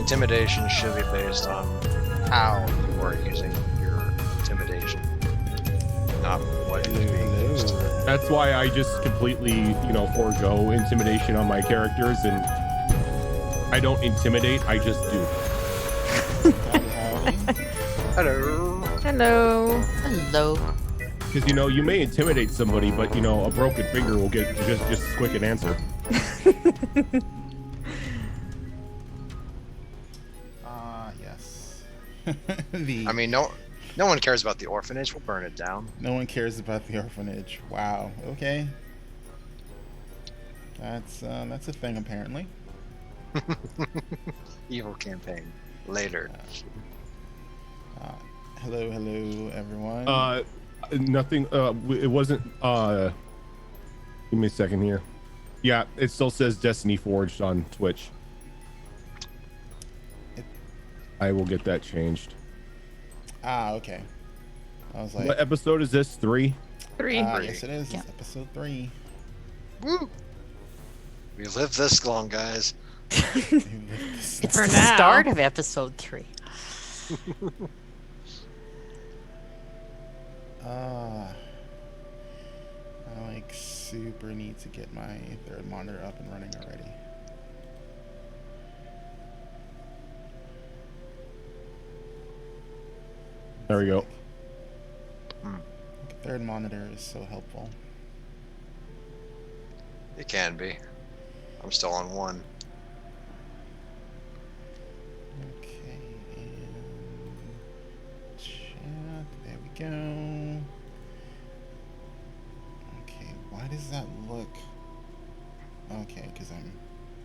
Intimidation should be based on how you are using your intimidation, not what is being used. That's why I just completely, forego intimidation on my characters, and I don't intimidate, I just do. Hello. Hello. Hello. Because, you may intimidate somebody, but, a broken finger will get just as quick an answer. Yes. I mean, no one cares about the orphanage. We'll burn it down. No one cares about the orphanage. Wow. Okay. That's a thing apparently. Evil campaign. Later. Hello, everyone. Nothing. It wasn't. Give me a second here. Yeah, it still says Destiny Forged on Twitch. I will get that changed. Okay. I was like, what episode is this? 3? 3. Yes, it is. Yeah. It's episode 3. Woo! We lived this long, guys. It's For the now. start of episode 3. I super need to get my third monitor up and running already. There we go. The third monitor is so helpful. It can be. I'm still on 1. Okay, and chat. There we go. Okay, why does that look? Okay, because I'm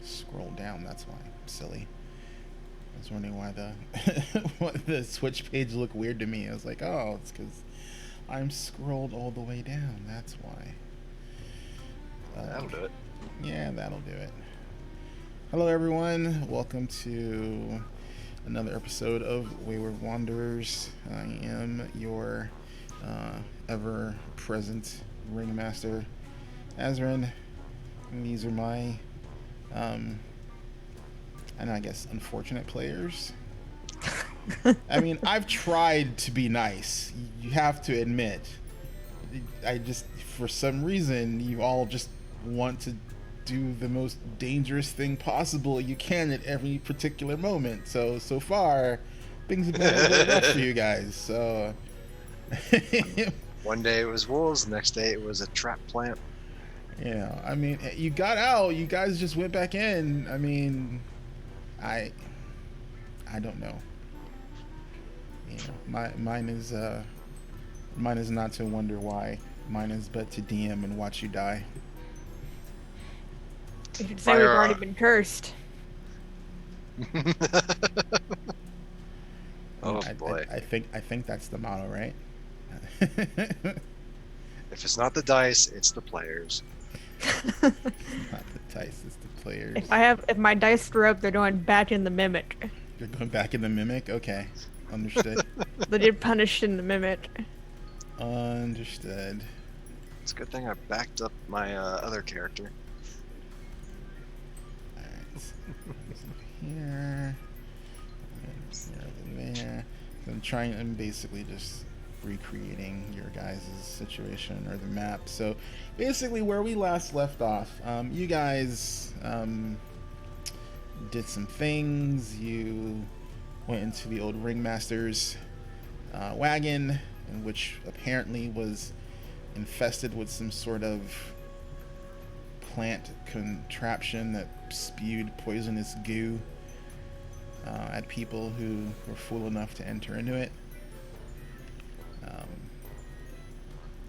scrolled down. That's why. Silly. I was wondering why the Switch page looked weird to me. I was like, oh, it's because I'm scrolled all the way down. That's why. That'll do it. Yeah, that'll do it. Hello, everyone. Welcome to another episode of Wayward Wanderers. I am your ever-present ringmaster, Azrin. And these are my, and I guess unfortunate players. I mean, I've tried to be nice. You have to admit. I just, for some reason, you all just want to do the most dangerous thing possible you can at every particular moment. So far, things have been a little bit rough for you guys. So One day it was wolves, the next day it was a trap plant. yeah, I mean, you got out. You guys just went back in. I mean, I don't know. You know, mine is not to wonder why. Mine is but to DM and watch you die. You should say we've already been cursed. Oh boy. I think that's the motto, right? If it's not the dice, it's the players. Not the dice, it's the players. If my dice throw up, they're going back in the mimic. You're going back in the mimic? Okay. Understood. They did punish in the mimic. Understood. It's a good thing I backed up my other character. Alright. Here. And there. So I'm basically just recreating your guys' situation or the map. So basically where we last left off, you guys did some things. You went into the old ringmaster's wagon, in which apparently was infested with some sort of plant contraption that spewed poisonous goo at people who were fool enough to enter into it.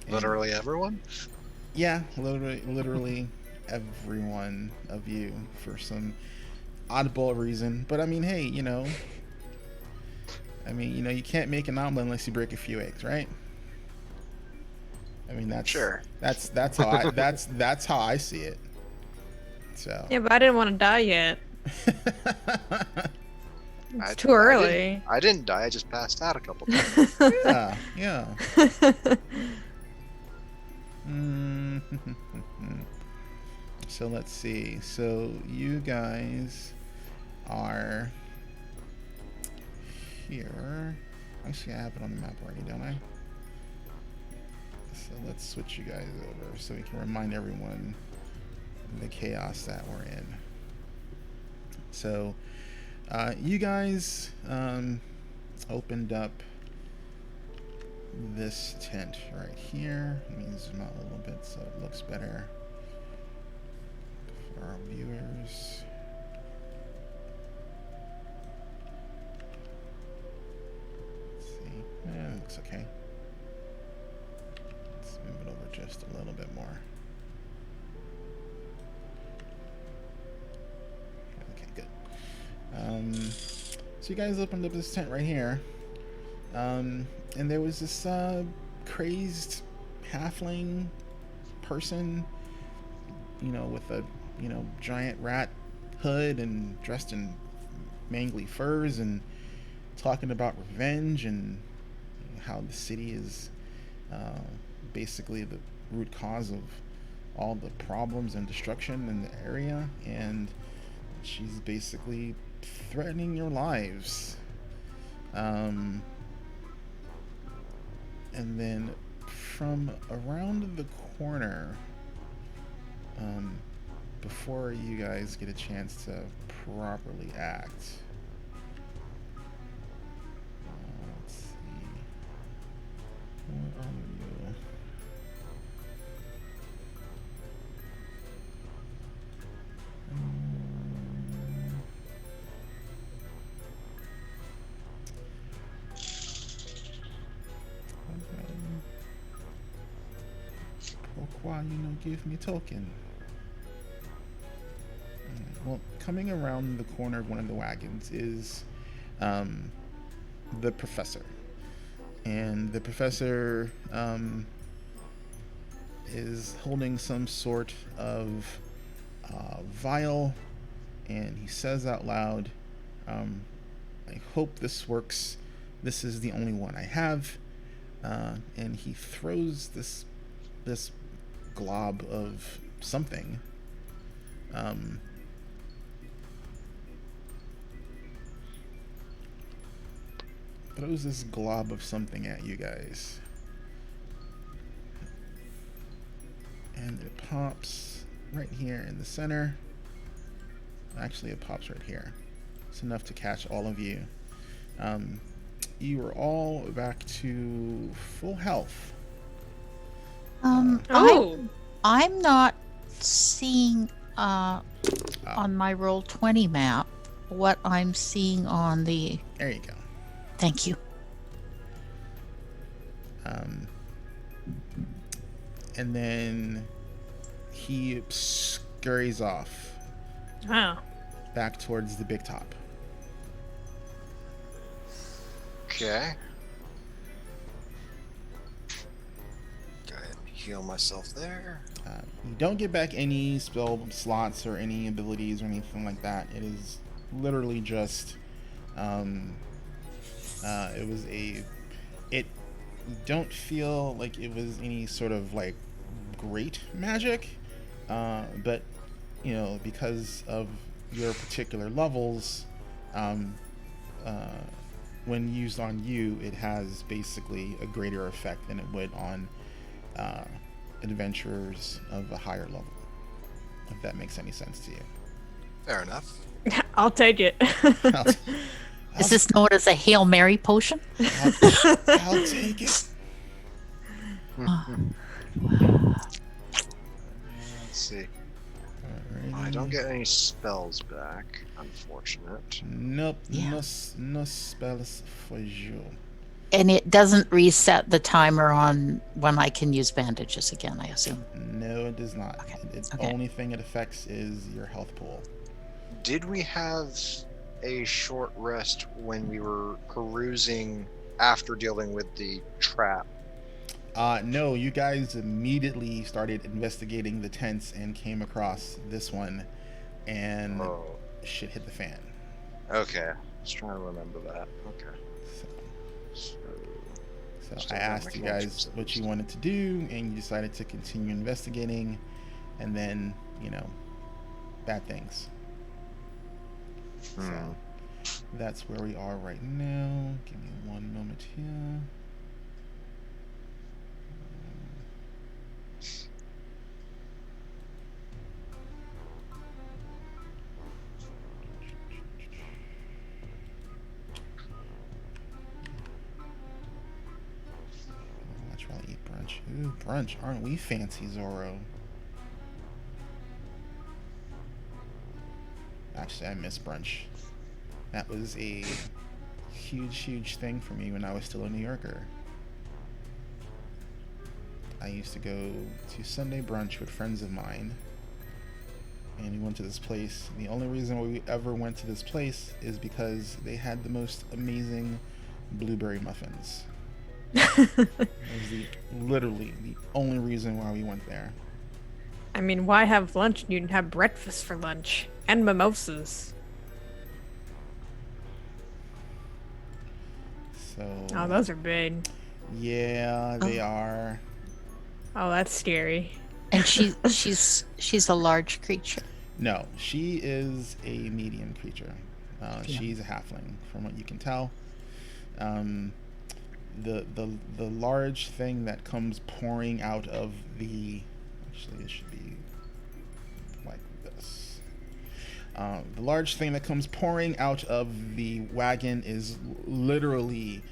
Literally everyone? Yeah, literally everyone of you for some oddball reason. But I mean, hey, you can't make an omelet unless you break a few eggs, right? I mean, that's Sure. That's how that's how I see it. So Yeah, but I didn't want to die yet. It's too I early. I didn't die, I just passed out a couple times. yeah. So let's see. So you guys are here. Actually, I have it on the map already, don't I? So let's switch you guys over so we can remind everyone the chaos that we're in. So, you guys opened up this tent right here. Let me zoom out a little bit so it looks better for our viewers. Let's see. It looks okay. Let's move it over just a little bit more. Okay, good. So you guys opened up this tent right here. And there was this crazed halfling person, with a giant rat hood and dressed in mangly furs and talking about revenge and how the city is basically the root cause of all the problems and destruction in the area, and she's basically threatening your lives. And then from around the corner, before you guys get a chance to properly act, let's see, where are you? Pourquoi you no give me token? Well, coming around the corner of one of the wagons is the professor. And the professor is holding some sort of vial, and he says out loud, I hope this works. This is the only one I have. And he throws this glob of something. Throws this glob of something at you guys. And it pops right here in the center. Actually, it pops right here. It's enough to catch all of you. You are all back to full health. I'm not seeing on my Roll20 map what I'm seeing on the. There you go. Thank you. And then he scurries off Wow. back towards the big top. Okay. Go ahead and heal myself there. You don't get back any spell slots or any abilities or anything like that. It is literally just you don't feel like it was any sort of like great magic, but because of your particular levels, when used on you, it has basically a greater effect than it would on adventurers of a higher level, if that makes any sense to you. Fair enough. I'll take it. Is this known as a Hail Mary potion? I'll take it. Let's see. Alrighty. I don't get any spells back, unfortunate. Nope. Yeah. No spells for you. And it doesn't reset the timer on when I can use bandages again, I assume. No, it does not. Okay. The only thing it affects is your health pool. Did we have a short rest when we were perusing after dealing with the trap? No, you guys immediately started investigating the tents and came across this one, and shit hit the fan. Okay. Just trying to remember that. Okay. So Still I got asked my you cantrips guys at what least. you wanted to do, and you decided to continue investigating, and then, bad things. So, that's where we are right now. Give me one moment here. Let's probably eat brunch. Ooh, brunch. Aren't we fancy, Zorro? Actually, I miss brunch. That was a huge thing for me when I was still a New Yorker. I used to go to Sunday brunch with friends of mine, and we went to this place. The only reason why we ever went to this place is because they had the most amazing blueberry muffins. That was literally the only reason why we went there. I mean, why have lunch? You can have breakfast for lunch and mimosas. So. Oh, those are big. Yeah, they are. Oh, that's scary. And she's a large creature. No, she is a medium creature. She's a halfling, from what you can tell. The large thing that comes pouring out of the... Actually, it should be like this. The large thing that comes pouring out of the wagon is literally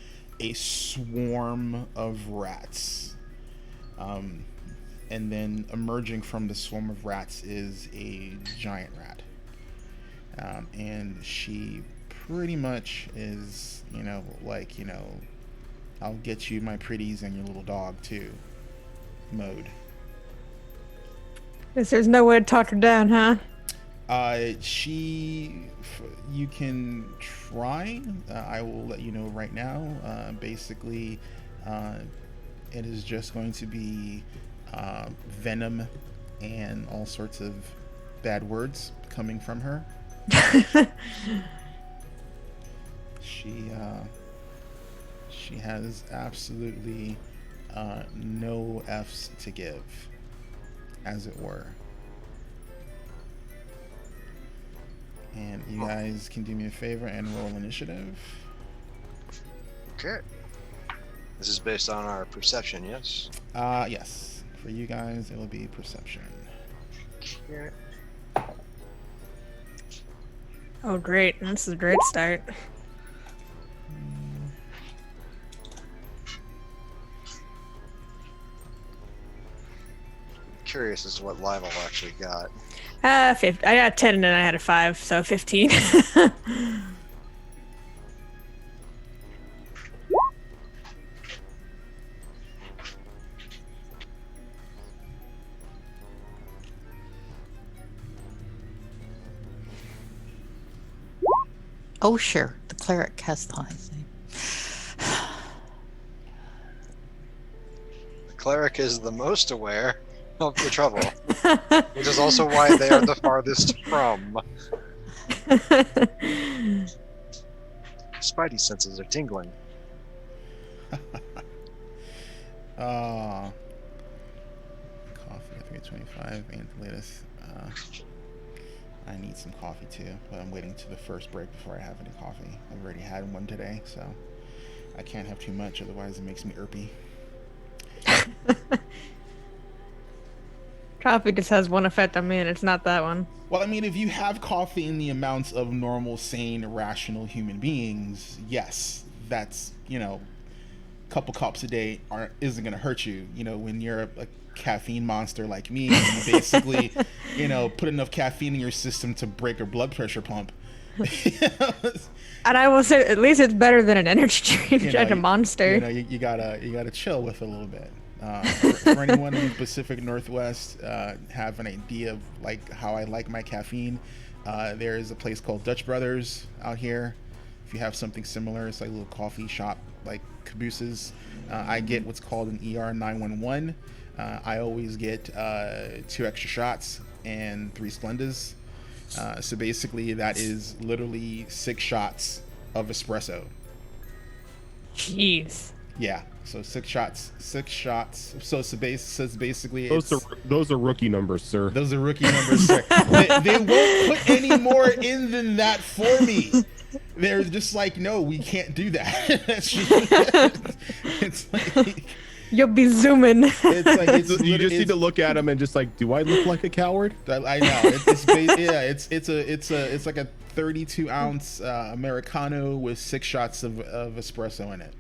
a swarm of rats. And then emerging from the swarm of rats is a giant rat. And she pretty much is, I'll get you my pretties and your little dog too mode. Guess there's no way to talk her down, huh? You can try. I will let you know right now. Basically, it is just going to be venom and all sorts of bad words coming from her. She has absolutely no F's to give, as it were. And you guys can do me a favor and roll initiative. Okay. This is based on our perception, yes? Yes. For you guys, it will be perception. Okay. Oh, great. This is a great start. Curious as to what Lionel actually got. 50. I got 10 and then I had a 5, so 15. Oh, sure. The cleric has ties. The cleric is the most aware of the trouble, which is also why they are the farthest from. Spidey senses are tingling. Coffee, I think 25, and the latest. I need some coffee too, but I'm waiting to the first break before I have any coffee. I've already had one today, so I can't have too much, otherwise it makes me irpy. Coffee just has one effect on me, and it's not that one. Well, I mean, if you have coffee in the amounts of normal, sane, rational human beings, yes, that's, a couple cups a day isn't going to hurt you. When you're a caffeine monster like me, and you basically, put enough caffeine in your system to break your blood pressure pump. And I will say, at least it's better than an energy drink and a monster. You gotta chill with it a little bit. For anyone in the Pacific Northwest, have an idea of how I like my caffeine, there is a place called Dutch Brothers out here. If you have something similar, it's like a little coffee shop, like cabooses. I get what's called an ER 911. I always get 2 extra shots and 3 Splendas. So basically, that is literally 6 shots of espresso. Jeez. Yeah. So 6 shots. So basically, Those are rookie numbers, sir. Those are rookie numbers, sir. They won't put any more in than that for me. they're just like, no, we can't do that. It's like You'll be zooming. it's like You just need to look at him and just like, do I look like a coward? I know it's like a 32-ounce Americano with 6 shots of espresso in it.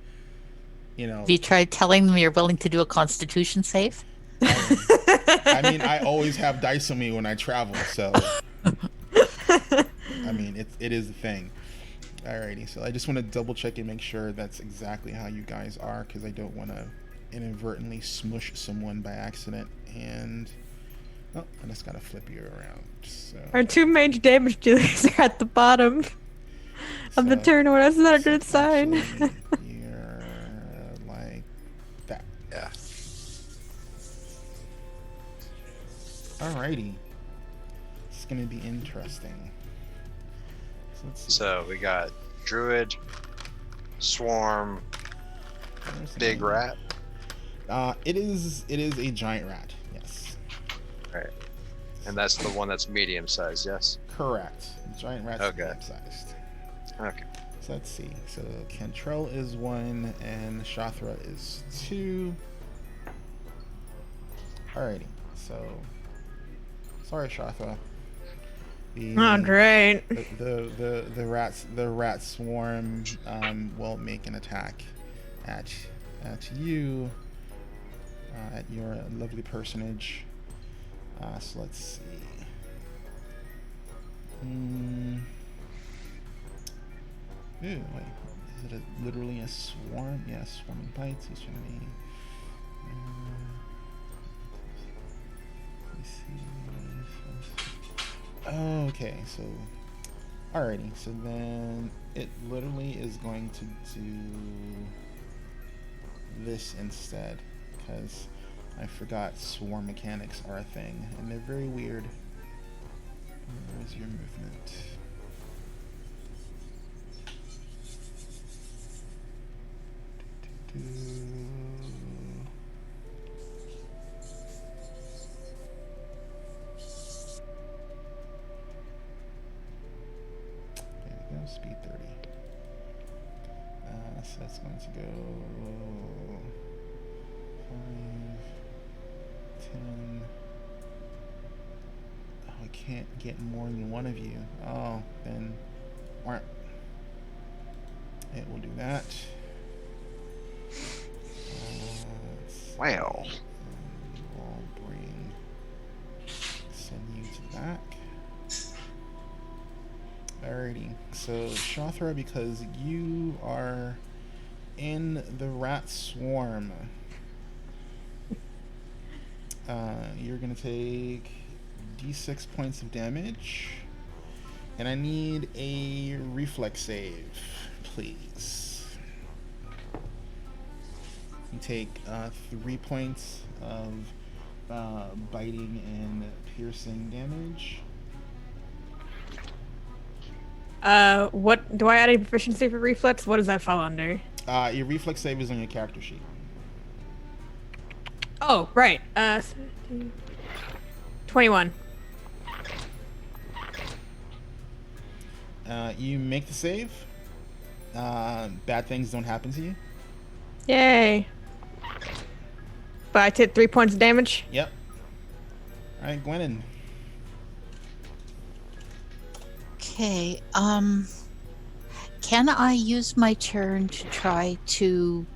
You know, Have you tried telling them you're willing to do a Constitution save? I mean, I always have dice on me when I travel, so I mean, it is a thing. Alrighty, so I just want to double check and make sure that's exactly how you guys are, because I don't want to inadvertently smush someone by accident. And oh, I just gotta flip you around. So Our 2 mage damage dealers are at the bottom of the turn order. That's not a good sign. actually, you're like that. Yeah. Alrighty, it's gonna be interesting. So let's see. So we got druid, swarm, There's the big name. rat. It is a giant rat. Yes. Right. And that's the one that's medium sized, yes? Correct. Giant rat's Okay. medium-sized. Okay. So let's see. So Cantrell is 1 and Shathra is 2. Alrighty. So sorry, Shathra. Oh, great. The rat swarm will make an attack at you, at your lovely personage. So let's see. Ooh, wait. Is it literally a swarm? Yeah, swarming bites. He's trying to be. Let me see. Oh, okay, so. Alrighty, so then it literally is going to do this instead, because I forgot swarm mechanics are a thing, and they're very weird. Where's your movement? There we go, speed 30. So that's going to go 5, 10. Oh, I can't get more than one of you. Oh, then it will do that. Wow. We'll send you to the back. Alrighty, so Shathra, because you are in the rat swarm, you're gonna take D6 points of damage, and I need a reflex save, please. You take 3 points of biting and piercing damage. What do I add a proficiency for reflex? What does that fall under? Your reflex save is on your character sheet. Oh, right. 21. You make the save. Bad things don't happen to you. Yay. But I take 3 points of damage. Yep. All right, Gwennon. Okay, can I use my turn to try to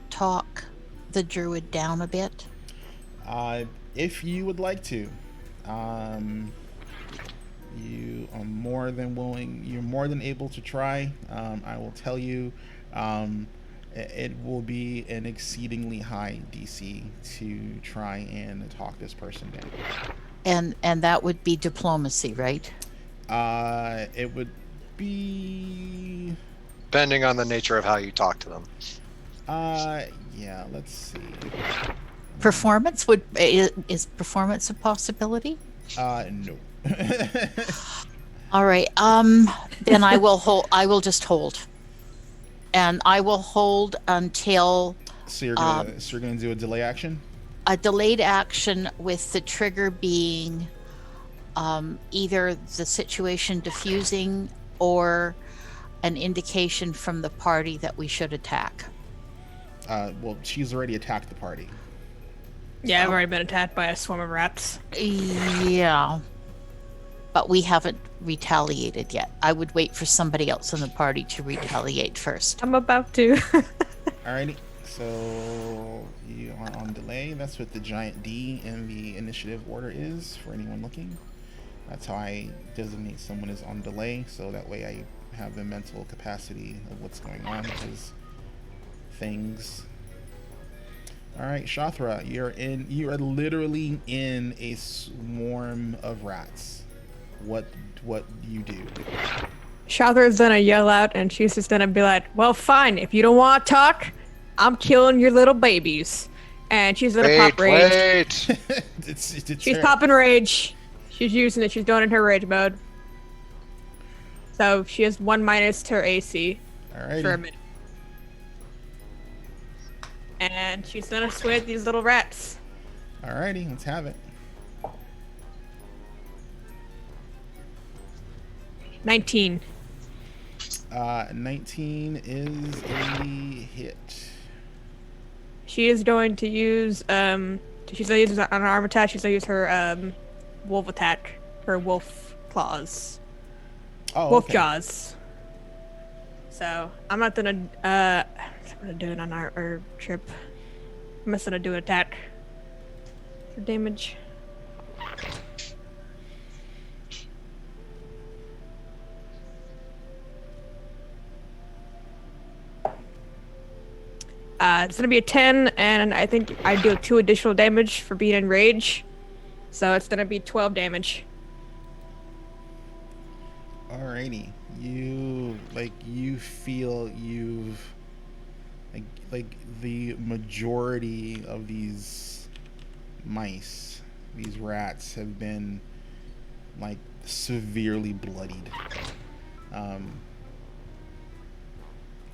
talk the druid down a bit? If you would like to, you are more than willing. You're more than able to try. I will tell you, it will be an exceedingly high DC to try and talk this person down. And that would be diplomacy, right? It would be. Depending on the nature of how you talk to them. Yeah. Let's see. Performance is performance a possibility? No. All right. Then I will hold. I will just hold, and I will hold until So you're gonna do a delay action. a delayed action with the trigger being either the situation diffusing or an indication from the party that we should attack? Well, she's already attacked the party. Yeah, I've already been attacked by a swarm of rats. Yeah. But we haven't retaliated yet. I would wait for somebody else in the party to retaliate first. I'm about to. Alrighty. So you are on delay. That's what the giant D in the initiative order is for anyone looking. That's how I designate someone as on delay, so that way I have the mental capacity of what's going on, because things. Alright, Shathra, you are literally in a swarm of rats. What do you do? Shathra's gonna yell out, and she's just gonna be like, "Well, fine. If you don't want to talk, I'm killing your little babies." And she's gonna pop rage. Wait. It's She's her. popping rage. She's using it. She's going in her rage mode. So she has 1 minus to her AC for a Alrighty. minute. And she's gonna sway these little rats. Alrighty, let's have it. 19. 19 is a hit. She is going to use she's gonna use on an arm attack. She's gonna use her wolf attack, her wolf claws, Oh, wolf okay. jaws. So I'm not gonna do it on our trip. I'm just gonna do an attack for damage. It's gonna be a 10, and I think I do 2 additional damage for being in rage. So it's gonna be 12 damage. Alrighty. You feel you've like the majority of these mice, these rats have been like severely bloodied.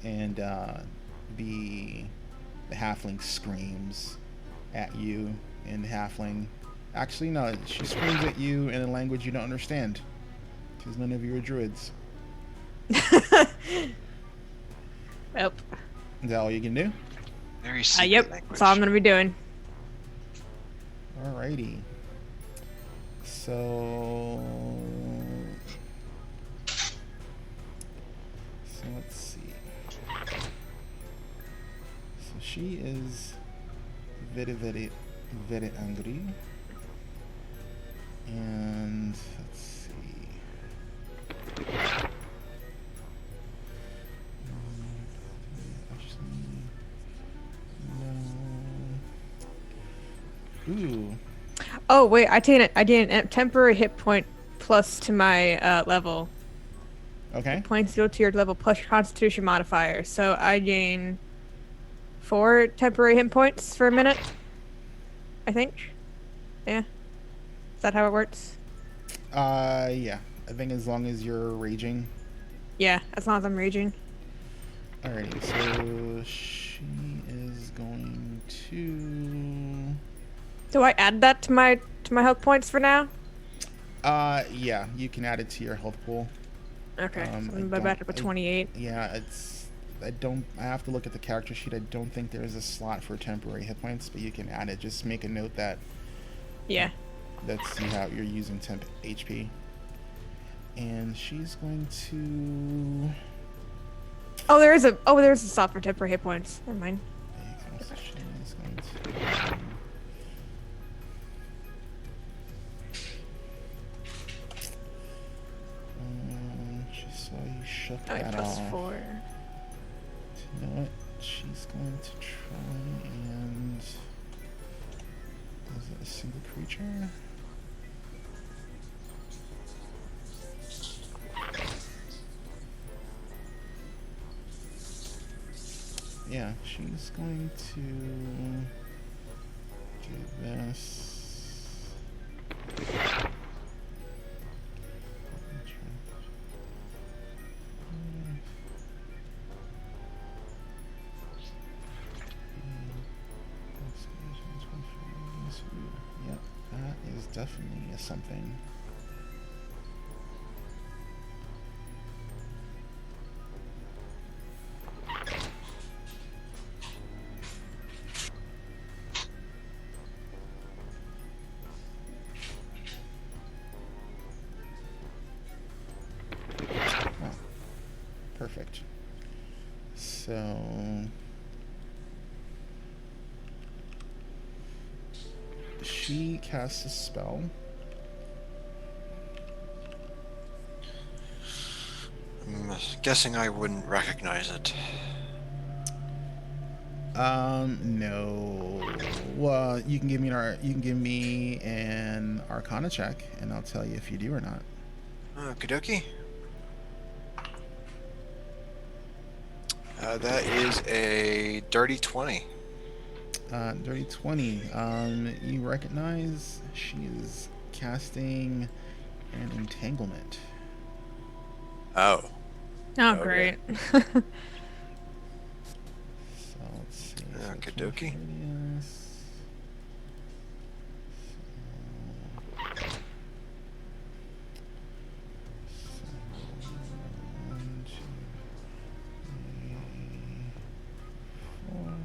And the halfling screams at you in halfling. Actually, no, she screams at you in a language you don't understand, because none of you are druids. Yep. Is that all you can do? Very secret Yep. language. That's all I'm gonna be doing. Alrighty. So let's see. So she is very, very, very angry. And let's see. No. Ooh. Oh wait, I gain a temporary hit point plus to my level. Okay. Points go to your level plus your Constitution modifier. So I gain 4 temporary hit points for a minute. I think. Yeah. Is that how it works? Yeah. I think as long as you're raging. Yeah, as long as I'm raging. Alrighty, so she is going to. Do I add that to my health points for now? Yeah, you can add it to your health pool. Okay, so I I'm back up to 28. Yeah, I have to look at the character sheet. I don't think there's a slot for temporary hit points, but you can add it. Just make a note that Yeah. you're using temp HP. And she's going to. Oh, there's a slot for temporary hit points. Never mind. There you go. So she is going to. She saw you shut Oh, that plus off. 4. You know what? She's going to try and. Is it a single creature? Yeah, she's going to do this. Yep, that is definitely a something. Perfect. So she casts a spell. I'm guessing I wouldn't recognize it. No. Well, you can give me an Arcana check, and I'll tell you if you do or not. Okie dokie. That is a dirty 20. Dirty 20. You recognize she is casting an entanglement. Oh. Oh, Okay. great. So let's see. Okie dokie. Radius. One, two, three, four.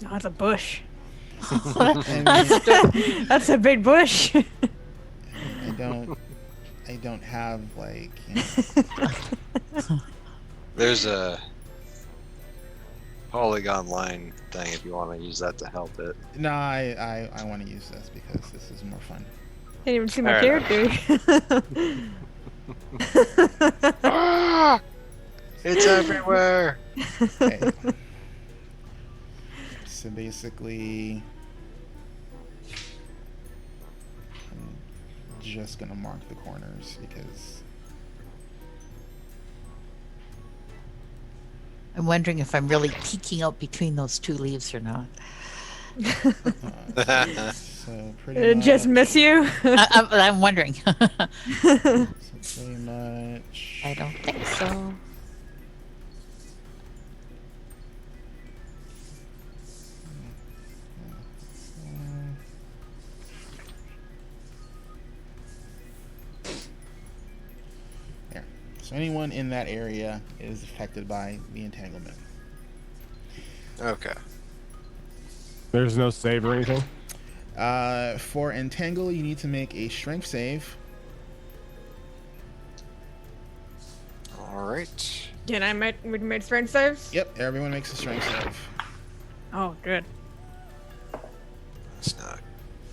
Oh, that's a bush. And That's a big bush. I don't have like. There's a polygon line thing if you want to use that to help it. No, I want to use this because this is more fun. Can't even see my Fair character. Ah! It's everywhere. Okay. So basically, I'm just gonna mark the corners because I'm wondering if I'm really peeking out between those two leaves or not. so pretty much. Just miss you. I'm wondering. So pretty much. I don't think so. There. So anyone in that area is affected by the entanglement. Okay. There's no save or anything. For entangle, you need to make a strength save. Alright. Can I make strength saves? Yep, everyone makes a strength save. Oh, good. It's not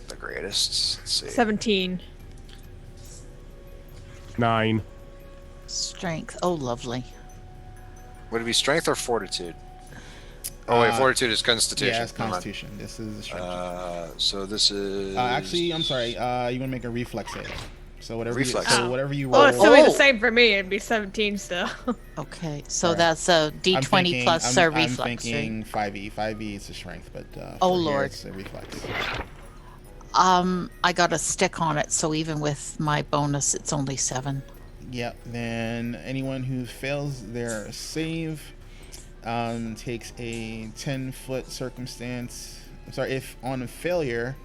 the greatest. Let's see. 17. 9. Strength. Oh, lovely. Would it be strength or fortitude? Oh wait, fortitude is constitution. Yeah, it's Never mind. Constitution. This is a strength. So this is. Actually, I'm sorry. You want to make a reflex save. So whatever. Reflex. So whatever you roll. Oh, it's still be Oh. the same for me. It'd be 17 still. Okay, so Alright. that's a D20 I'm thinking- plus I'm reflex, thinking right? 5e. 5e is a strength, but Oh, for here Lord. it's a reflex. I got a stick on it, so even with my bonus, it's only 7. Yep. Then anyone who fails their save takes a 10-foot circumstance. I'm sorry. If on a failure,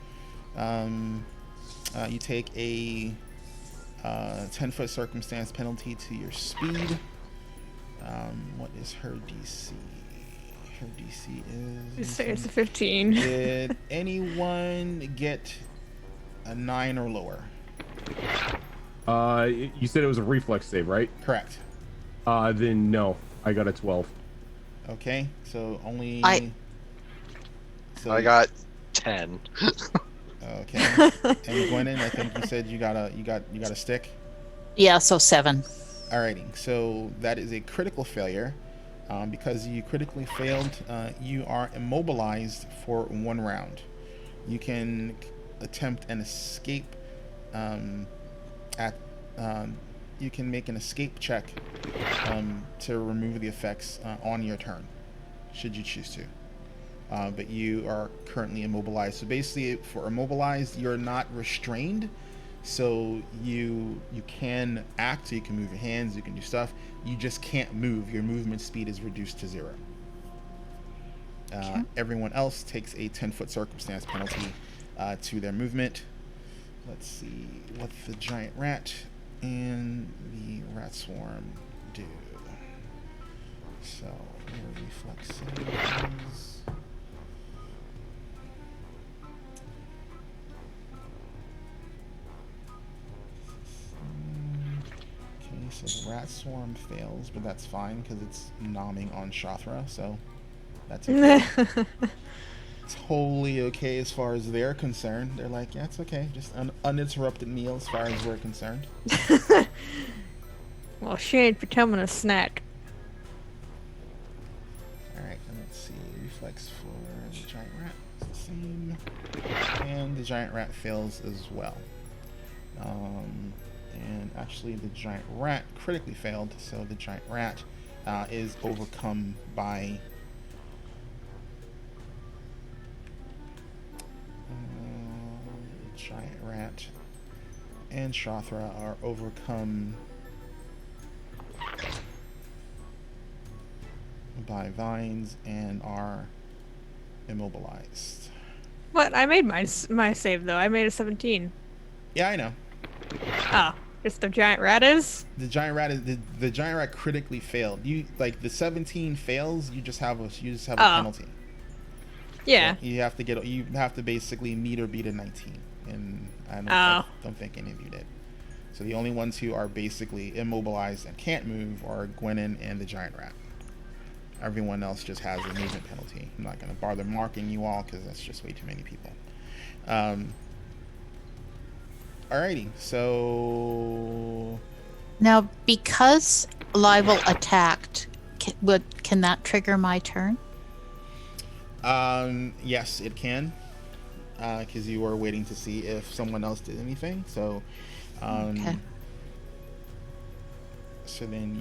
you take a 10-foot circumstance penalty to your speed. What is her DC? Her DC You is. say it's a 15. Did anyone get a 9 or lower? You said it was a reflex save, right? Correct. Then no, I got a 12. Okay, so only. So I got 10. Okay. And Gwennon, I think you said you got a stick. Yeah, so 7. Alrighty, so that is a critical failure. Because you critically failed, you are immobilized for 1 round. You can attempt an escape. You can make an escape check to remove the effects on your turn, should you choose to. But you are currently immobilized. So basically, for immobilized, you're not restrained. So you can act, so you can move your hands, you can do stuff. You just can't move. Your movement speed is reduced to 0. Everyone else takes a 10-foot circumstance penalty to their movement. Let's see what the giant rat and the rat swarm do. So your reflex save is... Okay, so the rat swarm fails, but that's fine because it's nomming on Shothra, so that's okay. Totally okay as far as they're concerned. They're like, yeah, it's okay. Just an uninterrupted meal as far as we're concerned. Well, she ain't becoming a snack. Alright, and let's see. Reflex for the giant rat is the same. And the giant rat fails as well. And actually the giant rat critically failed, so the giant rat is overcome by giant rat and Shothra are overcome by vines and are immobilized. What? I made my save though. I made a 17. Yeah, I know. Oh, just the giant rat is? The giant rat is the giant rat critically failed. You like the 17 fails. You just have a penalty. Yeah. So you have to basically meet or beat a 19, and I don't think any of you did. So the only ones who are basically immobilized and can't move are Gwenin and the giant rat. Everyone else just has a movement penalty. I'm not going to bother marking you all because that's just way too many people. Alrighty, so Now, because Livel attacked, can that trigger my turn? yes, it can, because you were waiting to see if someone else did anything. So, Okay. so then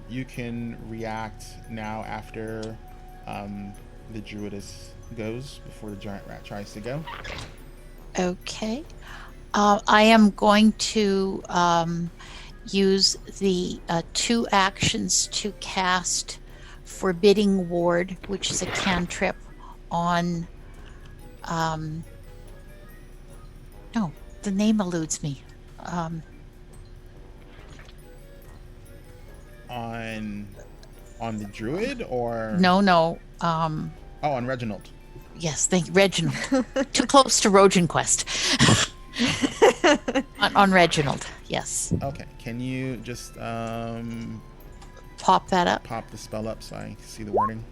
you can react now after the druidess goes before the giant rat tries to go. Okay. I am going to use the 2 actions to cast Forbidding Ward, which is a cantrip on... no, the name eludes me. On the druid or No. oh, on Reginald. Yes, thank you, Reginald. Too close to Rojan Quest. on Reginald, yes. Okay, can you just Pop that up. pop the spell up so I can see the wording?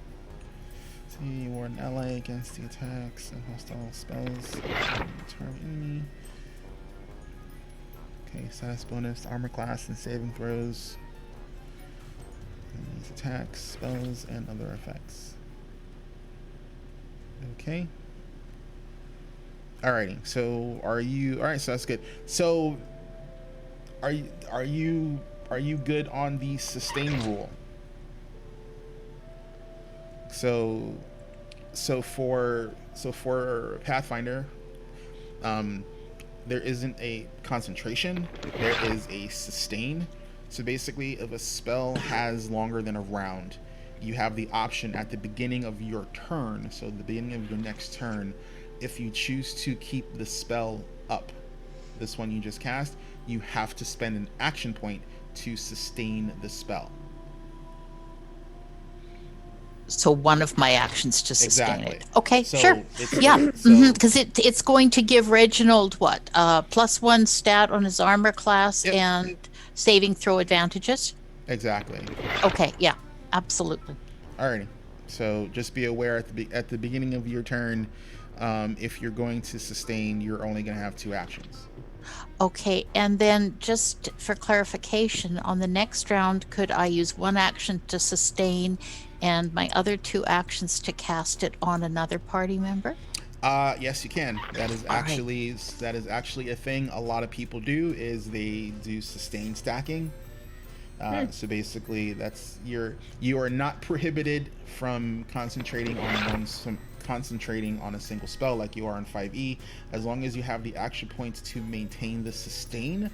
See, ward an ally against the attacks and hostile spells. Target enemy. Okay, status bonus, armor class, and saving throws. Enemies attacks, spells, and other effects. Okay. Alrighty. So are you? All right. So that's good. So are you good on the sustain rule? So for Pathfinder, there isn't a concentration. There is a sustain. So basically, if a spell has longer than a round, you have the option at the beginning of your turn, so the beginning of your next turn, if you choose to keep the spell up, this one you just cast, you have to spend an action point to sustain the spell. So one of my actions to sustain Exactly. it. Okay, So sure. it's- Yeah, so- because it's going to give Reginald what? +1 stat on his armor class Yep. and saving throw advantages? Exactly. Okay, yeah, absolutely. Alrighty. So just be aware at the beginning of your turn, if you're going to sustain, you're only going to have 2 actions. Okay, and then just for clarification, on the next round, could I use 1 action to sustain and my other 2 actions to cast it on another party member? Yes, you can. That is actually a thing a lot of people do. Is they do sustain stacking. So basically, you are not prohibited from concentrating on a single spell like you are on 5e. As long as you have the action points to maintain the sustain,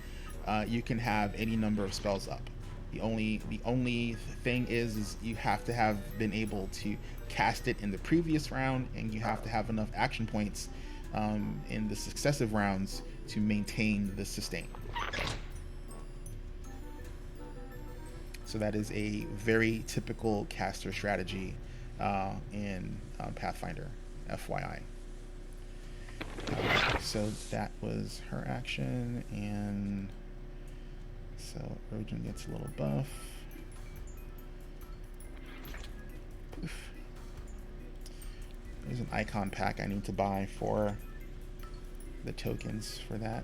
you can have any number of spells up. The only thing is you have to have been able to cast it in the previous round, and you have to have enough action points in the successive rounds to maintain the sustain. So that is a very typical caster strategy in Pathfinder, FYI. So that was her action, and so Rojan gets a little buff. Poof. There's an icon pack I need to buy for the tokens for that.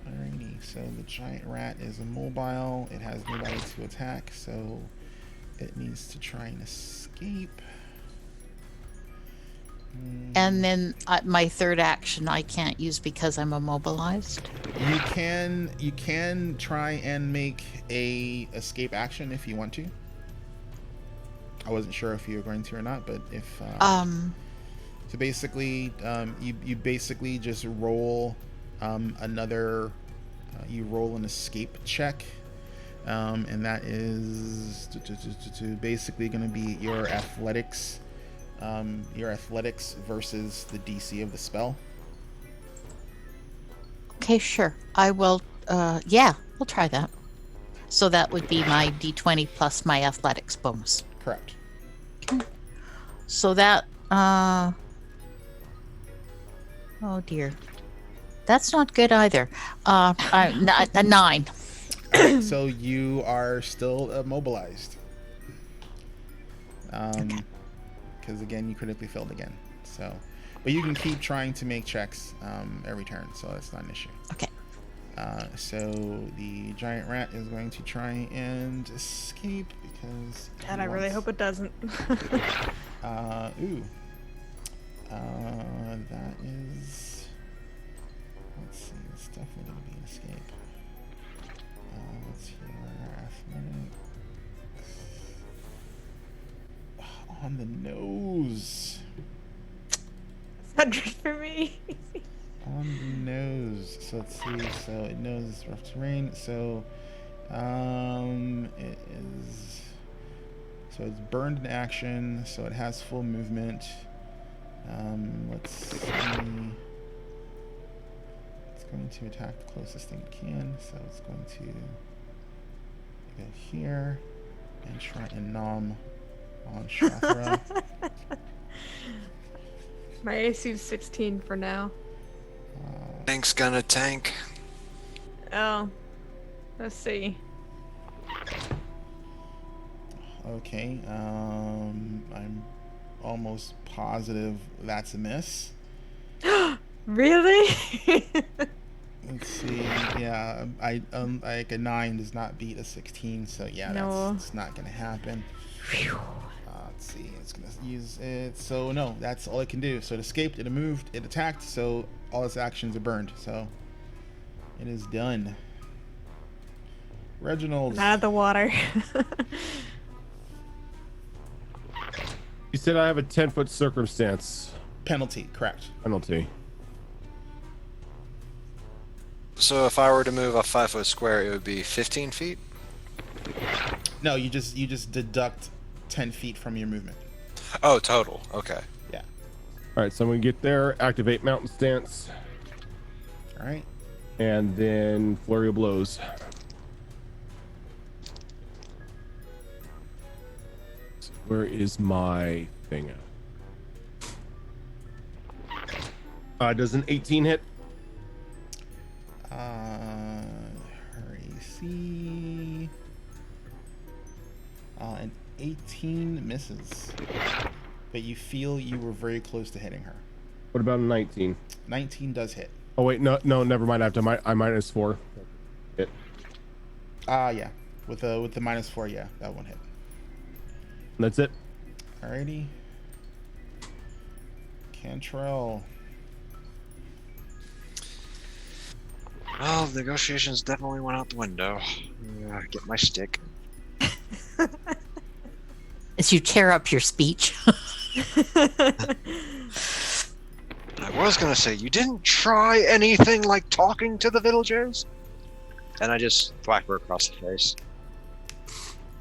Alrighty, so the giant rat is immobile. It has nobody to attack, so it needs to try and escape. And then my third action I can't use because I'm immobilized. You can try and make a escape action if you want to. I wasn't sure if you were going to or not, but if so basically you basically just roll you roll an escape check, and that is basically going to be your athletics versus the DC of the spell. Okay, sure. I will. Yeah, we'll try that. So that would be my D20 plus my athletics bonus. Correct. So that. Oh dear, that's not good either. A 9. So you are still immobilized. Because again, you critically failed again. So, but you can keep trying to make checks every turn, so that's not an issue. Okay. So the giant rat is going to try and escape because. And I really hope it doesn't. Ooh. That is. Let's see. It's definitely going to be an escape. Let's see our athletics. On the nose. It's not good for me. On the nose. So let's see. So it knows it's rough terrain. So it is. So it's burned in action. So it has full movement. Let's see. It's going to attack the closest thing it can. So it's going to go here and try and nom on Shafra. My AC is 16 for now. Tank's gonna tank. Oh. Let's see. Okay. I'm almost positive that's a miss. Really? Let's see. Yeah, like a 9 does not beat a 16, so yeah, No. that's not gonna happen. Let's see. It's gonna use it. So no, that's all it can do. So it escaped. It moved. It attacked. So all its actions are burned. So it is done. Reginald. Out of the water. You said I have a 10-foot circumstance Penalty. Correct. penalty. So if I were to move a 5-foot square, it would be 15 feet? No, you just deduct 10 feet from your movement. Oh, total. Okay. Yeah. All right, so I'm gonna get there, activate mountain stance, All right. and then flurry of blows. So where is my thing at? Does an 18 hit? Her AC. An 18 misses. But you feel you were very close to hitting her. What about a 19? 19 does hit. Oh wait, no, never mind. I have to I -4. Hit. Yeah. With the -4, yeah, that one hit. That's it. Alrighty. Cantrell. Well, negotiations definitely went out the window. Get my stick. As you tear up your speech. I was gonna say, you didn't try anything like talking to the villagers? And I just whack her across the face.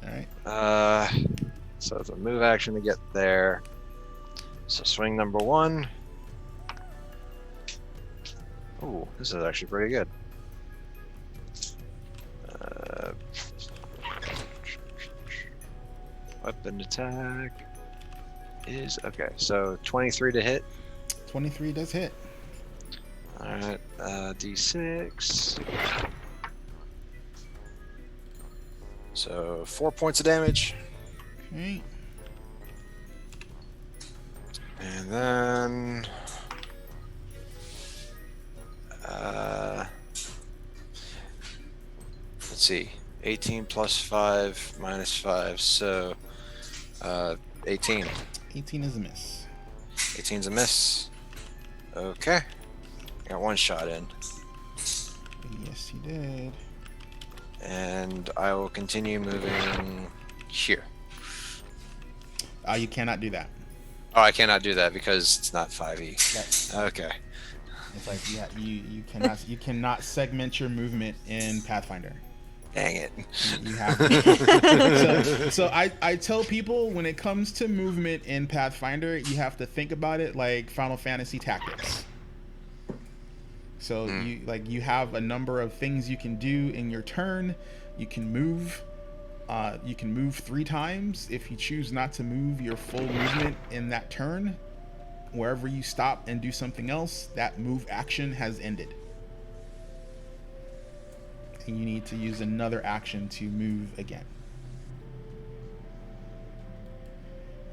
Alright. So it's a move action to get there. So swing number 1. Ooh, this is actually pretty good. weapon attack is okay. So 23 to hit. 23 does hit. All right, d6. So 4 points of damage. Okay. And then let's see. 18 plus 5 minus 5, so 18. 18 is a miss. 18's a miss. Okay. Got one shot in. Yes, you did. And I will continue moving here. You cannot do that. Oh, I cannot do that because it's not 5e. That's, Okay. it's like, yeah, you cannot segment your movement in Pathfinder. Dang it. You have to. So I tell people when it comes to movement in Pathfinder, you have to think about it like Final Fantasy Tactics. So you have a number of things you can do in your turn. You can move. You can move 3 times. If you choose not to move your full movement in that turn, wherever you stop and do something else, that move action has ended. And you need to use another action to move again.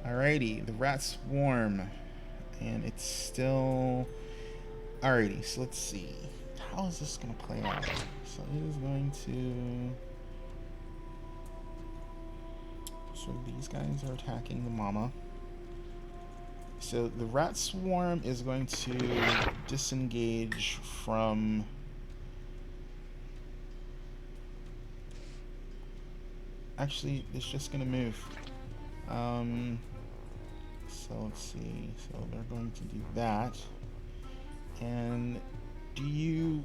Alrighty, the rat swarm. And it's still... Alrighty, so let's see. How is this going to play out? So it is going to... So these guys are attacking the mama. So the rat swarm is going to disengage from... Actually, it's just going to move. So let's see. So they're going to do that. And do you...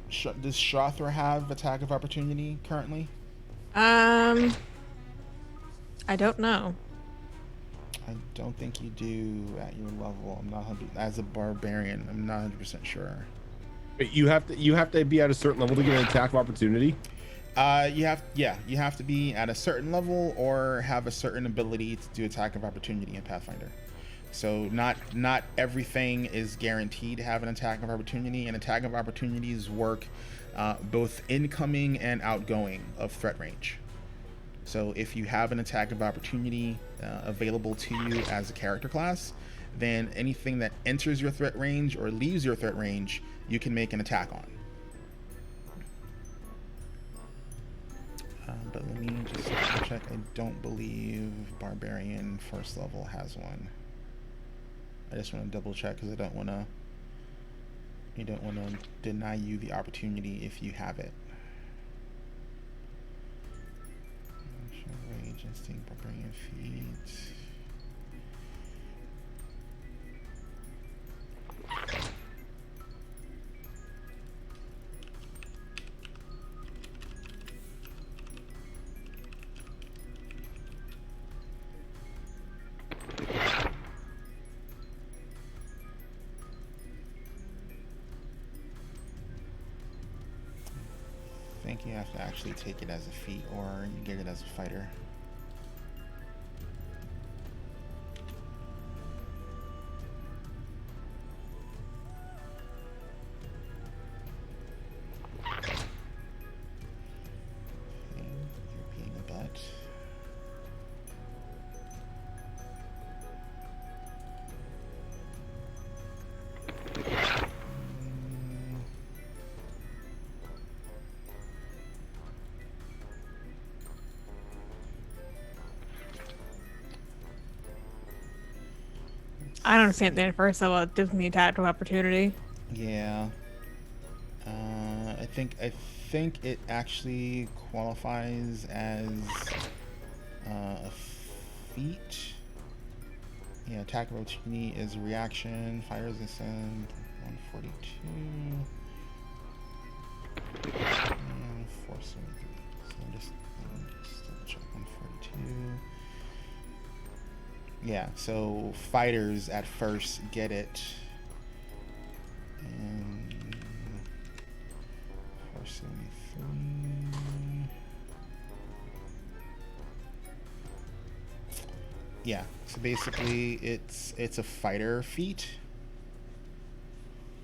does Shothra have attack of opportunity currently? I don't know. I don't think you do at your level. I'm not as a barbarian. I'm not 100% sure. You have to be at a certain level to get an attack of opportunity. You have to be at a certain level or have a certain ability to do attack of opportunity in Pathfinder. So not everything is guaranteed to have an attack of opportunity, and attack of opportunities work both incoming and outgoing of threat range. So if you have an attack of opportunity available to you as a character class, then anything that enters your threat range or leaves your threat range, you can make an attack on. But let me just check. I don't believe Barbarian first level has one. I just want to double check because I don't want to deny you the opportunity if you have it. Rage, instinct, barbarian feat. I think you have to actually take it as a feat, or you get it as a fighter. Okay, you're being a butt. I don't understand the first level. It gives me attack of opportunity. Yeah. I think it actually qualifies as a feat. Yeah, attack of opportunity is a reaction. Fire resistance 142. And 473. So just double check 142. Yeah, so fighters at first get it. And 473. Yeah. So basically, it's a fighter feat,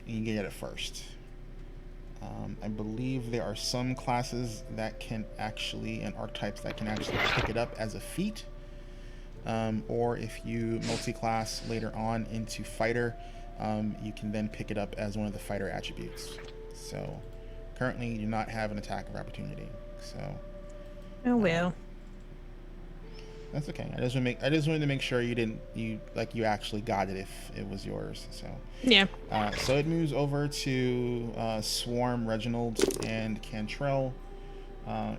and you get it first. I believe there are some classes that can actually, and archetypes that can actually pick it up as a feat. Or if you multi-class later on into fighter, you can then pick it up as one of the fighter attributes. So currently you do not have an attack of opportunity. So Oh well. that's okay. I just wanted to make sure you actually got it if it was yours. So Yeah. so it moves over to Swarm, Reginald, and Cantrell.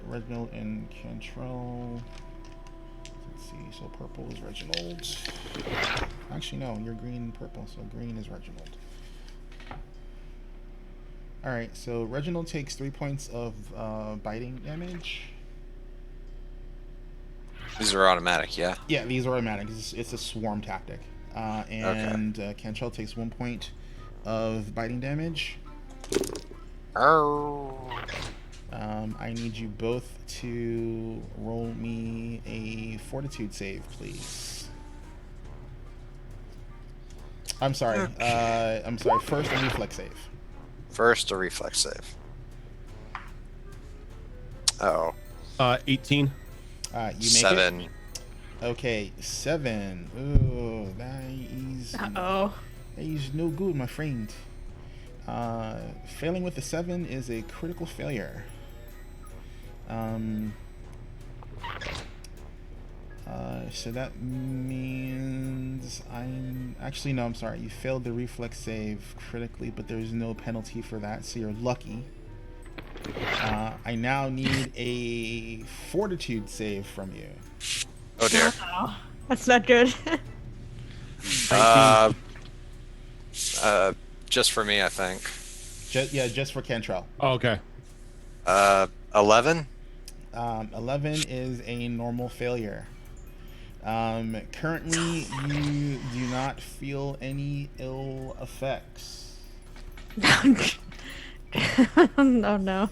Reginald and Cantrell. Let's see. So purple is Reginald. Actually, no. You're green and purple, so green is Reginald. All right. So Reginald takes 3 points of biting damage. These are automatic, yeah. Yeah, these are automatic. It's a swarm tactic. And Cantrell takes 1 point of biting damage. Oh. I need you both to roll me a fortitude save, please. I'm sorry. First, a reflex save. First, a reflex save. Oh. 18. You make it. 7. Okay, 7. Ooh, that is no good, my friend. Failing with the 7 is a critical failure. So that means I'm sorry. You failed the reflex save critically, but there's no penalty for that, so you're lucky. I now need a fortitude save from you. Oh dear. Oh, that's not good. Just for me, I think. Just for Cantrell. Oh, okay. 11. 11 is a normal failure. Currently, you do not feel any ill effects. Oh no.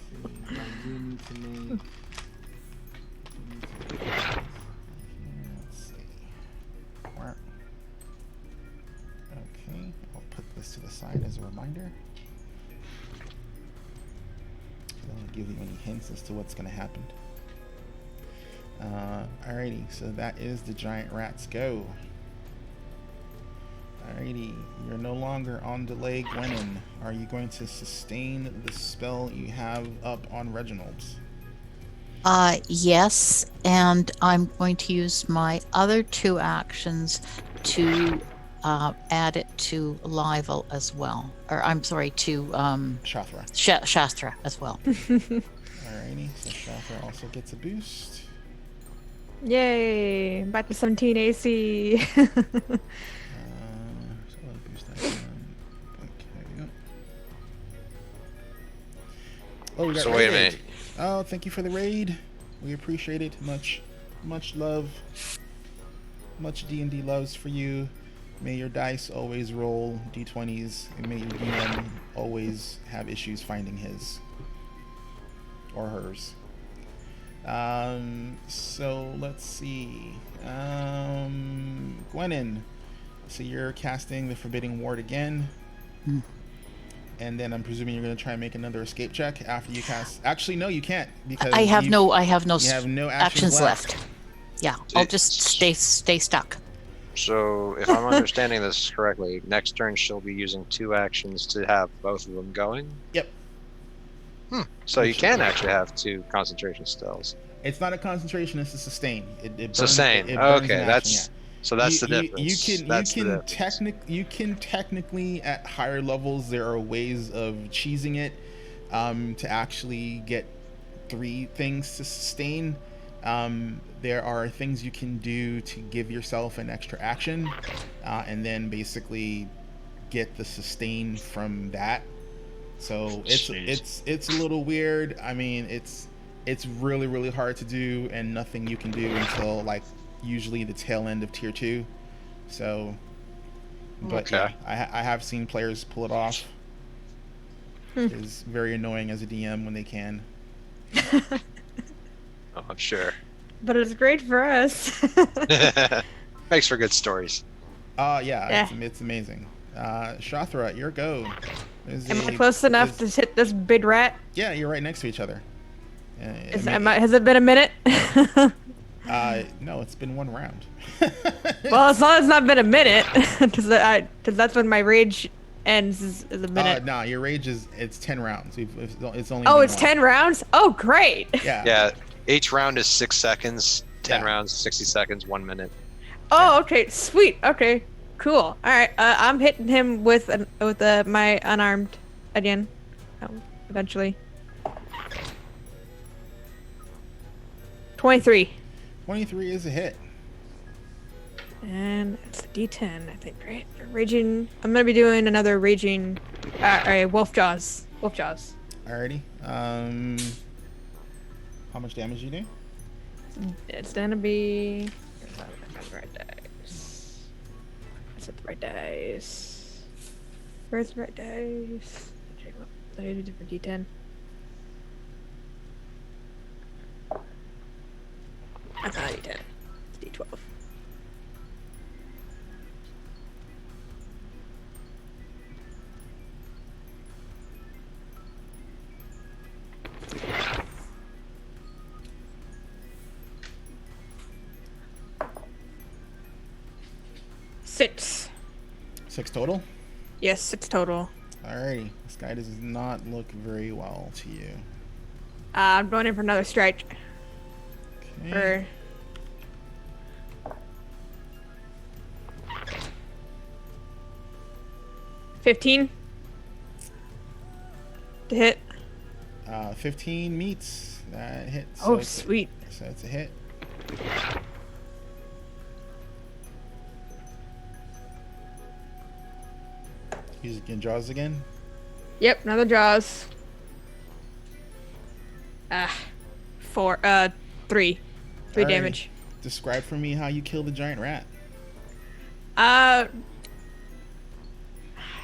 Okay, I'll put this to the side as a reminder. I don't give you any hints as to what's going to happen. Alrighty, so that is the giant rats go. Alrighty, you're no longer on delay, Gwennon. Are you going to sustain the spell you have up on Reginald? Yes, and I'm going to use my other 2 actions to add it to Livel as well. Or I'm sorry, to Shathra. Shastra as well. Alrighty, so Shathra also gets a boost. Yay! Back to 17 AC. So I'll boost that down. Okay. Oh, we got So wait a raided. minute. Oh, thank you for the raid. We appreciate it. Much love. Much D&D loves for you. May your dice always roll D20s, and may your DM always have issues finding his or hers. So let's see. Gwennon. So you're casting the Forbidding Ward again. And then I'm presuming you're going to try and make another escape check after you cast. Actually, no, you can't because I have no you have no actions left. Yeah, I'll just stay stuck. So, if I'm understanding this correctly, next turn she'll be using 2 actions to have both of them going? Yep. So you can actually have 2 concentration spells. It's not a concentration; it's a sustain. It burns, Sustain. It burns Okay, an that's action, so that's the You difference. you can technically at higher levels there are ways of cheesing it to actually get 3 things to sustain. There are things you can do to give yourself an extra action, and then basically get the sustain from that. So it's a little weird. I mean, it's really hard to do, and nothing you can do until like usually the tail end of tier 2. So, but Okay. yeah, I have seen players pull it off. It's very annoying as a DM when they can. Oh, I'm sure. But it's great for us. Makes for good stories. Yeah. It's amazing. Shathra, your go. Am I close enough to hit this big rat? Yeah, you're right next to each other. Has it been a minute? No, it's been one round. Well, as long as it's not been a minute, because that's when my rage ends. Is a minute. No, your rage it's 10 rounds. It's only. Oh, it's 10 rounds. Oh, great. Yeah. Yeah, each round is 6 seconds. 10 Yeah. rounds, 60 seconds, 1 minute. Oh, okay, sweet. Okay, cool. All right, I'm hitting him with my unarmed again. Eventually. 23. 23 is a hit. And it's a D10, I think, right? Raging. I'm gonna be doing another raging. Wolf jaws. Wolf jaws. Alrighty. How much damage you do? It's gonna be. Where's the right dice? Is it the right dice? Where's the right dice? Check them up. I need a different D10. That's not a D10. It's D12. Six. 6 total? Yes, 6 total. Alrighty. This guy does not look very well to you. I'm going in for another strike. Okay. For 15 to hit. 15 meets. That hits. Oh, sweet. So it's a hit. Using jaws again. Yep, another jaws. 4, 3 Alrighty. damage. Describe for me how you kill the giant rat. How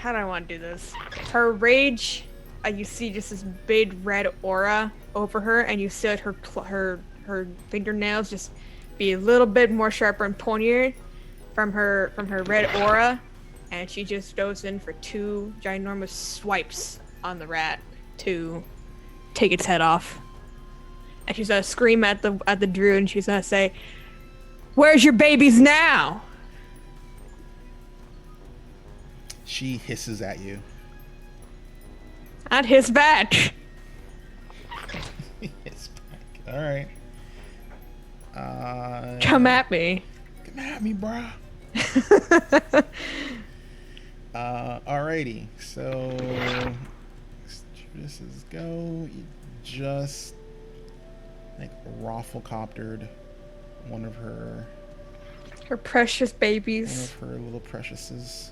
do I want to do this? Her rage, you see just this big red aura over her, and you see like her fingernails just be a little bit more sharper and pointier from her red aura, and she just goes in for 2 ginormous swipes on the rat to take its head off. And she's gonna scream at the druid, and she's gonna say, "Where's your babies now?" She hisses at you. I'd hiss back. Hiss back. Alright. Come at me. Come at me, bruh. Alrighty. So this is go. You just like rafflecoptered one of her Precious babies. her little preciouses.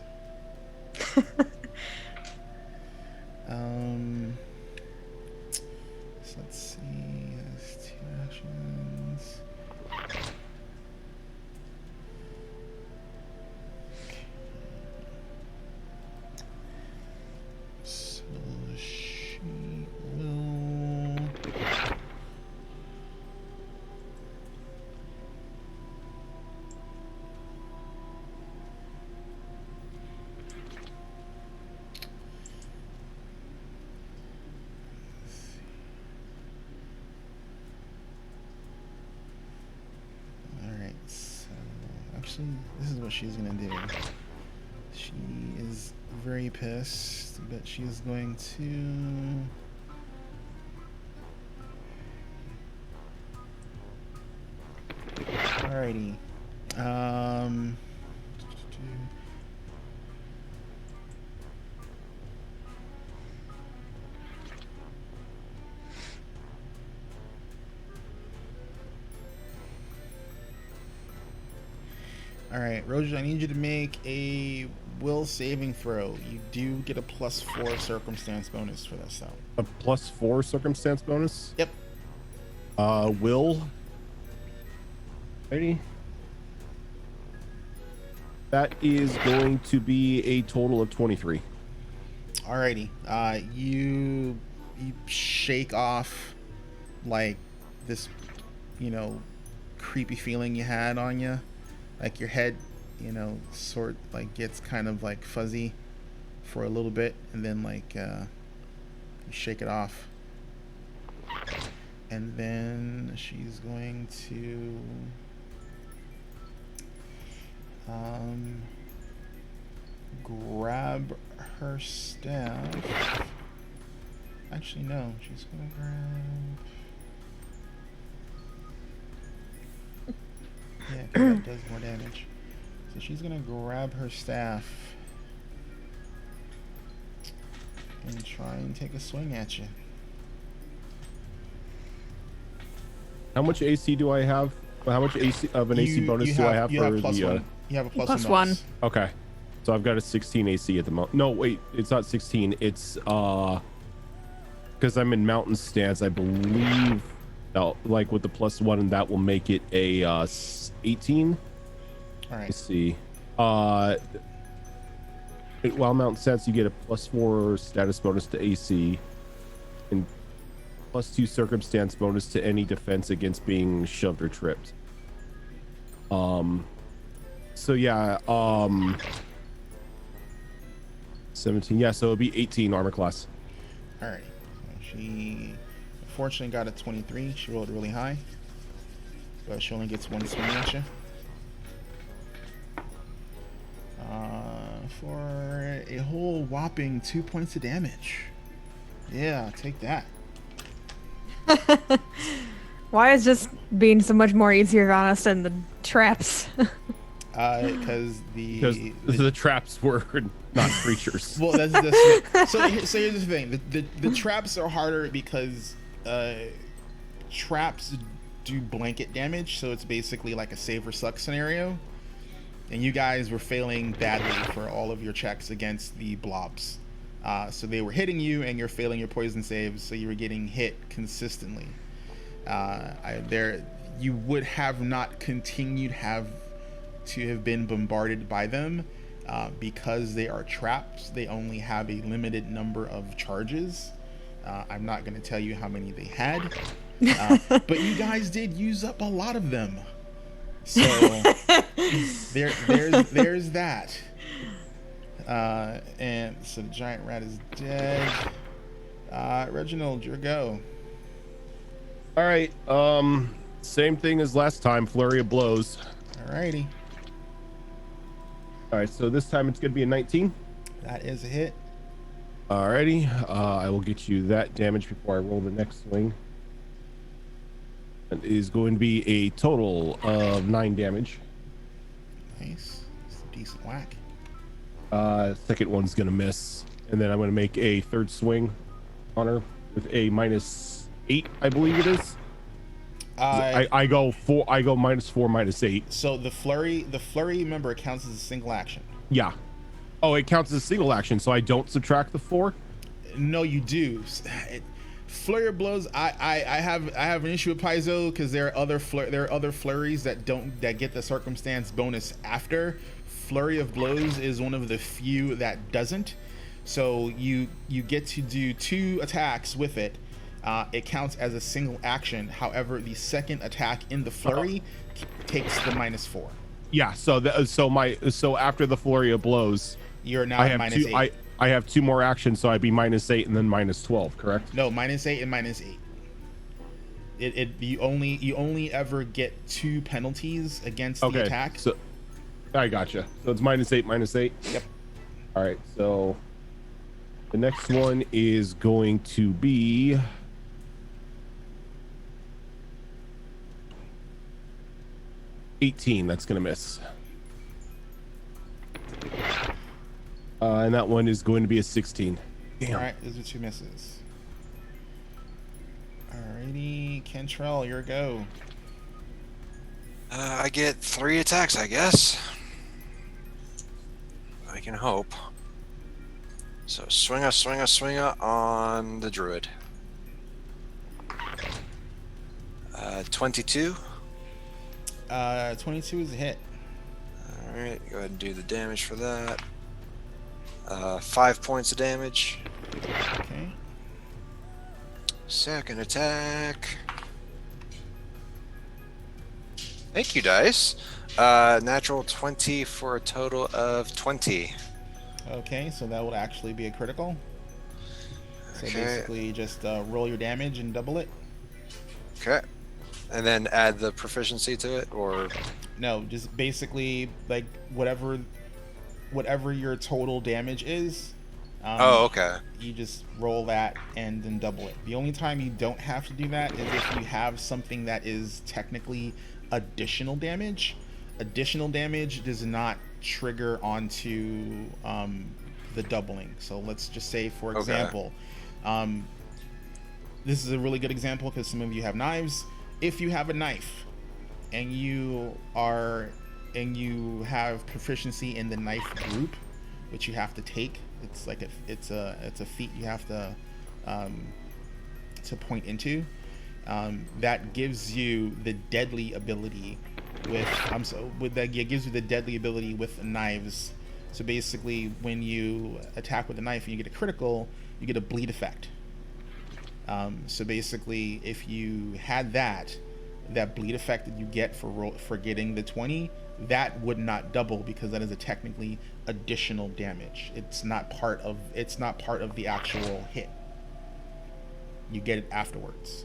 So let's see. There's 2 actions. So she will. Alright, so actually, this is what she's gonna do. She is very pissed, but she is going to. Alrighty. Alright, Roja, I need you to make a will saving throw. You do get a +4 circumstance bonus for this, though. A +4 circumstance bonus. Yep. Will. Ready? That is going to be a total of 23. Alrighty. You shake off like this, creepy feeling you had on you. like your head, you know, sort like gets kind of like fuzzy for a little bit, and then like you shake it off, and then she's going to grab her staff. Actually, no, she's gonna grab. Yeah, 'cause that does more damage. So she's gonna grab her staff and try and take a swing at you. How much AC do I have? How much AC of an AC bonus do I have for plus the? one. You have a plus Plus one. one. Okay, so I've got a 16 AC at the moment. No, wait, it's not 16. It's because I'm in mountain stance, I believe. Like with the plus one, and that will make it a 18. All right. Let's see. While mountain stance, you get a +4 status bonus to AC, and +2 circumstance bonus to any defense against being shoved or tripped. So yeah, 17. Yeah, so it'll be 18 armor class. All right. So she unfortunately got a 23. She rolled really high, but she only gets one swing at you. For a whole whopping 2 points of damage. Yeah, take that. Why is this being so much more easier on us than the traps? Because the traps were not creatures. Well, that's so here's the thing. The traps are harder because traps do blanket damage, so it's basically like a save or suck scenario. And you guys were failing badly for all of your checks against the blobs. So they were hitting you, and you're failing your poison saves, so you were getting hit consistently. You would have not continued to have been bombarded by them because they are traps. They only have a limited number of charges. I'm not going to tell you how many they had, but you guys did use up a lot of them. So there's that. And so the giant rat is dead. Reginald, your go. All right. Same thing as last time. Flurry of blows. Alrighty. All right. So this time it's gonna be a 19. That is a hit. Alrighty. I will get you that damage before I roll the next swing. That is going to be a total of 9 damage. Nice. It's a decent whack. Second one's gonna miss, and then I'm gonna make a third swing on her with a -8, I believe it is. I go -4, -8. So the flurry, remember, counts as a single action. Yeah. Oh, it counts as a single action, so I don't subtract the 4. No, you do. Flurry of blows. I have an issue with Paizo because there are other flurries that get the circumstance bonus after. Flurry of blows is one of the few that doesn't. So you get to do 2 attacks with it. It counts as a single action. However, the second attack in the flurry takes the -4. Yeah. So after the flurry of blows, you're now I at have -8. I have 2 more actions, so I'd be -8 and then -12. Correct? No, -8 and -8. You only ever get 2 penalties against the attack. So I gotcha. So it's -8, -8. Yep. All right. So the next one is going to be 18. That's gonna miss. And that one is going to be a 16. Damn. All right, those are 2 misses. Alrighty, Kentrell, your go. I get 3 attacks, I guess. I can hope. So swinger on the druid. 22. 22 is a hit. Alright, go ahead and do the damage for that. 5 points of damage. Okay. Second attack. Thank you, dice. Natural 20 for a total of 20. Okay, so that would actually be a critical. So Okay. basically, just roll your damage and double it. Okay. And then add the proficiency to it, or No, just basically like whatever your total damage is. oh, okay. You just roll that and then double it. The only time you don't have to do that is if you have something that is technically additional damage. Additional damage does not trigger onto the doubling. So let's just say, for example, this is a really good example because some of you have knives. If you have a knife and you have proficiency in the knife group, which you have to take, it's like it's a feat you have to point into. That gives you the deadly ability it gives you the deadly ability with knives. So basically, when you attack with a knife and you get a critical, you get a bleed effect. So basically, if you had that bleed effect that you get for getting the 20, that would not double because that is a technically additional damage. It's not part of the actual hit. You get it afterwards.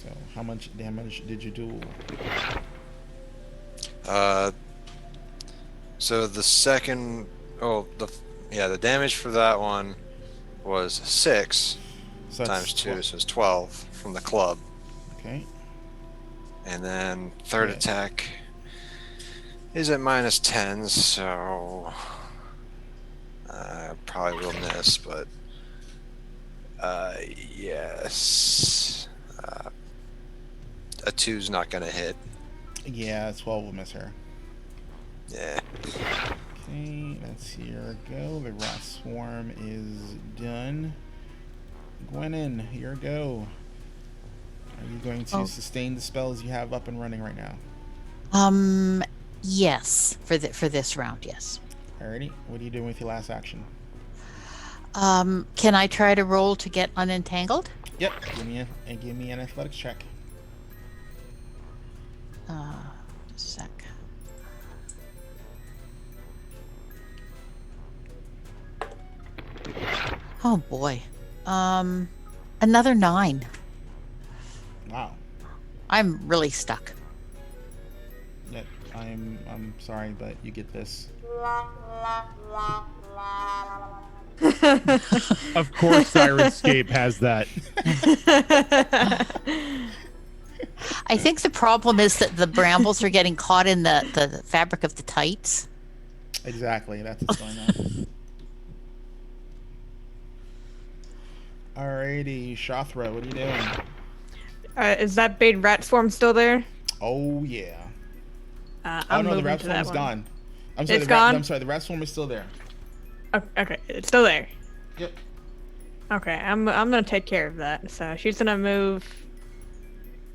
So how much damage did you do? So the second, the damage for that one was 6 So times 2, so it's 12 from the club. Okay. And then third attack is at -10, so probably will miss, but yes. A 2's not gonna hit. Yeah, 12 will miss her. Yeah. Okay, let's here go. The rat swarm is done. Gwenin, your go. Are you going to sustain the spells you have up and running right now? Yes, for this round, yes. Alrighty. What are you doing with your last action? Can I try to roll to get unentangled? Yep. Give me an athletics check. Just a sec. Oh boy. Another 9. Wow. I'm really stuck. Yep. I'm sorry, but you get this. Of course, Sirenscape has that. I think the problem is that the brambles are getting caught in the fabric of the tights. Exactly. That's what's going on. Alrighty, Shothra, what are you doing? Is that bait rat swarm still there? Oh yeah. I'm the moving rat to swarm that is one. gone. I'm sorry, It's gone? I'm sorry, the rat swarm is still there. Okay, it's still there. Yep. Okay, I'm gonna take care of that. So she's gonna move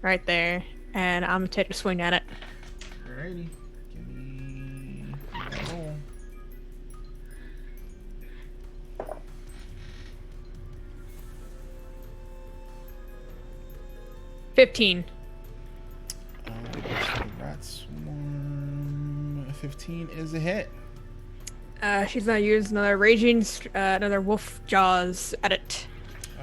right there, and I'm gonna take a swing at it. Alrighty. Give me a roll. $15. The rat swarm 15 is a hit. She's gonna use another wolf jaws at it.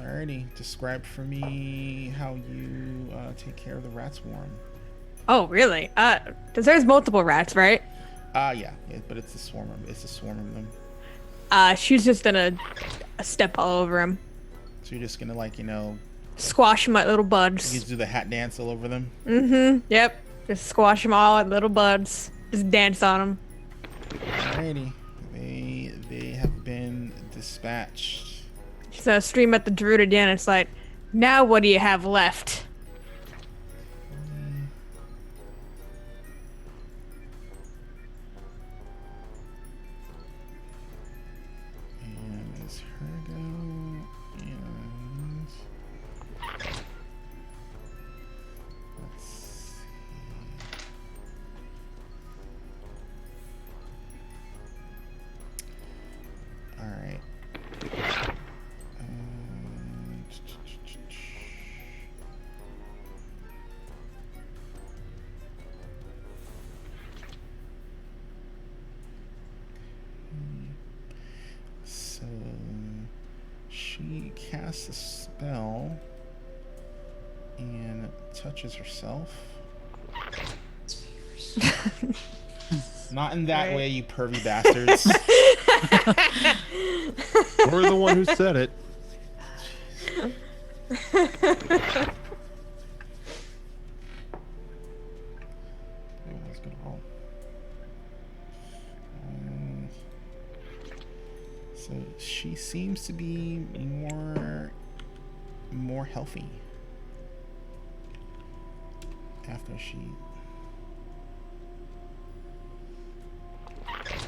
Alrighty. Describe for me how you take care of the rat swarm. Oh, really? Cause there's multiple rats, right? Yeah, but it's a swarm of them. She's just gonna step all over him. So you're just gonna Squash my little you buds. just do the hat dance all over them. Mm-hmm. Yep. Just squash them all at little buds. Just dance on them. Alrighty. They have been dispatched. She's gonna scream at the druid again. It's like, now what do you have left? And is her go. And let's see. Alright. She casts a spell and touches herself. Not in that Right. way, you pervy bastards. We're the one who said it. Oh, that's a good roll. So she seems to be more healthy after she. Okay.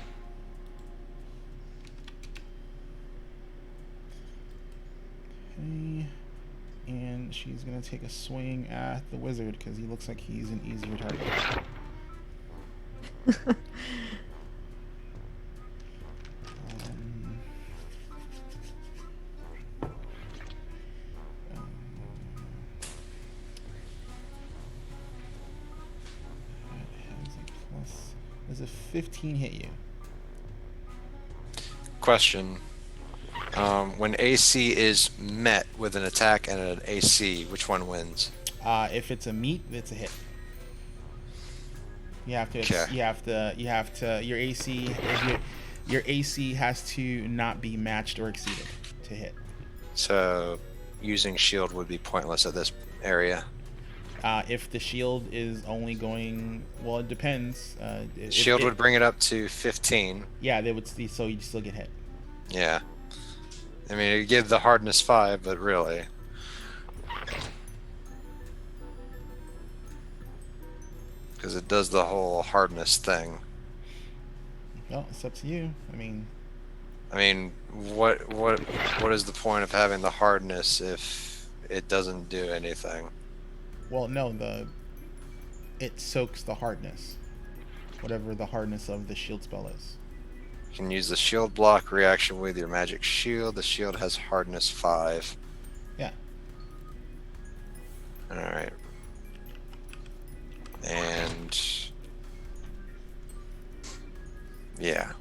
And she's gonna take a swing at the wizard because he looks like he's an easier target. Um, that has a plus. Does a 15 hit you? Question. When AC is met with an attack and an AC, which one wins? If it's a meet, it's a hit. You have to. Okay. You have to. Your AC. Your AC has to not be matched or exceeded to hit. So using shield would be pointless at this area. If the shield is only going, well, it depends. Shield would bring it up to 15. Yeah, they would. So you'd still get hit. Yeah. I mean, it'd give the hardness 5, but really. Because it does the whole hardness thing. Well, it's up to you. I mean, what is the point of having the hardness if it doesn't do anything? well, no, it soaks the hardness, whatever the hardness of the shield spell is. You can use the shield block reaction with your magic shield. The shield has hardness 5. Yeah. Alright. And yeah.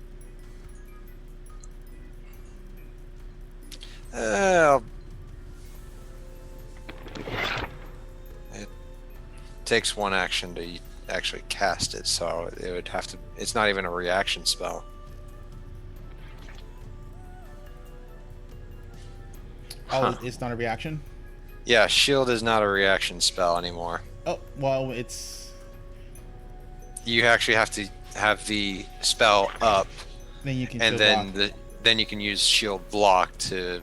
It takes one action to actually cast it, so it would have to. It's not even a reaction spell. Oh, Huh. it's not a reaction? Yeah, shield is not a reaction spell anymore. Oh, well, it's. You actually have to have the spell up, Then you can and shield then block. then you can use shield block to,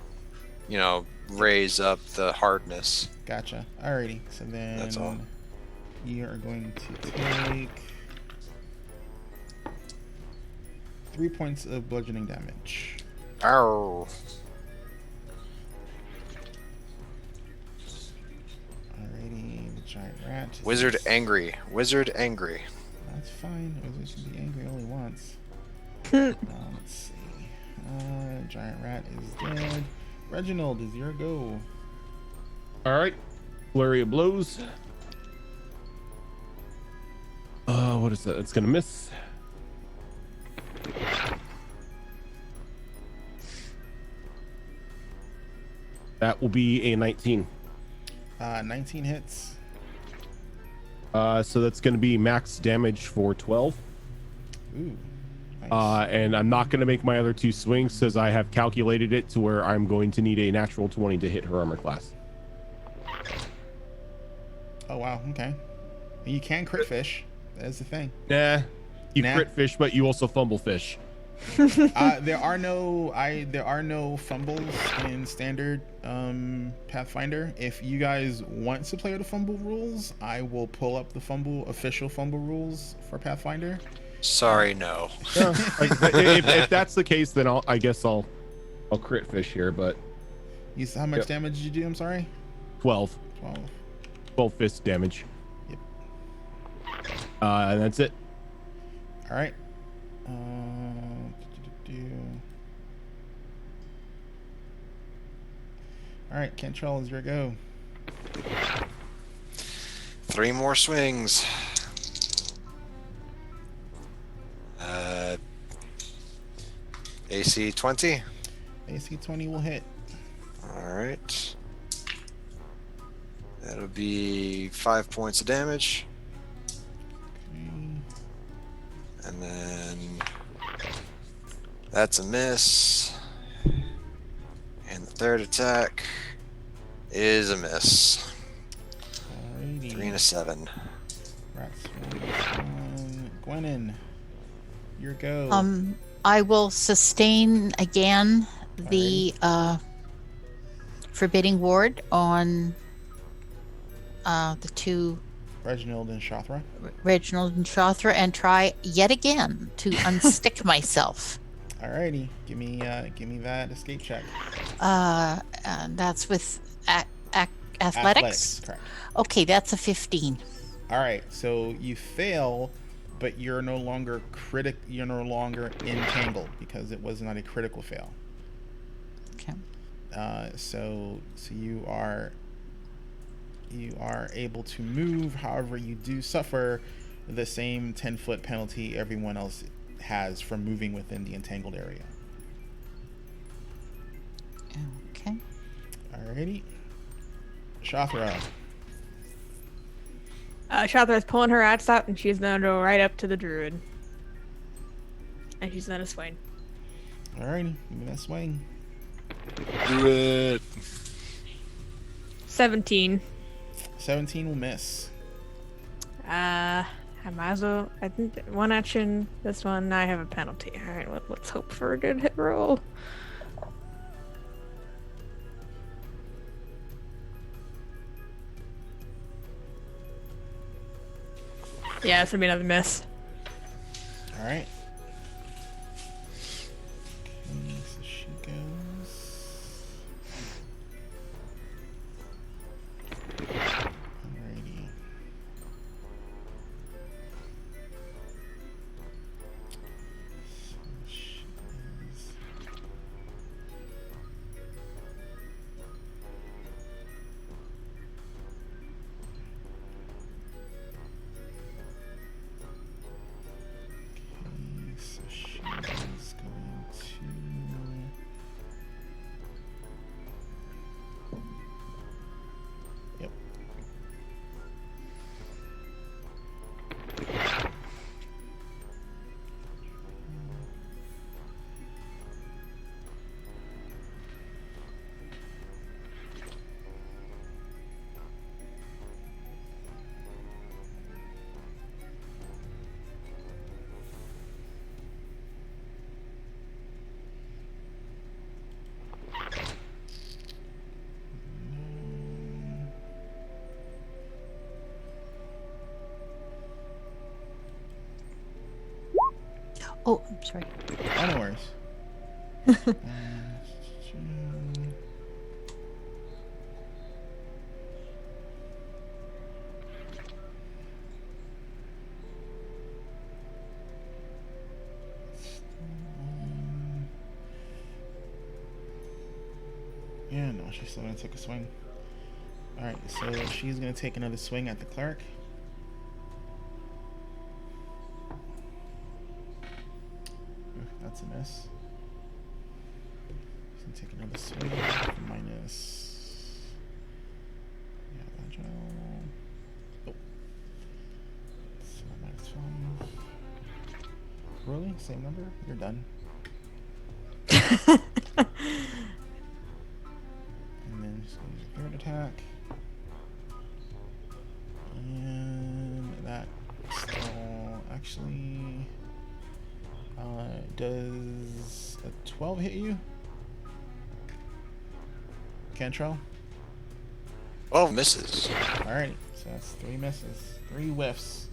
raise up the hardness. Gotcha. Alrighty. So then. That's all. You are going to take 3 points of bludgeoning damage. Ow. Alrighty, the giant rat. Wizard angry. Wizard angry. That's fine. Wizard can be angry only once. Let's see. Giant rat is dead. Reginald, is your go? All right. Flurry of blows. What is that? It's gonna miss. That will be a 19. 19 hits. So that's gonna be max damage for 12. Ooh. Nice. And I'm not gonna make my other 2 swings because I have calculated it to where I'm going to need a natural 20 to hit her armor class. Oh wow. Okay. You can crit fish. That is the thing. Nah. You Nah. crit fish, but you also fumble fish. There are no fumbles in standard Pathfinder. If you guys want to play with the fumble rules, I will pull up the official fumble rules for Pathfinder. Sorry, no. Yeah, if that's the case, then I guess I'll crit fish here, but How much Yep. damage did you do? I'm sorry. 12 fist damage. Yep. And that's it. All right. All right, Cantrell, is your go. 3 more swings. AC 20. AC 20 will hit. All right. That'll be 5 points of damage. Okay. And then that's a miss. And the third attack is a miss. Alrighty. 3 and a 7. Rats one. Gwennon, your go. I will sustain again the forbidding ward on the two Reginald and Shothra. Reginald and Shothra and try yet again to unstick myself. Alrighty, give me that escape check. And that's with athletics. Correct. Okay, that's a 15. All right, so you fail, but you're no longer You're no longer entangled because it was not a critical fail. Okay. So you are able to move. However, you do suffer the same 10-foot penalty everyone else has from moving within the entangled area. Okay. Alrighty. Shothra. Shathra's pulling her axe out, and she's gonna go right up to the druid. And she's gonna swing. Alrighty, give me that swing. Do it. 17. 17 will miss. I might as well. I think one action. This one, I have a penalty. All right, let's hope for a good hit roll. Yeah, it's gonna be another miss. Alright. Okay, so she goes. Alrighty. So she is. Okay, so she is going to. Yep. Oh, I'm sorry. Oh, no worries. Yeah, no, she's still gonna take a swing. Alright, so she's gonna take another swing at the cleric. That's a miss. She's gonna take another swing. Minus. Yeah, agile. Oh. So minus 5. Really? Same number? You're done. And then she's gonna use a third attack. And that still actually. Does a 12 hit you? Cantrell? 12 misses. Alright, so that's 3 misses. 3 whiffs.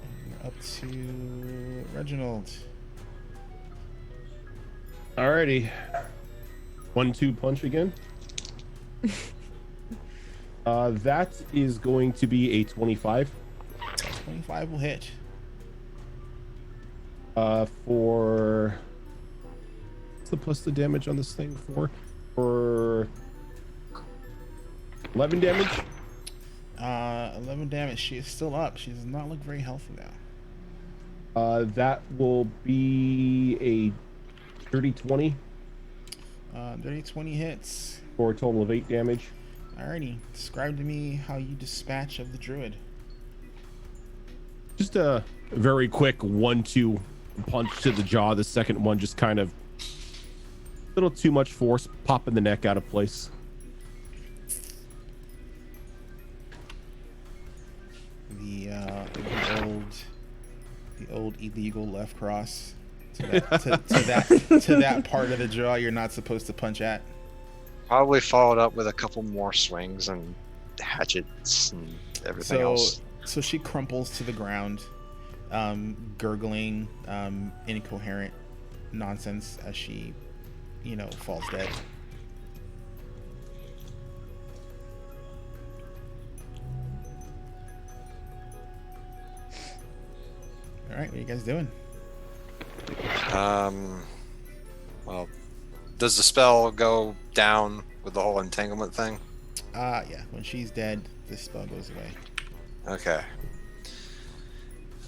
And we're up to Reginald. Alrighty. 1-2 punch again. That is going to be a 25. 25 will hit. For what's the plus the damage on this thing for 11 damage. 11 damage. She is still up. She does not look very healthy now. That will be a dirty 20 Dirty 20 hits. for a total of 8 damage. Alrighty. Describe to me how you dispatch of the druid. Just a very quick 1-2 punch to the jaw. The second one just kind of a little too much force, popping the neck out of place. The old illegal left cross to that part of the jaw you're not supposed to punch at. Probably followed up with a couple more swings and hatchets and everything else. So she crumples to the ground, gurgling incoherent nonsense as she, falls dead. All right, what are you guys doing? Well, does the spell go down with the whole entanglement thing? Yeah. When she's dead, this spell goes away. Okay.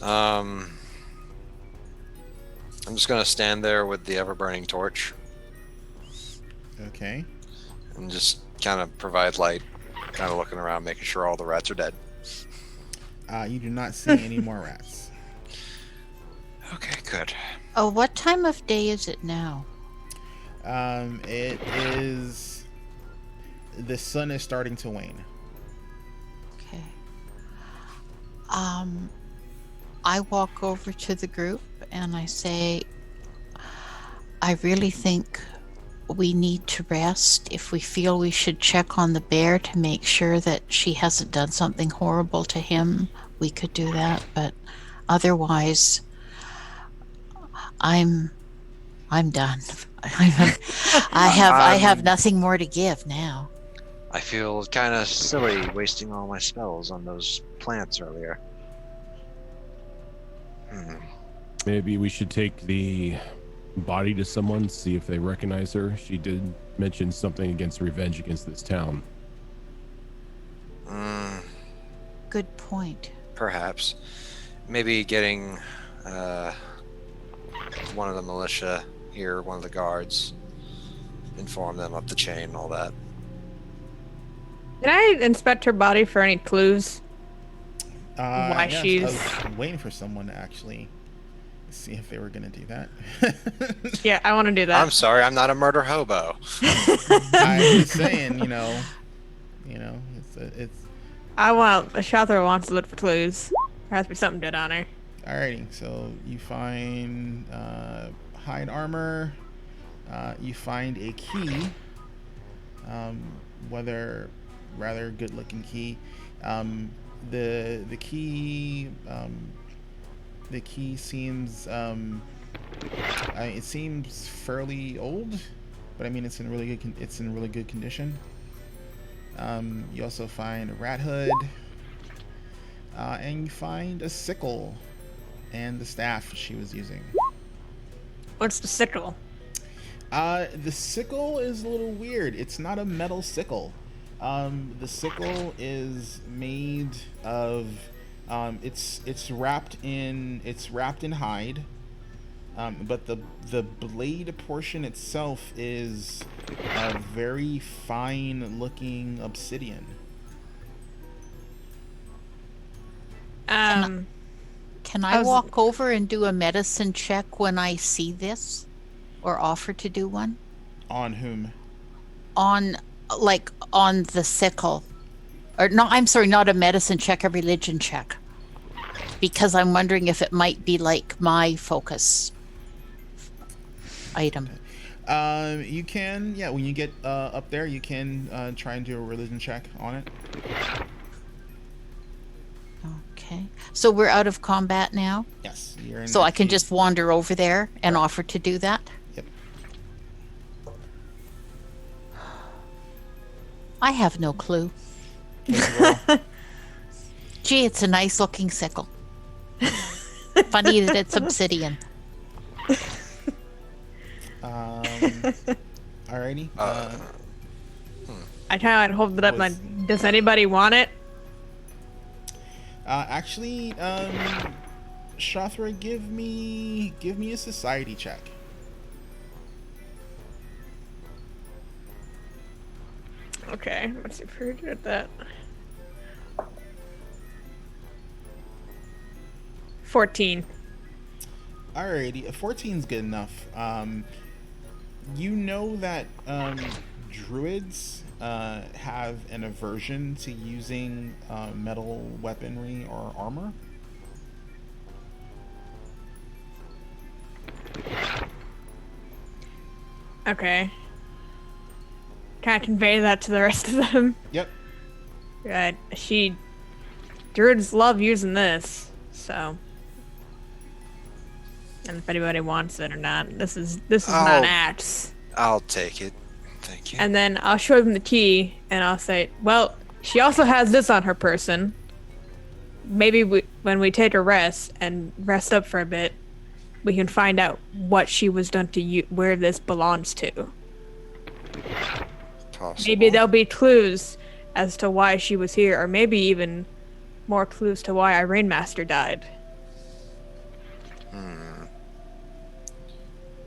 I'm just gonna stand there with the ever-burning torch Okay. and just kind of provide light, kind of looking around, making sure all the rats are dead. You do not see any more rats. Okay, good. Oh, what time of day is it now? It is. The sun is starting to wane. Okay. I walk over to the group and I say, I really think we need to rest. If we feel we should check on the bear to make sure that she hasn't done something horrible to him, we could do that. But otherwise, I'm done. I have nothing more to give now. I feel kind of silly wasting all my spells on those plants earlier. Maybe we should take the body to someone, see if they recognize her. She did mention something against revenge against this town. Good point. Perhaps. Maybe getting one of the militia here, one of the guards, inform them up the chain and all that. Can I inspect her body for any clues? Why yes, she's... I was waiting for someone to actually see if they were going to do that. Yeah, I want to do that. I'm sorry, I'm not a murder hobo. I'm just saying, it's I want... The Shother wants to look for clues. There has to be something good on her. alrighty. So you find hide armor. You find a key. Rather good looking key. The key seems it seems fairly old, but I mean it's in really good condition. You also find a rat hood, and you find a sickle and the staff she was using. What's the sickle? The sickle is a little weird. It's not a metal sickle. The sickle is made of it's wrapped in hide, but the blade portion itself is a very fine looking obsidian. Can I walk over and do a medicine check when I see this, or offer to do one? On whom? On the sickle, or no, I'm sorry, not a medicine check, a religion check, because I'm wondering if it might be like my focus item. You can, yeah, when you get up there, you can try and do a religion check on it. Okay, so we're out of combat now. Yes, you're in. So I can just wander over there and offer to do that. Yep. I have no clue. Gee, it's a nice looking sickle. Funny that it's obsidian. Alrighty. I kind of hold it up. Does anybody want it? Actually, Shathra, give me a society check. Okay, let's see if we're good at that. 14. Alrighty, a 14's good enough. You know that druids have an aversion to using metal weaponry or armor. Okay. Can I convey that to the rest of them? Yep. Right. Druids love using this, so. And if anybody wants it or not, this is not an axe. I'll take it. Thank you. And then I'll show them the key, and I'll say, well, she also has this on her person. Maybe when we take a rest and rest up for a bit, we can find out what she was done to you, where this belongs to. Possible. Maybe there'll be clues as to why she was here, or maybe even more clues to why our Rainmaster died.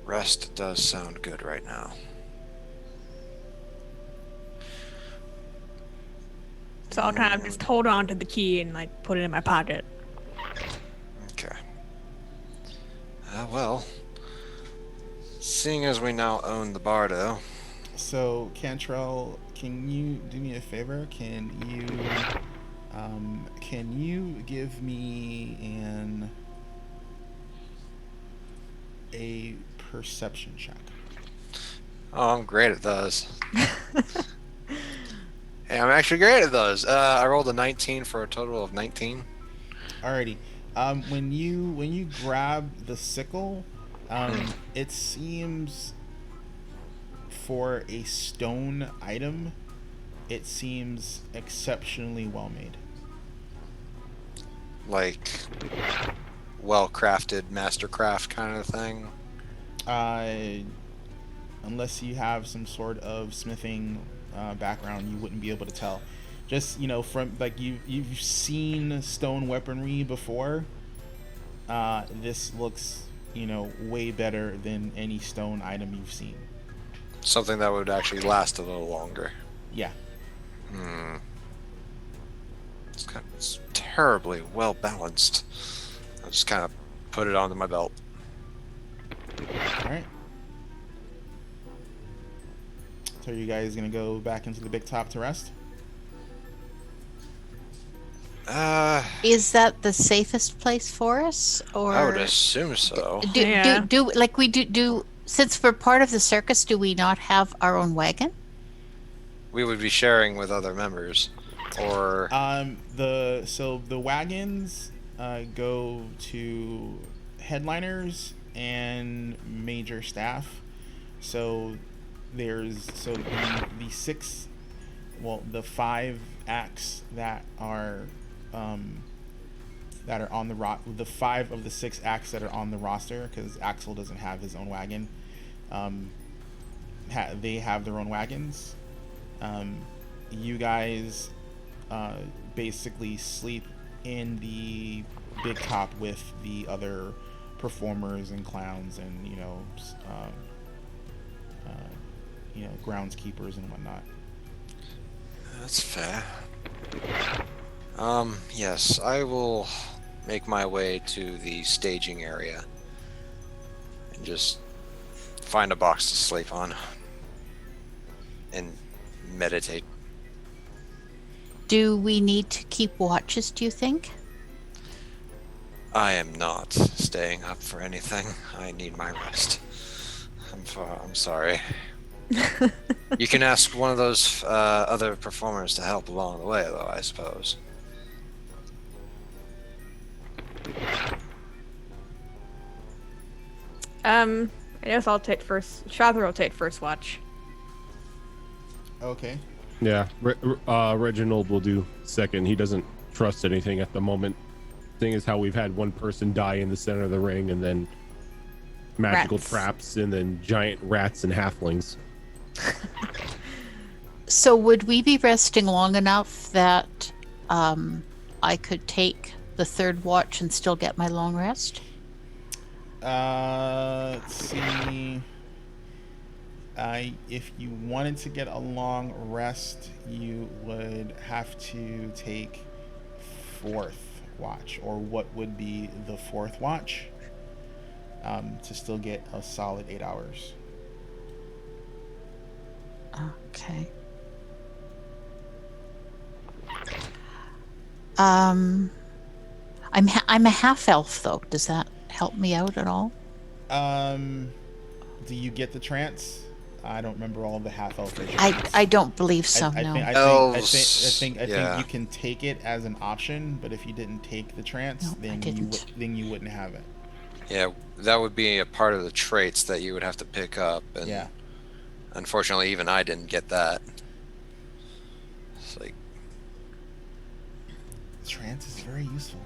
Rest does sound good right now. So I'll kind of just hold on to the key and like put it in my pocket. Okay. Well, seeing as we now own the Bardo, So, Cantrell, can you do me a favor? Can you give me a perception check? oh, I'm great at those. Hey, I'm actually great at those. I rolled a 19 for a total of 19. Alrighty. When you grab the sickle, it seems, for a stone item, it seems exceptionally well made. Like, well-crafted mastercraft kind of thing. Unless you have some sort of smithing background, you wouldn't be able to tell. Just, from like you've seen stone weaponry before. This looks, way better than any stone item you've seen. Something that would actually last a little longer. Yeah. It's terribly well balanced. I just kind of put it onto my belt. All right. So are you guys gonna go back into the big top to rest? Is that the safest place for us, or I would assume so. Yeah. like we do since we're part of the circus? Do we not have our own wagon? We would be sharing with other members, or The wagons go to headliners and major staff. So there's the 5 acts that are on the 5 of the 6 acts that are on the roster, because Axel doesn't have his own wagon. They have their own wagons. You guys basically sleep in the big top with the other performers and clowns and groundskeepers and whatnot. that's fair. Yes, I will make my way to the staging area and just find a box to sleep on and meditate. Do we need to keep watches, do you think? I am not staying up for anything. I need my rest. I'm sorry. You can ask one of those other performers to help along the way, though, I suppose. I guess I'll take first. Shathra will take first watch. Okay. Yeah, Reginald will do second. He doesn't trust anything at the moment. Thing is how we've had one person die in the center of the ring, and then magical Rats. traps, and then giant rats and halflings. So would we be resting long enough that I could take the third watch and still get my long rest? Let's see. If you wanted to get a long rest, you would have to take fourth watch, or what would be the fourth watch, to still get a solid 8 hours. Okay. I'm a half elf though. Does that help me out at all? Do you get the trance? I don't remember all of the half elf rituals. I don't believe so. No. I think you can take it as an option, but if you didn't take the trance, No, I didn't. then you wouldn't have it. Yeah, that would be a part of the traits that you would have to pick up, and Yeah. unfortunately, even I didn't get that. It's like, Trance is very useful.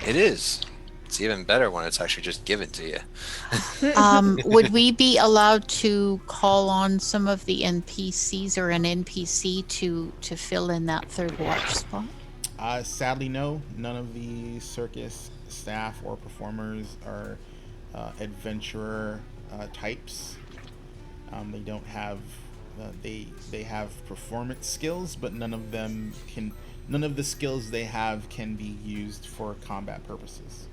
it is. It's even better when it's actually just given to you. Would we be allowed to call on some of the NPCs or an NPC to fill in that third watch spot? Sadly, no. None of the circus staff or performers are adventurer types. They don't have. They have performance skills, but none of the skills they have can be used for combat purposes.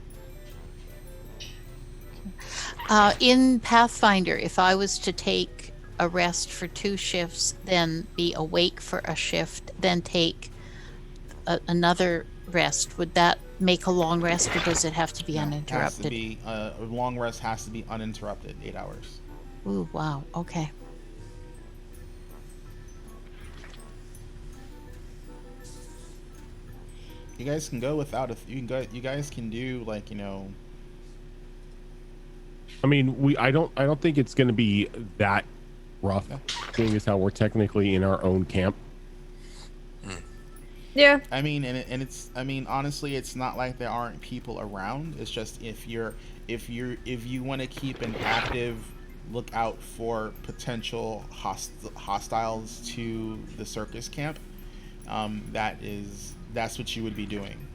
In Pathfinder, if I was to take a rest for 2 shifts, then be awake for a shift, then take another rest, would that make a long rest, or does it have to be No, uninterrupted? It has to be, a long rest has to be uninterrupted, 8 hours. Ooh, wow. Okay. You guys can go without you guys can do, like, I mean, I don't think it's going to be that rough, No. seeing as how we're technically in our own camp. Yeah. I mean, and it's, I mean, honestly, it's not like there aren't people around. It's just if you want to keep an active lookout for potential hostiles to the circus camp, that's what you would be doing.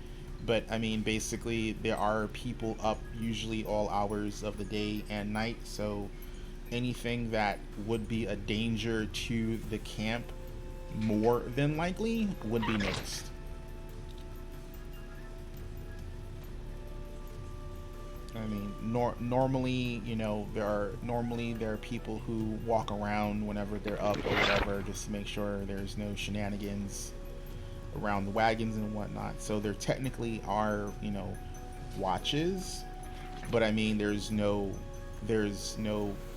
But I mean, basically, there are people up usually all hours of the day and night, so anything that would be a danger to the camp, more than likely, would be noticed. I mean, normally, there are people who walk around whenever they're up or whatever, just to make sure there's no shenanigans around the wagons and whatnot. So there technically are, watches, but I mean, there's no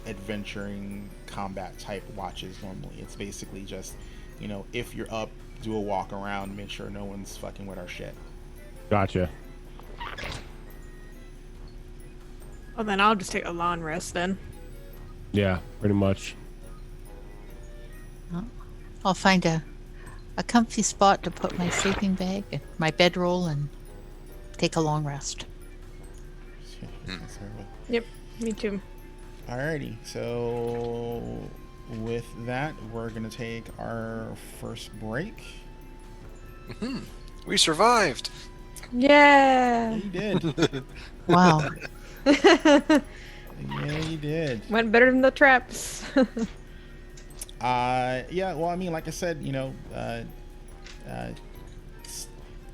adventuring combat type watches normally. It's basically just, if you're up, do a walk around, make sure no one's fucking with our shit. Gotcha. Well, then I'll just take a long rest then. Yeah, pretty much. I'll find a comfy spot to put my sleeping bag, and my bedroll, and take a long rest. Yep, me too. Alrighty, so with that, we're gonna take our first break. We survived. Yeah. You did. Wow. Yeah, you did. Went better than the traps. Yeah, well, I mean, like I said,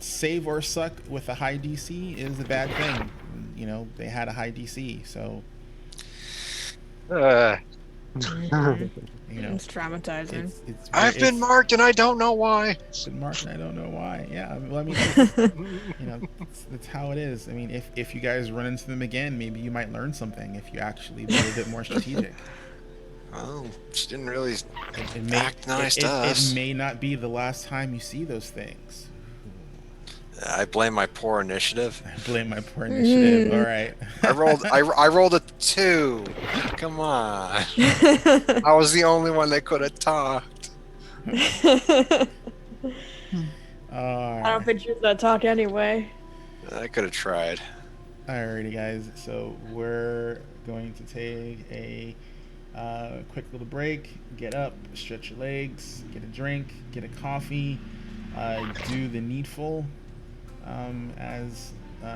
save or suck with a high DC is a bad thing. They had a high DC, so It's traumatizing. I've been marked and I don't know why. been marked, and I don't know why. Yeah, well, I mean, that's how it is. I mean, if you guys run into them again, maybe you might learn something if you actually be a bit more strategic. Well, she didn't really It may, act nice to us. It may not be the last time you see those things. I blame my poor initiative. I blame my poor initiative. All right. I rolled a 2. Come on. I was the only one that could have talked. I don't think you're that talk anyway. I could have tried. Alrighty, guys. So we're going to take a quick little break. Get up, stretch your legs, get a drink, get a coffee, do the needful. as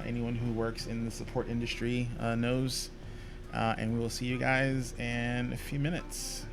anyone who works in the support industry knows. And we will see you guys in a few minutes.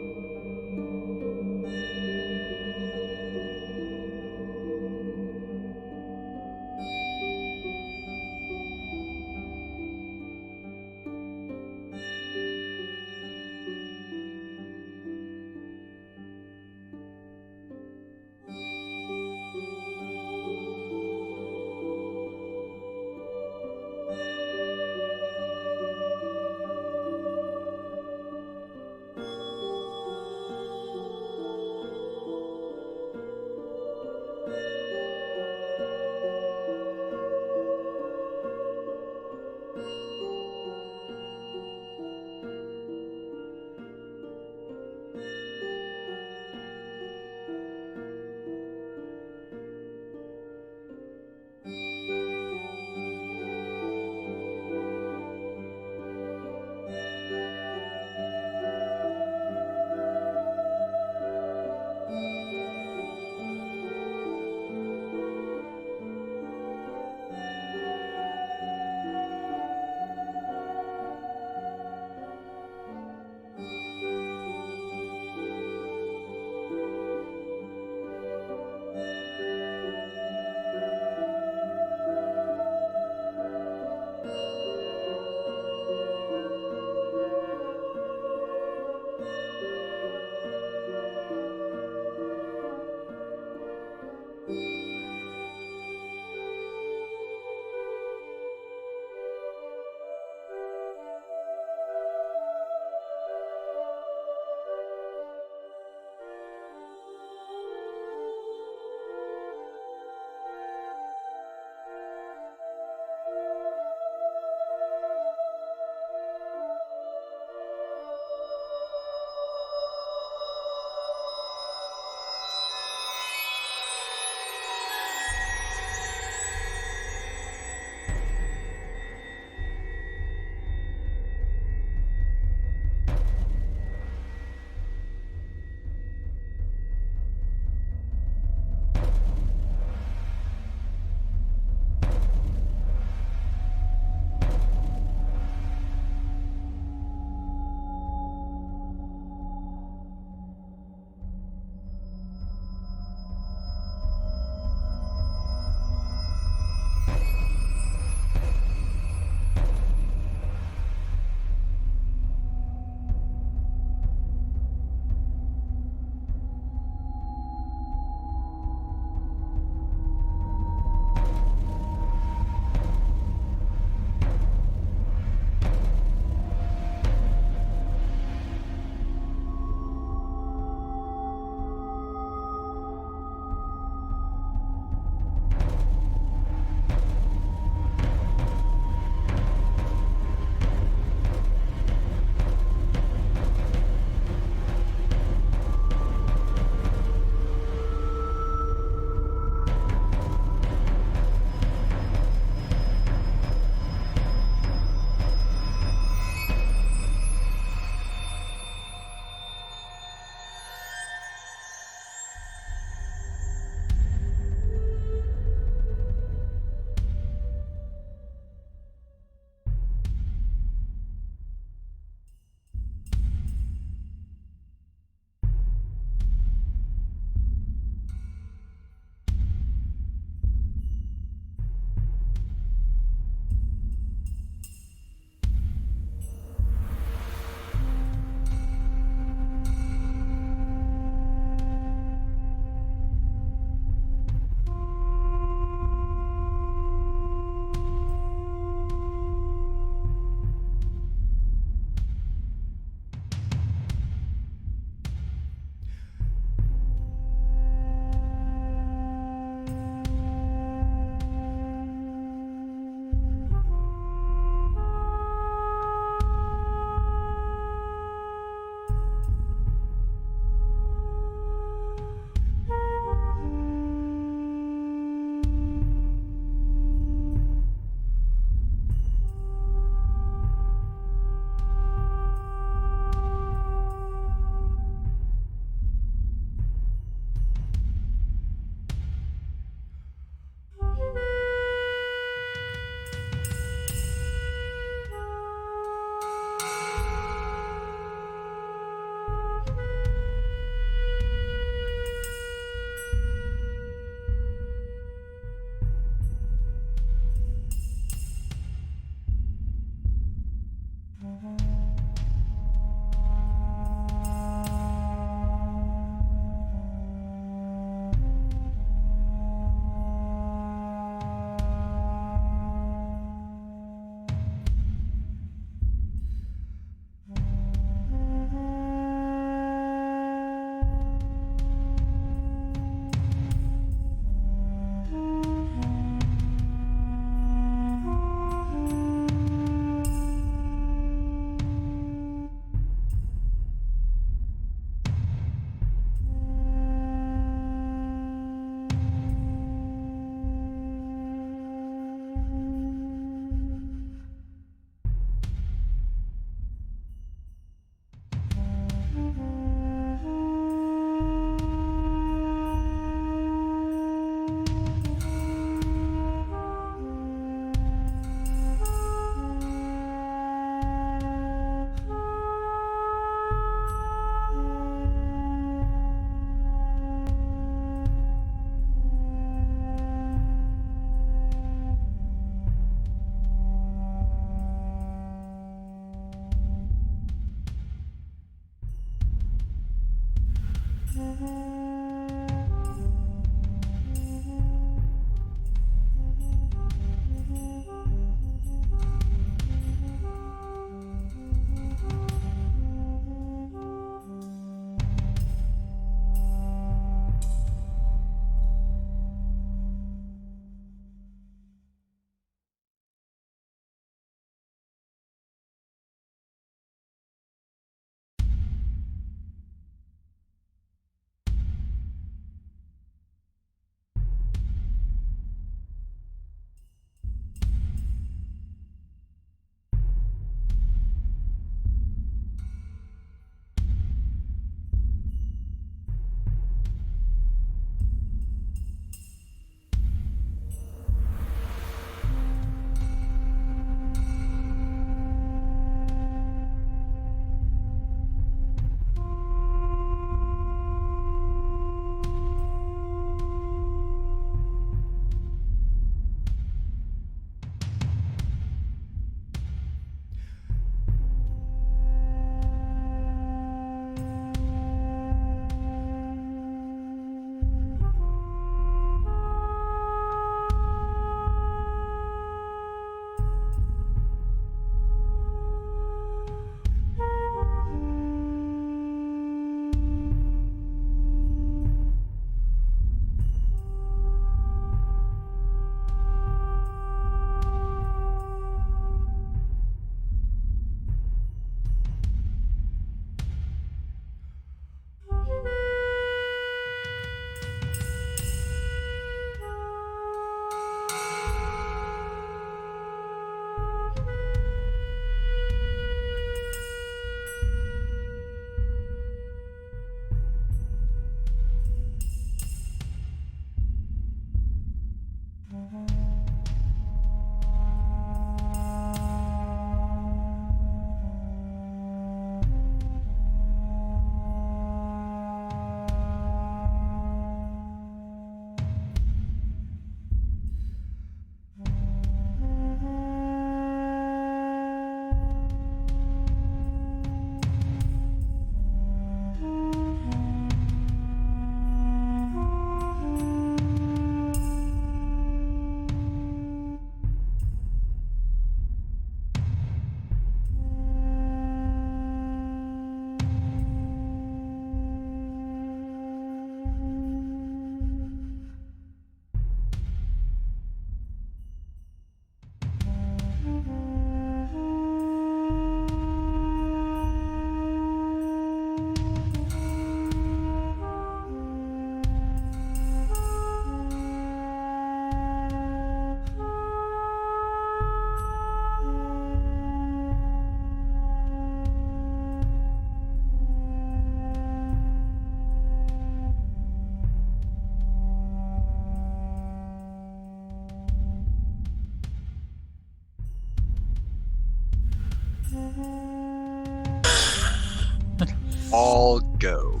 All go.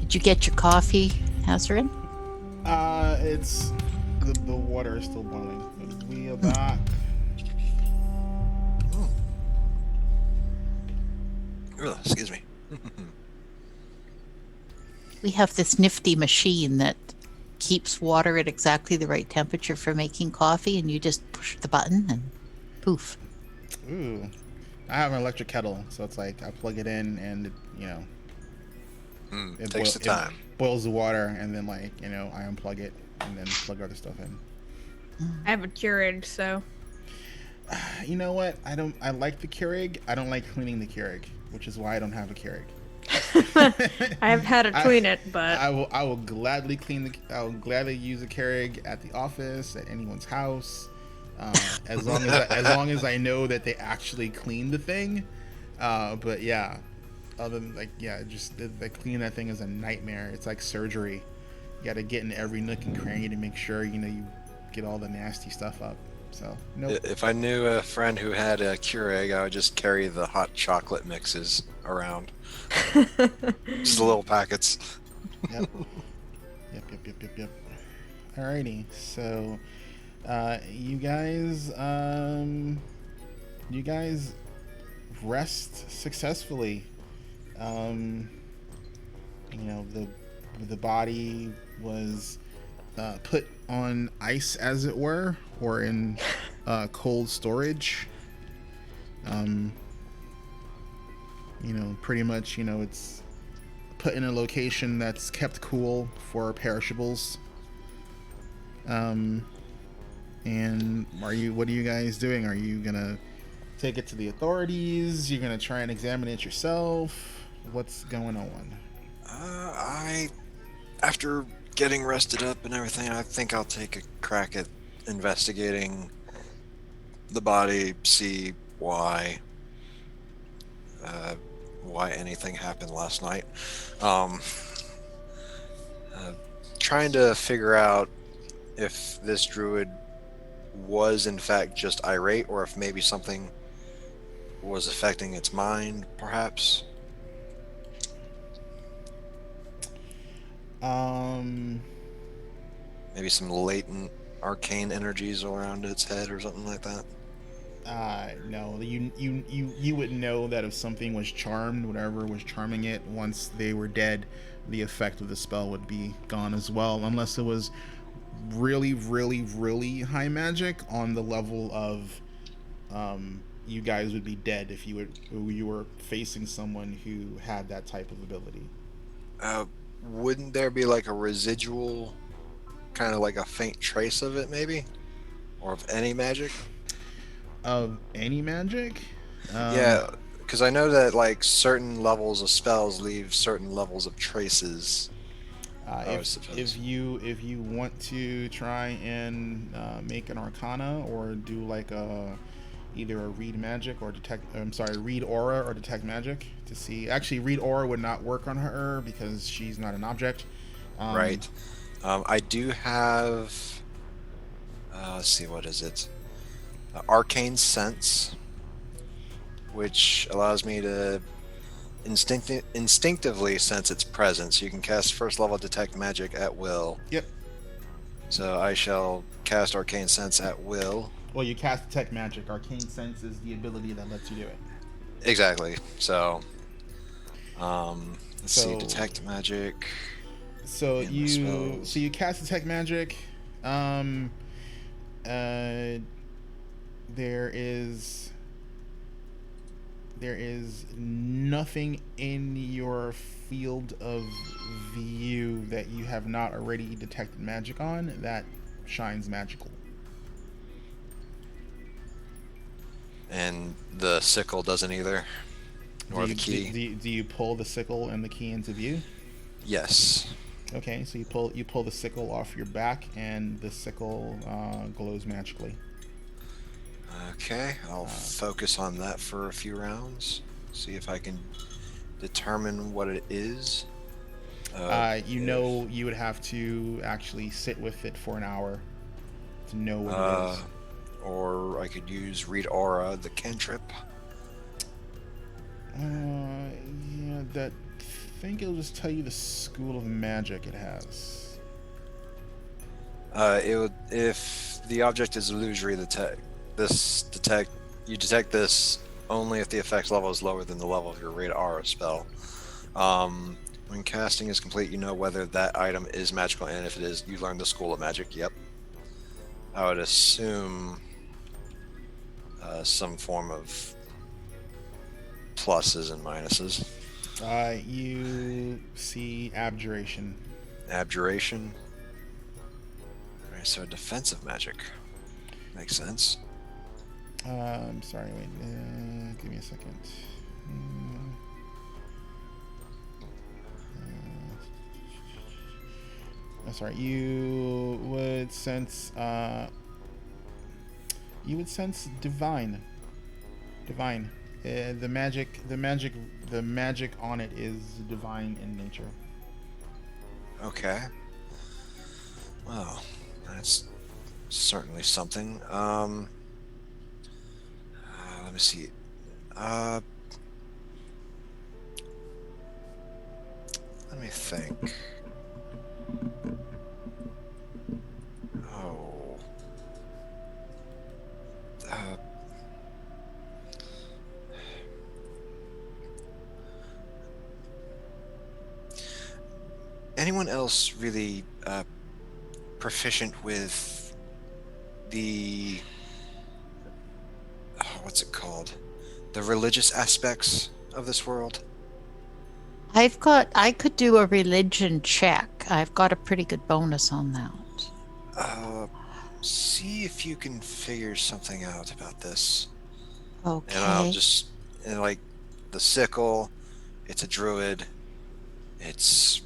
Did you get your coffee, Hazarin? It's the water is still boiling. But we are back. Ugh, excuse me. We have this nifty machine that keeps water at exactly the right temperature for making coffee, and you just push the button and poof. Ooh, I have an electric kettle, so it's like I plug it in, and it, it Takes the time. It boils the water, and then I unplug it, and then plug other stuff in. I have a Keurig, so You know what? I like the Keurig. I don't like cleaning the Keurig, which is why I don't have a Keurig. I have had to clean it, but I will gladly use a Keurig at the office, at anyone's house, as long as I know that they actually clean the thing. But yeah, other than just the cleaning that thing is a nightmare. It's like surgery. You got to get in every nook and cranny to make sure you get all the nasty stuff up. So nope. If I knew a friend who had a Keurig, I would just carry the hot chocolate mixes around. Just the little packets. Yep. Yep. Alrighty, so you guys rest successfully. You know, the body was put on ice, as it were, or in cold storage. You know, pretty much, you know, it's put in a location that's kept cool for perishables. And what are you guys doing? Are you gonna take it to the authorities? You're gonna try and examine it yourself? What's going on? After getting rested up and everything, I think I'll take a crack at investigating the body, see why anything happened last night. Trying to figure out if this druid was in fact just irate, or if maybe something was affecting its mind, perhaps. Maybe some latent arcane energies around its head or something like that. No, you would know that if something was charmed, whatever was charming it, once they were dead, the effect of the spell would be gone as well, unless it was really, really, really high magic on the level of you guys would be dead if you were facing someone who had that type of ability. Wouldn't there be like a residual, kind of like a faint trace of it, maybe, or of any magic? Of any magic? Yeah, because I know that like certain levels of spells leave certain levels of traces. If you want to try and make an arcana or do like either a read magic or read aura or detect magic to see. Actually, read aura would not work on her because she's not an object. Right. I do have. Let's see, what is it? Arcane Sense, which allows me to instinctively sense its presence. You can cast first level detect magic at will. Yep. So I shall cast Arcane Sense at will. Well, you cast detect magic. Arcane Sense is the ability that lets you do it. Exactly. So, let's see, detect magic. So you cast detect magic. There is nothing in your field of view that you have not already detected magic on that shines magical. And the sickle doesn't either, nor the key. Do you pull the sickle and the key into view? Yes. Okay, so you pull the sickle off your back, and the sickle glows magically. Okay, I'll focus on that for a few rounds. See if I can determine what it is. You would have to actually sit with it for an hour to know what it is. Or I could use Read Aura, the cantrip. Yeah, I think it'll just tell you the school of magic it has. It would, if the object is illusory, you detect this only if the effect level is lower than the level of your Read Aura spell. When casting is complete, you know whether that item is magical, and if it is, you learn the school of magic. Yep. I would assume some form of pluses and minuses. You see abjuration. Abjuration. Alright, so defensive magic. Makes sense. I'm sorry, wait. Give me a second. Sorry, you would sense divine. The magic on it is divine in nature. Okay. Well, that's certainly something. Let me see. Let me think. Oh. anyone else really proficient with the what's it called? The religious aspects of this world? I could do a religion check. I've got a pretty good bonus on that. See if you can figure something out about this. Okay. And I'll just, like, the sickle, it's a druid. It's...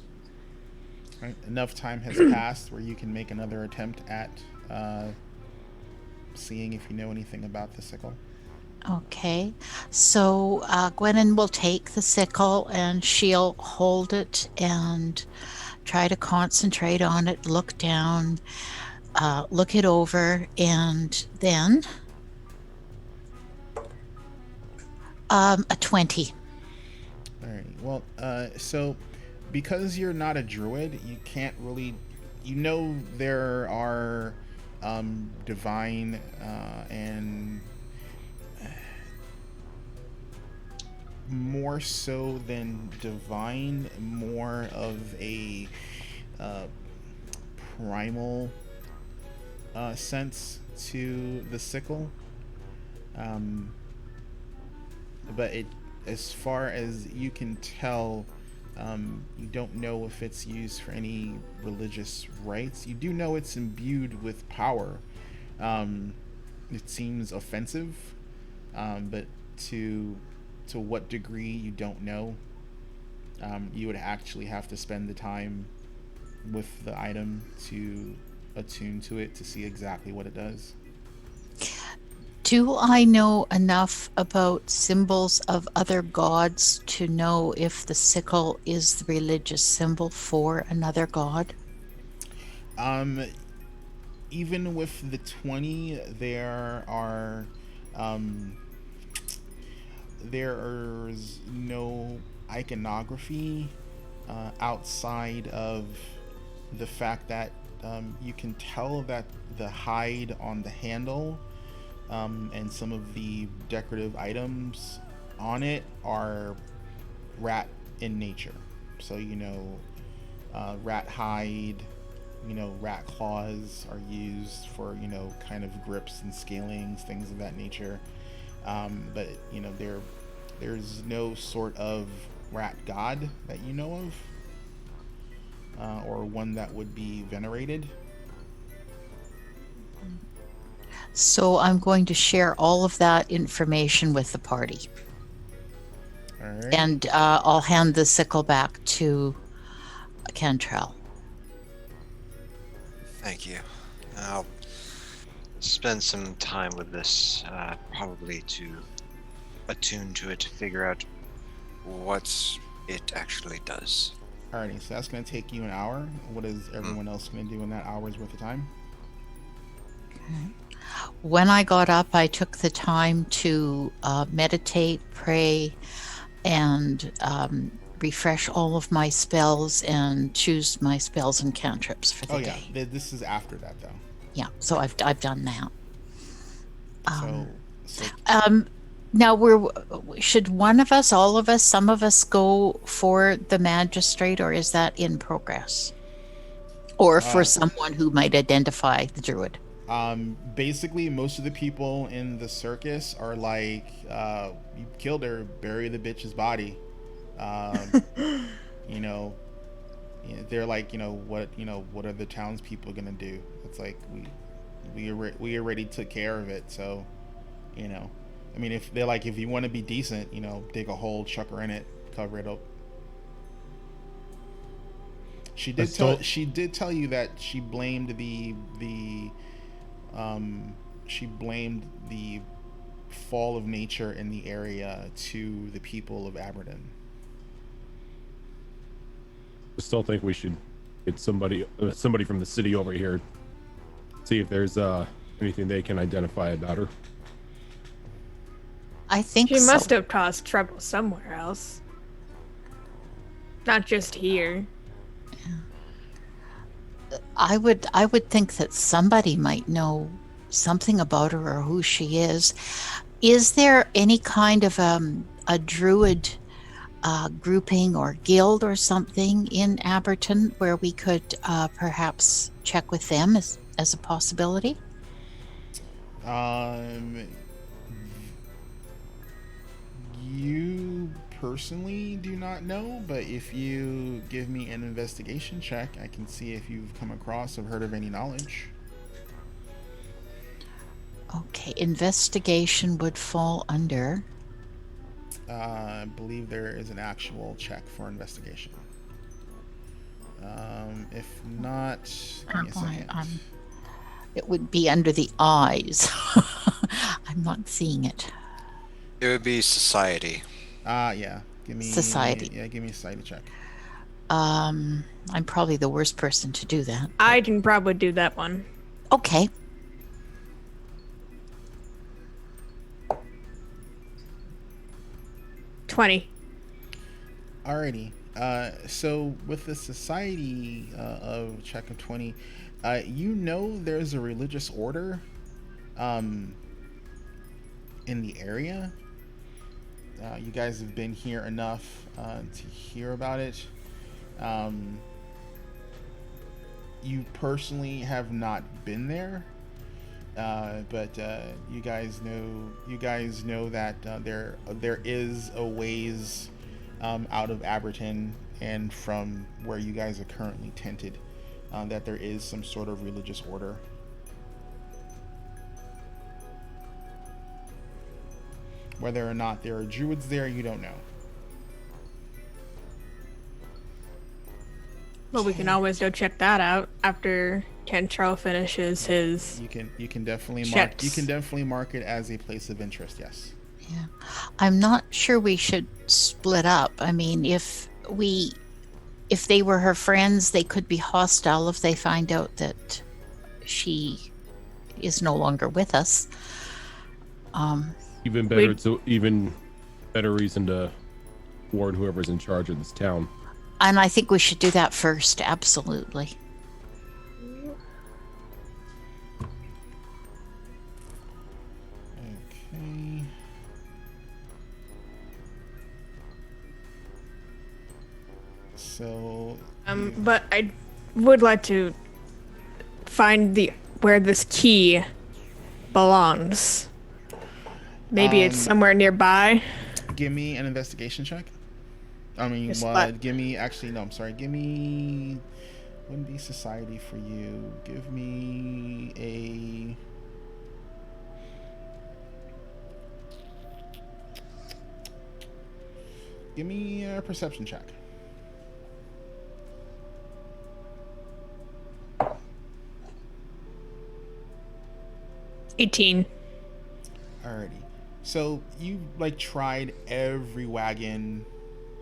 Right. Enough time has passed where you can make another attempt at seeing if you know anything about the sickle. Okay, so Gwennon will take the sickle and she'll hold it and try to concentrate on it, look down, look it over, and then a 20. All right. Well, so because you're not a druid, you can't really, there are divine and more so than divine, more of a primal sense to the sickle. But as far as you can tell, you don't know if it's used for any religious rites. You do know it's imbued with power. It seems offensive, but to what degree you don't know. You would actually have to spend the time with the item to attune to it to see exactly what it does. Do I know enough about symbols of other gods to know if the sickle is the religious symbol for another god? Even with the 20, there's no iconography outside of the fact that you can tell that the hide on the handle and some of the decorative items on it are rat in nature. So, rat hide, rat claws are used for, kind of grips and scalings, things of that nature. But, there's no sort of rat god that you know of, or one that would be venerated. So I'm going to share all of that information with the party. All right. And I'll hand the sickle back to Cantrell. Thank you. I'll spend some time with this, probably to attune to it, to figure out What it actually does. Alrighty, so that's going to take you an hour. What is everyone else going to do in that hour's worth of time? When I got up, I took the time to meditate, pray, and refresh all of my spells and choose my spells and cantrips for the day. This is after that, though. Yeah, so I've done that. So Now, should one of us, all of us, some of us go for the magistrate, or is that in progress? Or for someone who might identify the druid? basically, most of the people in the circus are like, you killed her, bury the bitch's body. They're like, what are the townspeople gonna do? It's like we already took care of it, so, I mean, if they're like, if you want to be decent, dig a hole, chuck her in it, cover it up. She did tell you that she blamed the fall of nature in the area to the people of Aberdeen. I still think we should get somebody from the city over here, see if there's anything they can identify about her. I think She so. must have caused trouble somewhere else. Not just here. I would think that somebody might know something about her or who she is. Is there any kind of a druid grouping or guild or something in Aberton where we could perhaps check with them as a possibility? You personally do not know, but if you give me an investigation check, I can see if you've come across or heard of any knowledge. Okay, investigation would fall under. I believe there is an actual check for investigation. If not, give me a second. It would be under the eyes. I'm not seeing it. It would be society. Yeah. Give me Society. Yeah, give me a society check. I'm probably the worst person to do that. I can probably do that one. Okay. $20. Alrighty. So with the society of check of 20, you know there's a religious order in the area. You guys have been here enough to hear about it. You personally have not been there, but you guys know that there is a ways out of Aberton and from where you guys are currently tented, that there is some sort of religious order. Whether or not there are druids there, you don't know. Well, we can always go check that out after Cantrell finishes his. You can definitely mark it as a place of interest. Yes. Yeah. I'm not sure we should split up. I mean, if they were her friends, they could be hostile if they find out that she is no longer with us. Even better, it's an even better reason to warn whoever's in charge of this town. And I think we should do that first, absolutely. Okay. So. But I would like to find where this key belongs. Maybe it's somewhere nearby. Give me an investigation check. I mean, give me. Actually, no. I'm sorry. Give me. Wouldn't be society for you. Give me a. Give me a perception check. $18. Alrighty. So you tried every wagon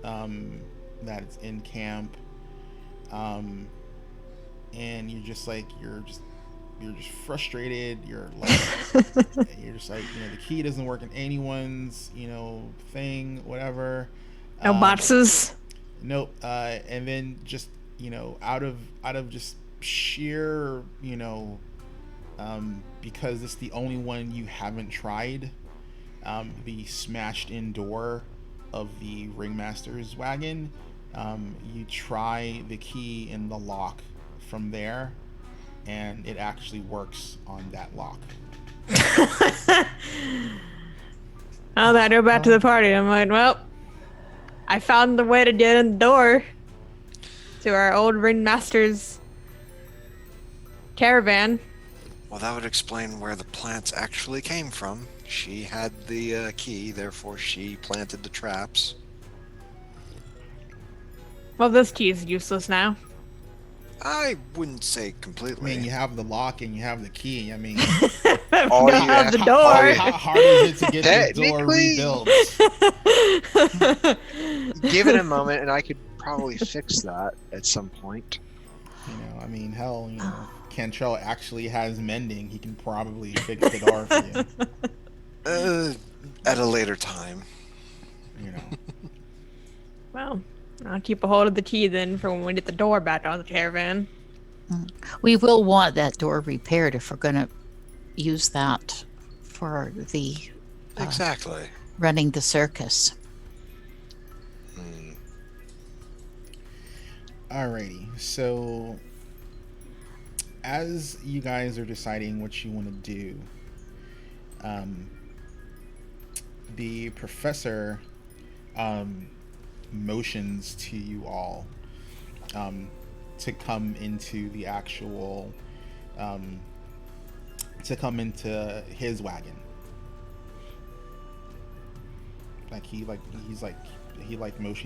that's in camp, and you're just frustrated. You're just like, the key doesn't work in anyone's thing, whatever. No boxes. Nope. And then just out of just sheer because it's the only one you haven't tried, the smashed in door of the ringmaster's wagon, you try the key in the lock from there, and it actually works on that lock. Oh, I go back to the party. I'm like, well, I found the way to get in the door to our old ringmaster's caravan. Well, that would explain where the plants actually came from. She had the key, therefore she planted the traps. Well, this key is useless now. I wouldn't say I completely. mean, you have the lock and you have the key. I mean, All you have the have- door. how hard is it to get this door Technically- rebuilt? Give it a moment, and I could probably fix that at some point. I mean, hell, Cantrell actually has mending. He can probably fix the door for you. At a later time. Well, I'll keep a hold of the key then for when we get the door back on the caravan. We will want that door repaired if we're going to use that for the Exactly. running the circus. Hmm. Alrighty, so as you guys are deciding what you want to do, um, the professor motions to you all um, to come into the actual um, to come into his wagon. Like he motions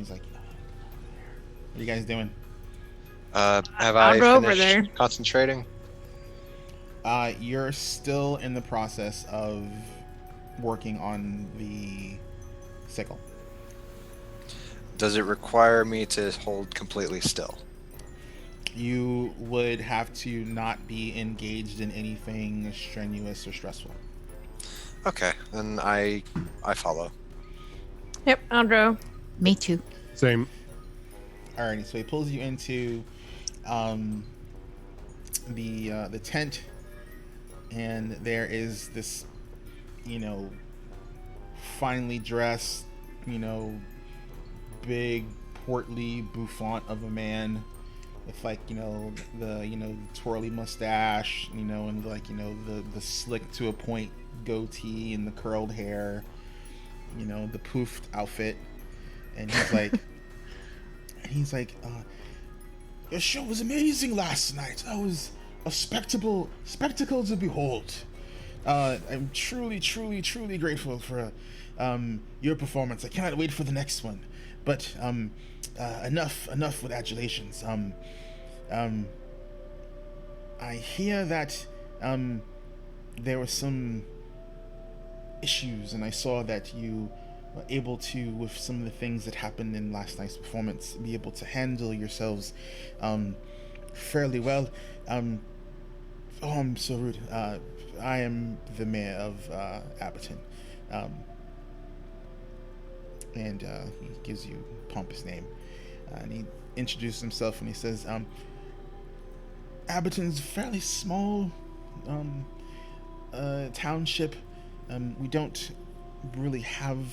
like, what are you guys doing? Have I'll I go over finished there. concentrating? You're still in the process of working on the sickle. Does it require me to hold completely still? You would have to not be engaged in anything strenuous or stressful. Okay, then I follow. Yep, I'll go. Me too. Same. Alrighty, so he pulls you into the tent, and there is this, finely dressed, big portly bouffant of a man with the twirly mustache, and the slick to a point goatee and the curled hair, the poofed outfit, and he's like, your show was amazing last night. That was a spectacle to behold. I'm truly grateful for your performance. I cannot wait for the next one. But enough with adulations. I hear that there were some issues, and I saw that you were able to, with some of the things that happened in last night's performance, be able to handle yourselves fairly well. Oh, I'm so rude. I am the mayor of Abberton. And he gives you a pompous name. And he introduces himself and he says, Abberton's a fairly small township. We don't really have,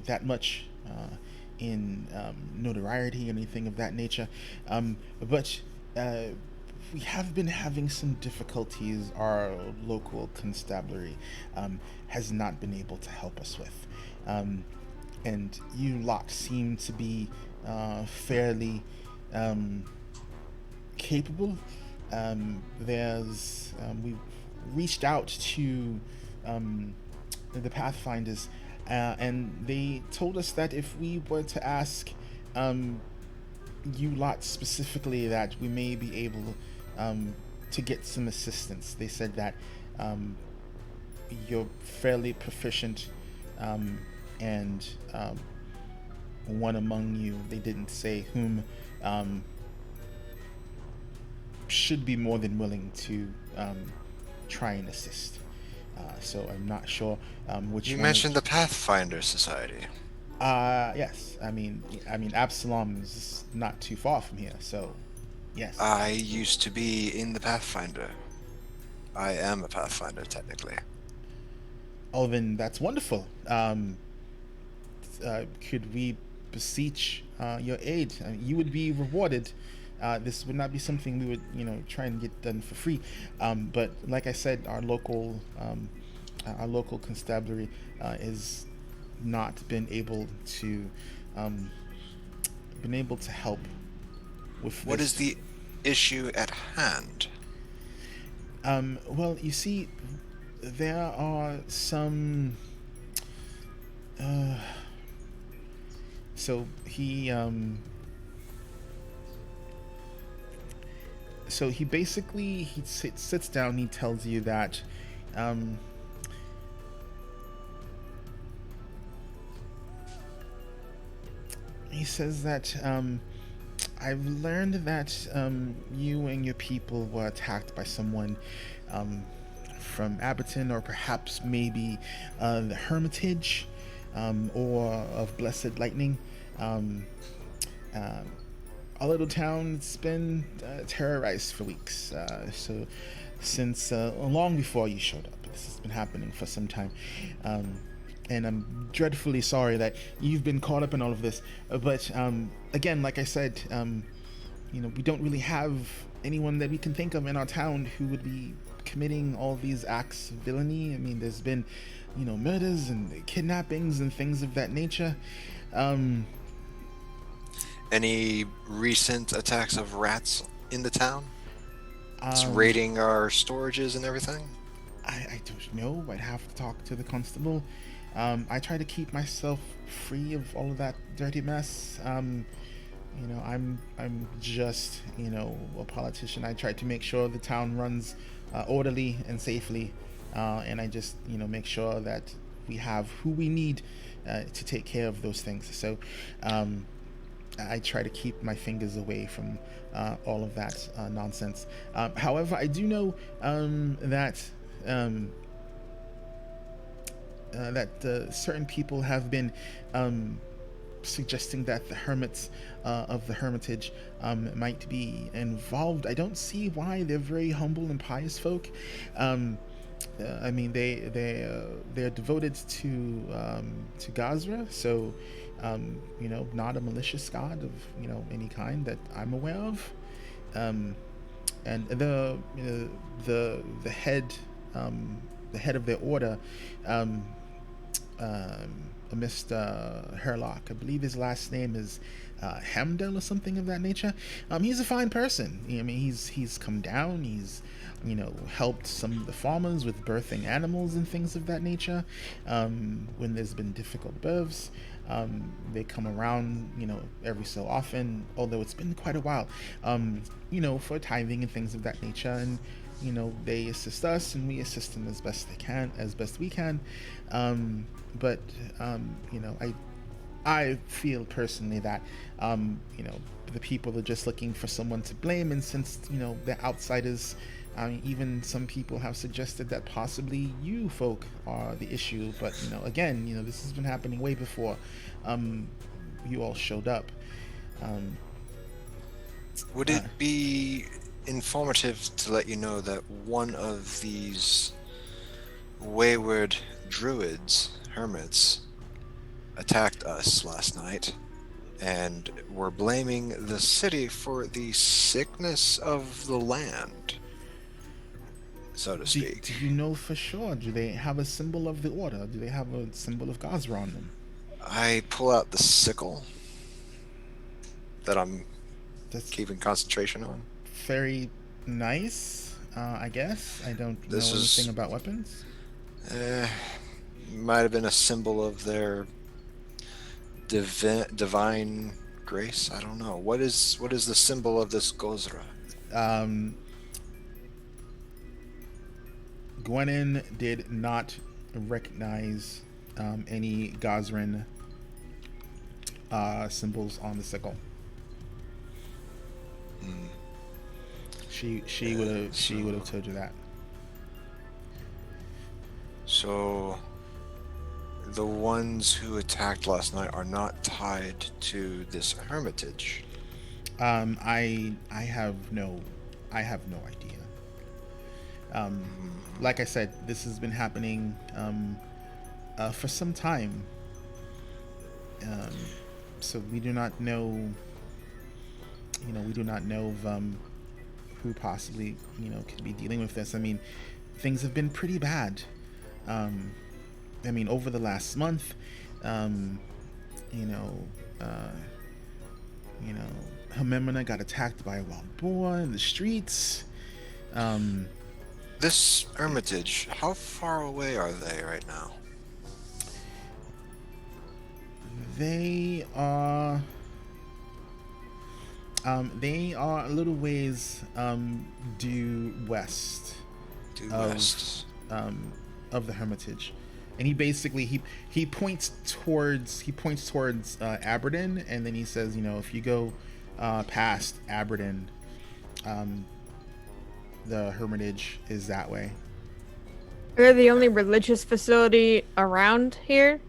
that much in notoriety or anything of that nature. But we have been having some difficulties. Our local constabulary has not been able to help us with. And you lot seem to be fairly capable. We've reached out to the Pathfinders, and they told us that if we were to ask you lot specifically, that we may be able to get some assistance. They said that you're fairly proficient, and one among you, they didn't say whom, should be more than willing to try and assist. So I'm not sure which You one. mentioned the Pathfinder Society. Yes. I mean, Absalom is not too far from here, so yes. I used to be in the Pathfinder. I am a Pathfinder, technically. Oh, then that's wonderful. Could we beseech your aid? You would be rewarded. This would not be something we would, try and get done for free. But like I said, our local constabulary is not been able to help with What this. is the issue at hand? Well, you see, there are some. So he basically sits down. And he tells you that. He says that I've learned that you and your people were attacked by someone from Abberton, or perhaps maybe the Hermitage, or of Blessed Lightning. Our little town's been terrorized for weeks. So since long before you showed up, this has been happening for some time. and I'm dreadfully sorry that you've been caught up in all of this. But again, like I said, we don't really have anyone that we can think of in our town who would be committing all these acts of villainy. I mean, there's been, murders and kidnappings and things of that nature. Any recent attacks of rats in the town? It's Um, raiding our storages and everything? I don't know. I'd have to talk to the constable. I try to keep myself free of all of that dirty mess. I'm just a politician. I try to make sure the town runs orderly and safely, and I just make sure that we have who we need to take care of those things. So I try to keep my fingers away from all of that nonsense. However, I do know that certain people have been suggesting that the hermits of the Hermitage might be involved. I don't see why. They're very humble and pious folk. I mean, they're devoted to Gazra, so not a malicious god of any kind that I'm aware of. And the head of their order, Mr. Herlock, I believe his last name is Hamdel or something of that nature. He's a fine person. I mean, he's come down. He's helped some of the farmers with birthing animals and things of that nature. When there's been difficult births, they come around, every so often. Although it's been quite a while, for tithing and things of that nature. And they assist us, and we assist them as best we can. But I feel personally that the people are just looking for someone to blame, and since they're outsiders, even some people have suggested that possibly you folk are the issue. But again, this has been happening way before you all showed up. Would it be informative to let you know that one of these wayward druids, hermits, attacked us last night and were blaming the city for the sickness of the land, so to speak? Do you know for sure? Do they have a symbol of the order? Do they have a symbol of Gazra on them? I pull out the sickle that I'm That's keeping concentration on. very nice, I guess. I don't know anything about weapons. Might have been a symbol of their divine grace. I don't know. What is the symbol of this Gozra? Gwenin did not recognize any Gazran symbols on the sickle. She would have told you that. So the ones who attacked last night are not tied to this hermitage. I have no idea. Like I said, this has been happening for some time. So we do not know. We do not know of who possibly could be dealing with this. I mean, things have been pretty bad. I mean, over the last month, Hamemona got attacked by a wild boar in the streets. This hermitage, how far away are they right now? They are a little ways due west of the hermitage, and he basically he points towards Aberdeen, and then he says, if you go past Aberdeen, the hermitage is that way. We're the only religious facility around here.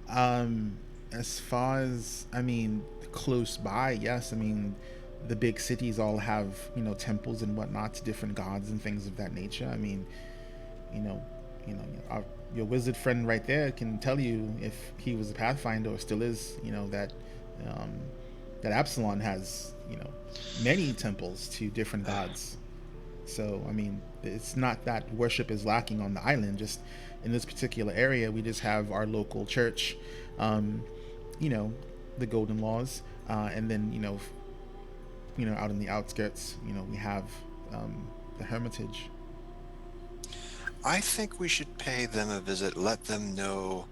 As far as, I mean, close by, yes. I mean, the big cities all have, temples and whatnot to different gods and things of that nature. I mean, your wizard friend right there can tell you if he was a Pathfinder or still is. Um, that Absalon has many temples to different gods. So I mean, it's not that worship is lacking on the island. Just in this particular area, we just have our local church, the Golden Laws, and then out in the outskirts, we have the Hermitage. I think we should pay them a visit, let them know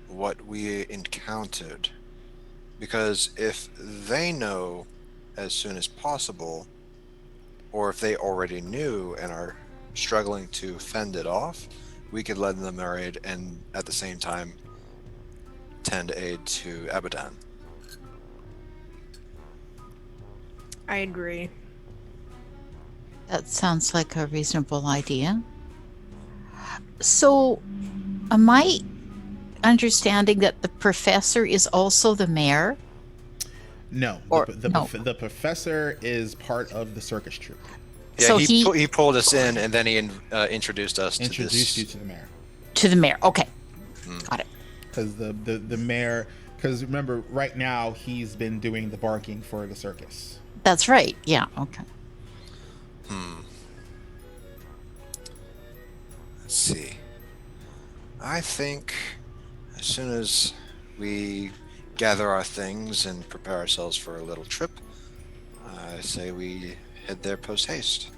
what we encountered. Because if they know as soon as possible, or if they already knew and are struggling to fend it off, we could lend them a aid and at the same time tend aid to Abadan. I agree. That sounds like a reasonable idea. So, am I understanding that the professor is also the mayor? No, Or- the no. the professor is part of the circus troupe. Yeah, So he pulled us in and then he introduced us Introduced to you this. to the mayor. To the mayor. Okay. Mm. Got it. Because the mayor, because remember, right now he's been doing the barking for the circus. That's right. Yeah. Okay. Let's see. I think as soon as we gather our things and prepare ourselves for a little trip, I say we head there post haste.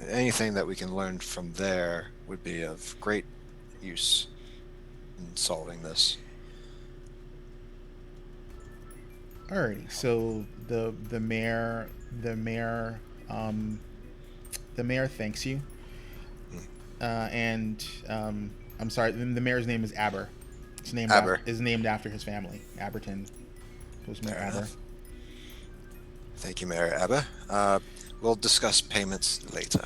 Anything that we can learn from there would be of great use in solving this. Alrighty, so the mayor thanks you, and I'm sorry, the mayor's name is Aber. It's named Aber. Is named after his family, Aberton. Post Mayor Fair Aber. enough. Thank you, Mayor Abba. We'll discuss payments later.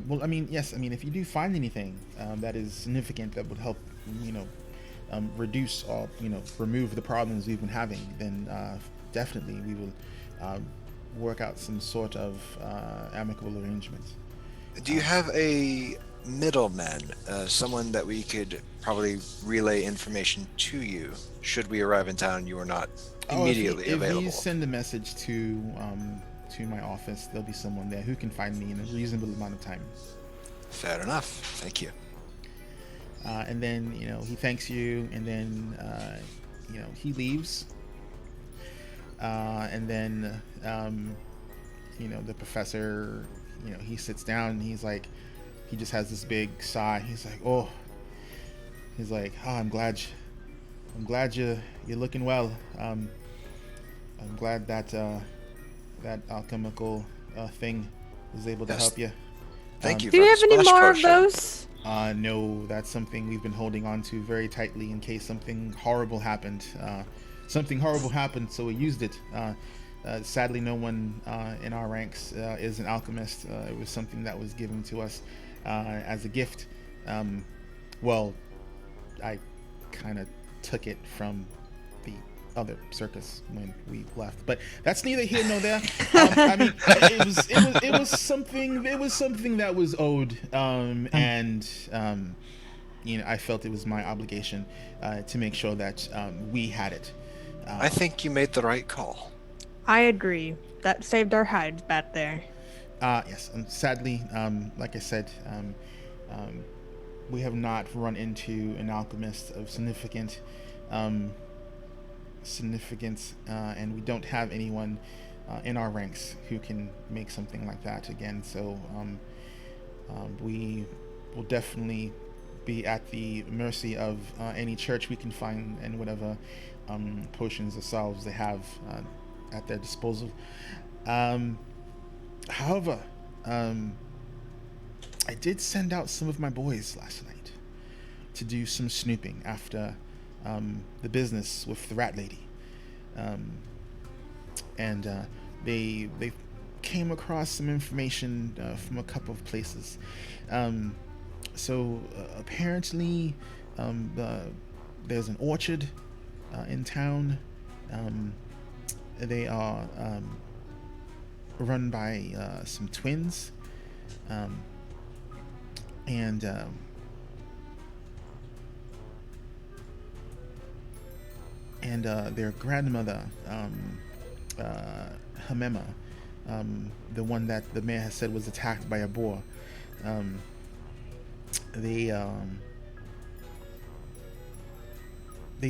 Well, I mean, yes, I mean, if you do find anything that is significant that would help, reduce or remove the problems we've been having, then definitely we will work out some sort of amicable arrangements. Do you have a middleman, someone that we could probably relay information to you should we arrive in town? You are not immediately if available. you send a message to my office, there'll be someone there who can find me in a reasonable amount of time. Fair enough. Thank you. And then he thanks you, and then he leaves. And then the professor, he sits down and he just has this big sigh. He's like, oh, I'm glad you're looking well. I'm glad that that alchemical thing was able to Yes. help you. Thank you. Do you for have the any splash more of potion. those? No, that's something we've been holding on to very tightly in case something horrible happened. So we used it. Sadly, no one in our ranks is an alchemist. It was something that was given to us as a gift. Well, I kind of took it from the other circus when we left, but that's neither here nor there. I mean, it was something that was owed, and I felt it was my obligation to make sure that we had it. I think you made the right call. I agree. That saved our hides back there. Yes, sadly, like I said, we have not run into an alchemist of significance, and we don't have anyone in our ranks who can make something like that again. So we will definitely be at the mercy of any church we can find and whatever potions or salves they have at their disposal. However, I did send out some of my boys last night to do some snooping after the business with the rat lady, and they came across some information from a couple of places. So apparently, there's an orchard in town. They are run by some twins, um, and their grandmother, Hamema, the one that the mayor has said was attacked by a boar. Um, they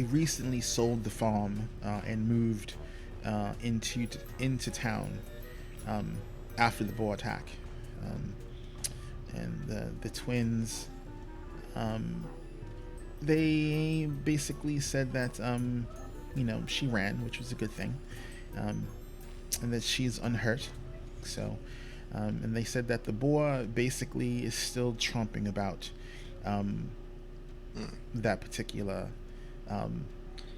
recently sold the farm and moved into town after the boar attack, and the twins, they basically said that she ran, which was a good thing, and that she's unhurt. So, and they said that the boar basically is still tromping about that particular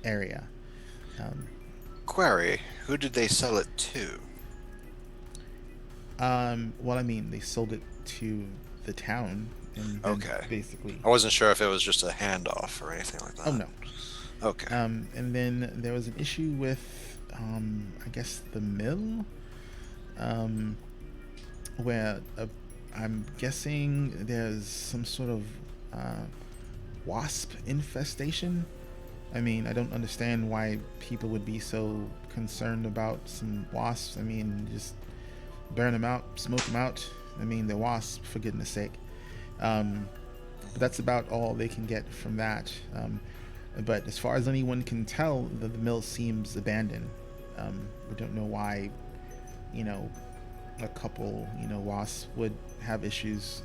area. Query: who did they sell it to? Well, I mean, they sold it to the town, and then Okay. basically. I wasn't sure if it was just a handoff or anything like that. Oh no. Okay. And then there was an issue with, I guess, the mill, where I'm guessing there's some sort of wasp infestation. I mean, I don't understand why people would be so concerned about some wasps. I mean, just burn them out, smoke them out. I mean, they're wasps, for goodness sake. But that's about all they can get from that. But as far as anyone can tell, the mill seems abandoned. We don't know why, a couple, wasps would have issues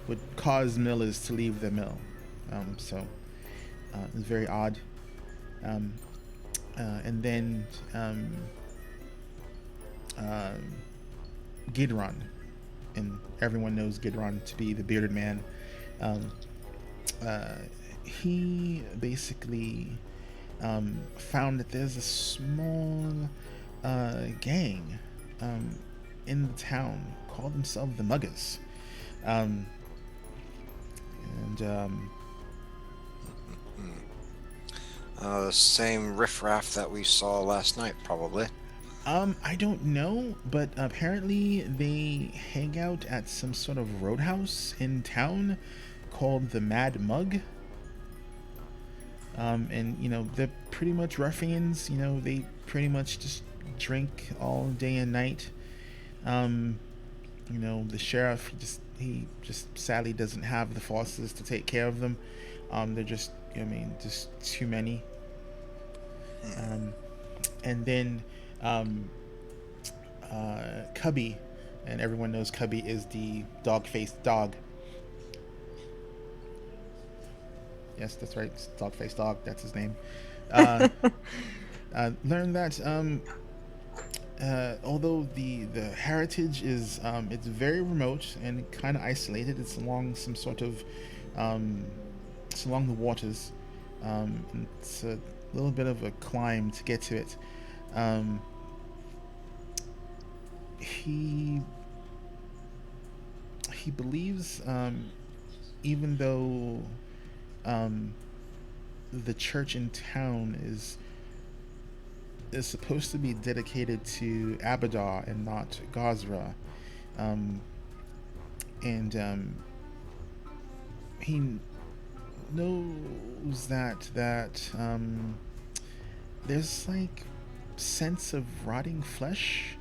would cause millers to leave the mill. So it's very odd. And then Gidron, and everyone knows Gidron to be the bearded man. He basically found that there's a small gang in the town called themselves the Muggers. The same riffraff that we saw last night, probably. I don't know, but apparently they hang out at some sort of roadhouse in town called the Mad Mug. And they're pretty much ruffians. They pretty much just drink all day and night. The sheriff, he just sadly doesn't have the forces to take care of them. They're just too many. And then Cubby, and everyone knows Cubby is the dog-faced dog. Yes, that's right. It's dog-faced dog. That's his name. Learned that although the heritage is it's very remote and kind of isolated. It's along some sort of it's along the waters. It's a little bit of a climb to get to it. He believes, even though the church in town is supposed to be dedicated to Abadar and not Gazra, and he knows that there's like sense of rotting flesh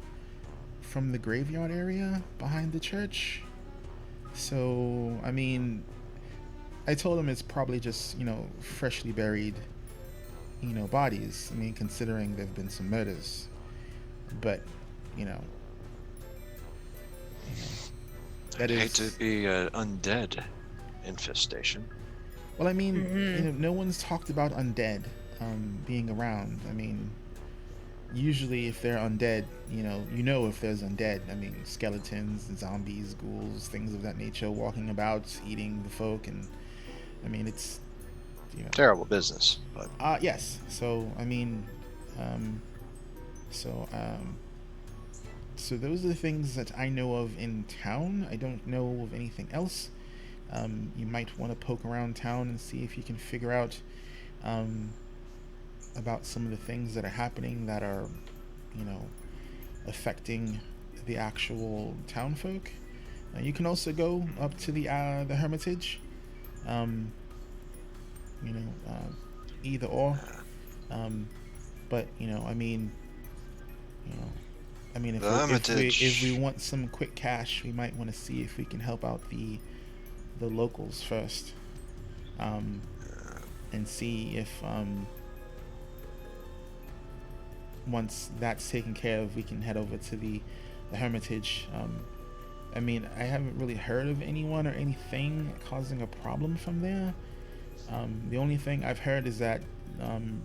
from the graveyard area behind the church. So I mean, I told him it's probably just freshly buried bodies. I mean, considering there've been some murders, but that I'd is. hate to be an undead infestation. Well, I mean, no one's talked about undead being around. I mean, usually if they're undead, if there's undead. I mean, skeletons, zombies, ghouls, things of that nature walking about, eating the folk, and I mean, it's Terrible business, but yes. So I mean, so those are the things that I know of in town. I don't know of anything else. You might want to poke around town and see if you can figure out about some of the things that are happening that are, affecting the actual town folk. You can also go up to the Hermitage. You know, either or. But you know, I mean, if we want some quick cash, we might want to see if we can help out the locals first, and see if once that's taken care of, we can head over to the Hermitage. I mean, I haven't really heard of anyone or anything causing a problem from there. The only thing I've heard is that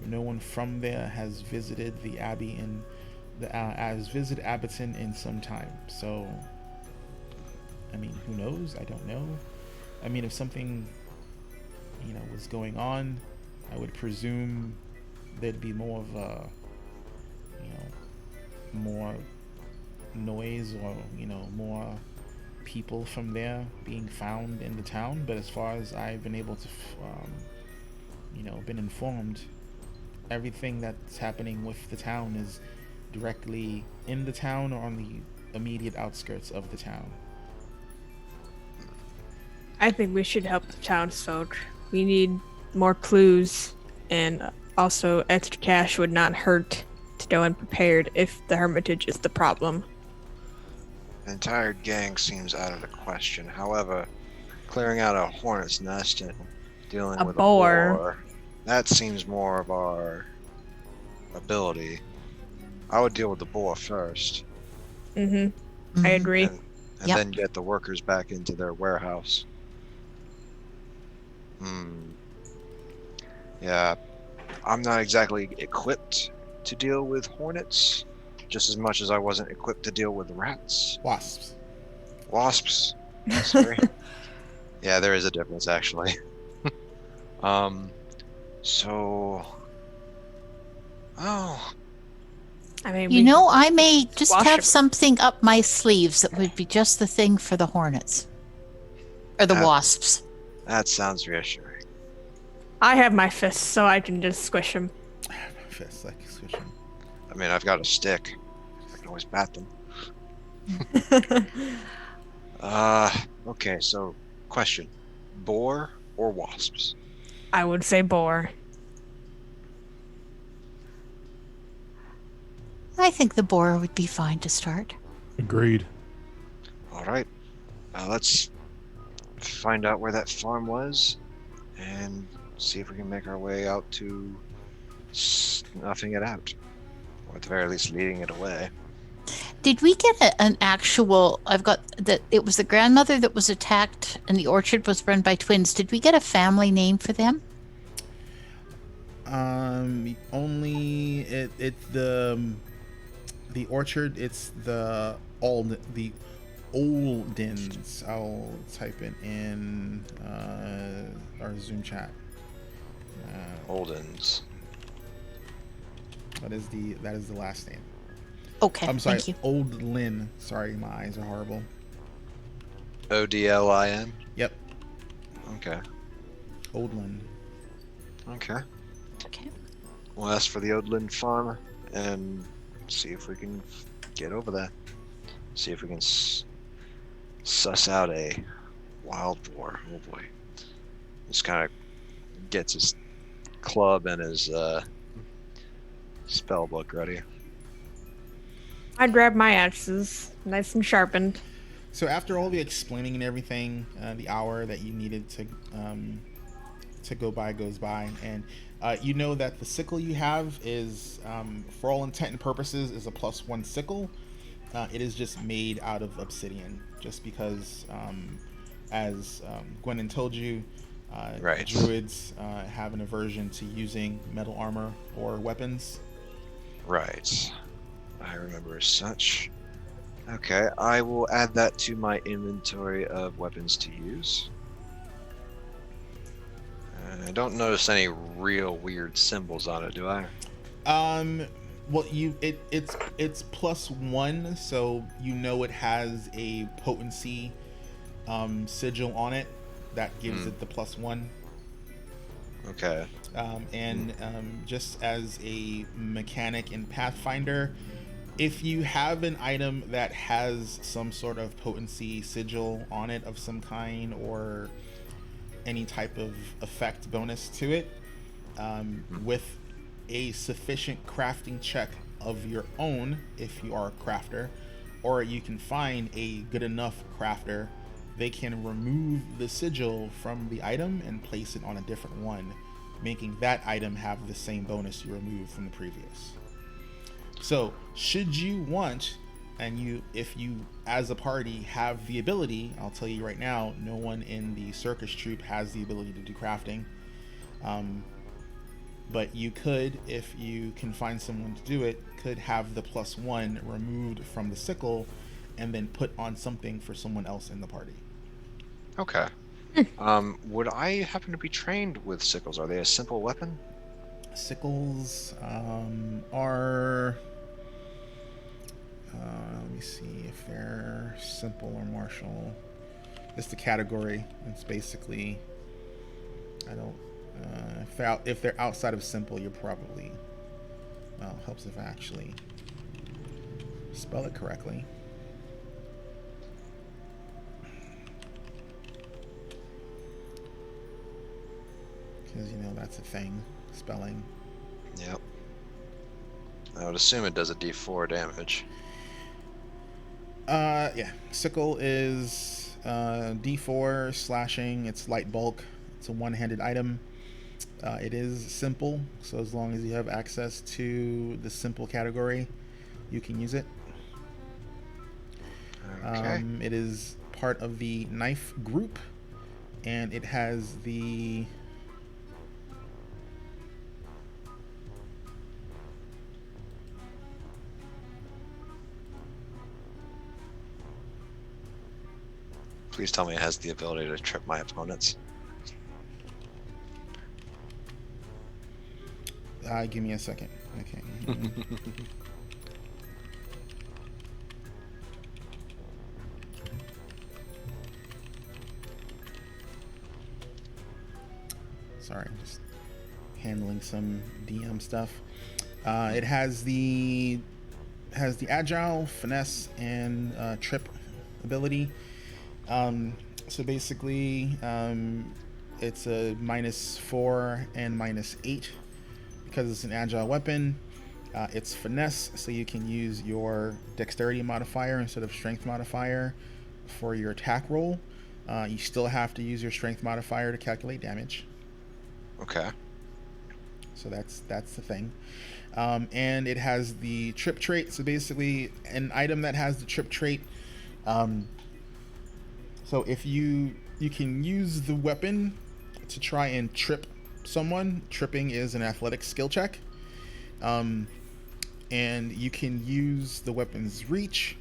no one from there has visited the Abbey has visited Abberton in some time. So, I mean, who knows? I don't know. I mean, if something, you know, was going on, I would presume there'd be more of a, you know, more noise, or, you know, more people from there being found in the town. But as far as I've been able to you know, been informed, everything that's happening with the town is directly in the town or on the immediate outskirts of the town. I think we should help the townsfolk. We need more clues, and also extra cash would not hurt to go unprepared if the Hermitage is the problem. The entire gang seems out of the question. However, clearing out a hornet's nest and dealing with a boar, that seems more of our ability. I would deal with the boar first. I agree. And then get the workers back into their warehouse. Yeah, I'm not exactly equipped to deal with hornets, just as much as I wasn't equipped to deal with rats. Wasps. Sorry. Yeah, there is a difference, actually. I mean, You know, I may just Wash have it. something up my sleeves that would be just the thing for the hornets. Or the wasps. That sounds reassuring. I have my fists, so I can just squish them. Fists, like squish them. I mean, I've got a stick. I can always bat them. Okay, so question. Boar or wasps? I would say boar. I think the boar would be fine to start. Agreed. All right. Let's find out where that farm was and see if we can make our way out to snuffing it out. Or at the very least, leading it away. Did we get an actual... I've got that it was the grandmother that was attacked and the orchard was run by twins. Did we get a family name for them? Only it's the orchard. It's the Oldens. I'll type it in our Zoom chat. Oldens. That is the last name. Okay, I'm sorry, thank you. Old Lynn. Sorry, my eyes are horrible. Odlin? Yep, Okay. Old Lynn. Okay. Okay. We'll ask for the Odlin farm and see if we can get over there. See if we can suss out a wild boar. Oh boy. Just kind of gets his club and his spell book ready. I grab my axes, nice and sharpened. So after all the explaining and everything, the hour that you needed to go by goes by, and you know that the sickle you have is, for all intent and purposes, is a +1 sickle. It is just made out of obsidian, just because, as Gwennon told you, Right. druids have an aversion to using metal armor or weapons. Right. I remember as such. Okay, I will add that to my inventory of weapons to use. And I don't notice any real weird symbols on it, do I? Well, it's +1, so you know it has a potency sigil on it that gives it the +1. Okay. And just as a mechanic in Pathfinder, If you have an item that has some sort of potency sigil on it of some kind, or any type of effect bonus to it, with a sufficient crafting check of your own, if you are a crafter, or you can find a good enough crafter, they can remove the sigil from the item and place it on a different one, making that item have the same bonus you removed from the previous. So should you want, and if you as a party have the ability, I'll tell you right now, no one in the circus troupe has the ability to do crafting, but you could, if you can find someone to do it, could have the +1 removed from the sickle and then put on something for someone else in the party. Okay. Would I happen to be trained with sickles? Are they a simple weapon? Sickles are... let me see if they're simple or martial. It's the category. It's basically... I don't... if they're outside of simple, you're probably... Well, it helps if I actually spell it correctly. Because, that's a thing. Spelling. Yep. I would assume it does a d4 damage. Yeah. Sickle is d4 slashing. It's light bulk. It's a one-handed item. It is simple, so as long as you have access to the simple category, you can use it. Okay. It is part of the knife group, and it has the... Please tell me it has the ability to trip my opponents. Give me a second. Okay. Sorry, just handling some DM stuff. It has the agile, finesse, and trip ability. So basically, it's a -4 and -8 because it's an agile weapon. It's finesse, so you can use your dexterity modifier instead of strength modifier for your attack roll. You still have to use your strength modifier to calculate damage. Okay. So that's the thing. And it has the trip trait. So basically, an item that has the trip trait. So if you can use the weapon to try and trip someone. Tripping is an athletic skill check. And you can use the weapon's reach.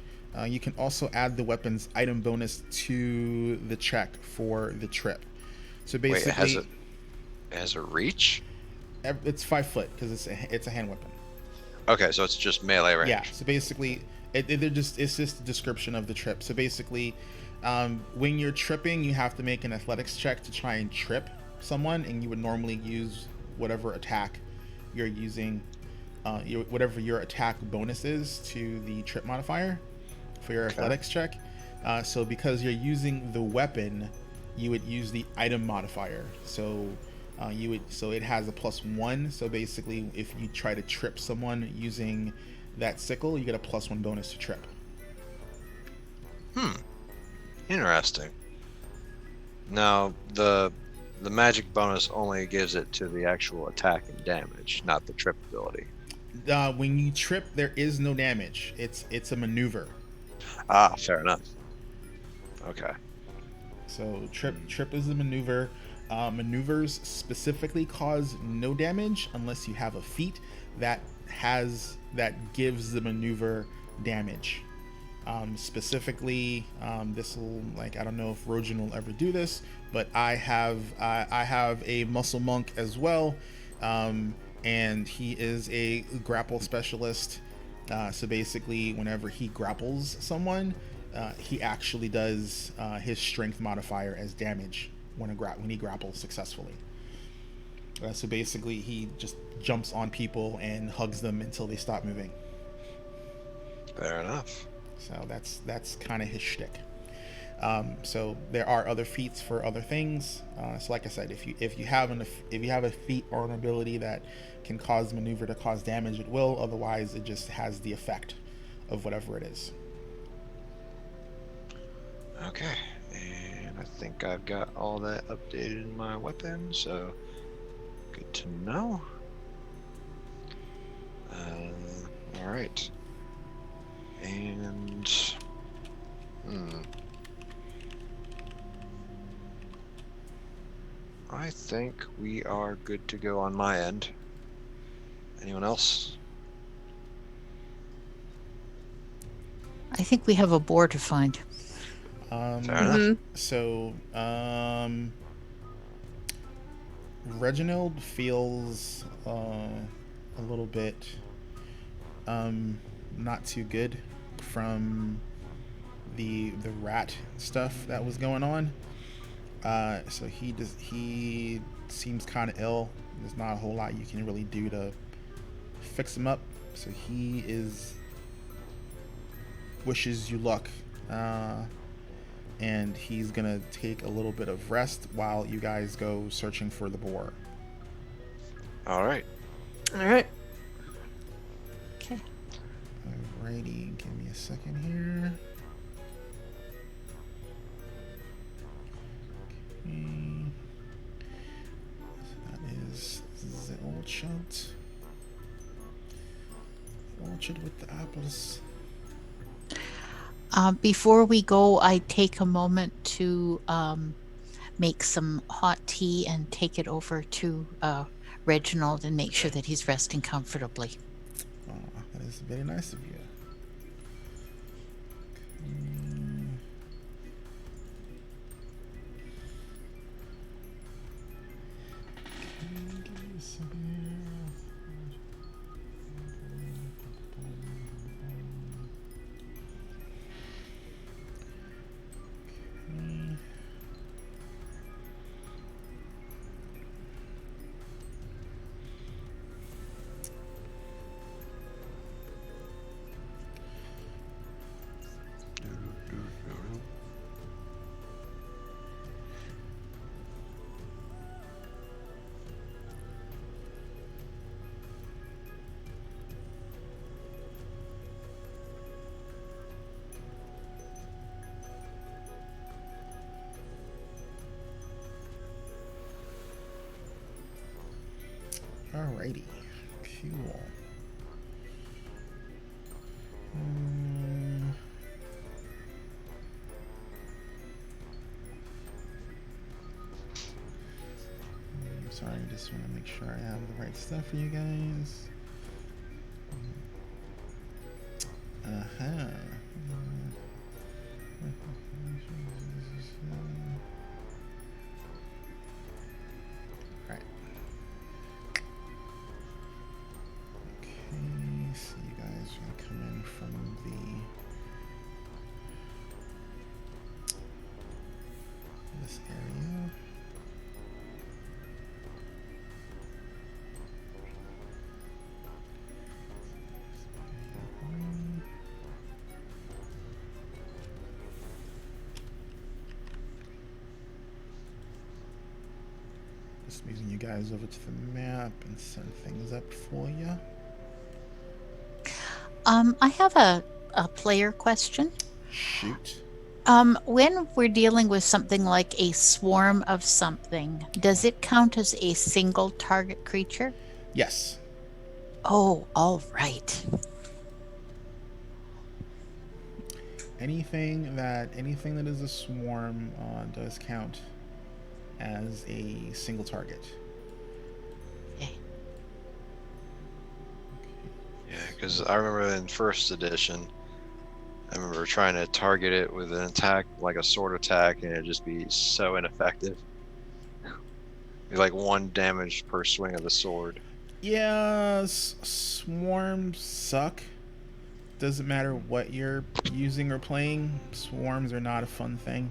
You can also add the weapon's item bonus to the check for the trip. So basically, Wait, it has a reach? It's 5 foot because it's a hand weapon. Okay, so it's just melee range. Yeah. So basically, it's just a description of the trip. So basically, when you're tripping, you have to make an athletics check to try and trip someone, and you would normally use whatever attack you're using, whatever your attack bonus is to the trip modifier for your athletics check. So because you're using the weapon, you would use the item modifier. So it has a +1. So basically, if you try to trip someone using that sickle, you get a +1 bonus to trip. Interesting. Now, the magic bonus only gives it to the actual attack and damage, not the trip ability. When you trip, there is no damage. It's a maneuver. Ah, fair enough. Okay. So trip is a maneuver. Maneuvers specifically cause no damage unless you have a feat that gives the maneuver damage. Specifically, this will, I don't know if Rojan will ever do this, but I have a muscle monk as well, and he is a grapple specialist. So basically, whenever he grapples someone, he actually does his strength modifier as damage when he grapples successfully. So basically, he just jumps on people and hugs them until they stop moving. Fair enough. So that's kind of his shtick. So there are other feats for other things. So like I said, if you have a feat or an ability that can cause maneuver to cause damage, it will. Otherwise, it just has the effect of whatever it is. Okay, and I think I've got all that updated in my weapon, so good to know. All right, and I think we are good to go on my end. Anyone else? I think we have a boar to find. Fair enough. So, Reginald feels a little bit not too good from the rat stuff that was going on. So he seems kind of ill. There's not a whole lot you can really do to fix him up. So he wishes you luck. And he's gonna take a little bit of rest while you guys go searching for the boar. All right. All right. Okay. Alrighty, give me a second here. Okay. So that is the orchard with the apples. Before we go, I take a moment to make some hot tea and take it over to Reginald and make sure that he's resting comfortably. Oh, that is very nice of you. Give me a second here. Alrighty, cool. Sorry, I just want to make sure I have the right stuff for you guys. Alright. Okay, so you guys are going to come in from this area. Just moving you guys over to the map and set things up for you. I have a player question. Shoot. When we're dealing with something like a swarm of something, does it count as a single target creature? Yes. Oh, all right. Anything that is a swarm does count as a single target. Okay. Yeah, because I remember in first edition, I remember trying to target it with an attack, like a sword attack, and it'd just be so ineffective. Be like 1 damage per swing of the sword. Yeah, swarms suck. Doesn't matter what you're using or playing. Swarms are not a fun thing.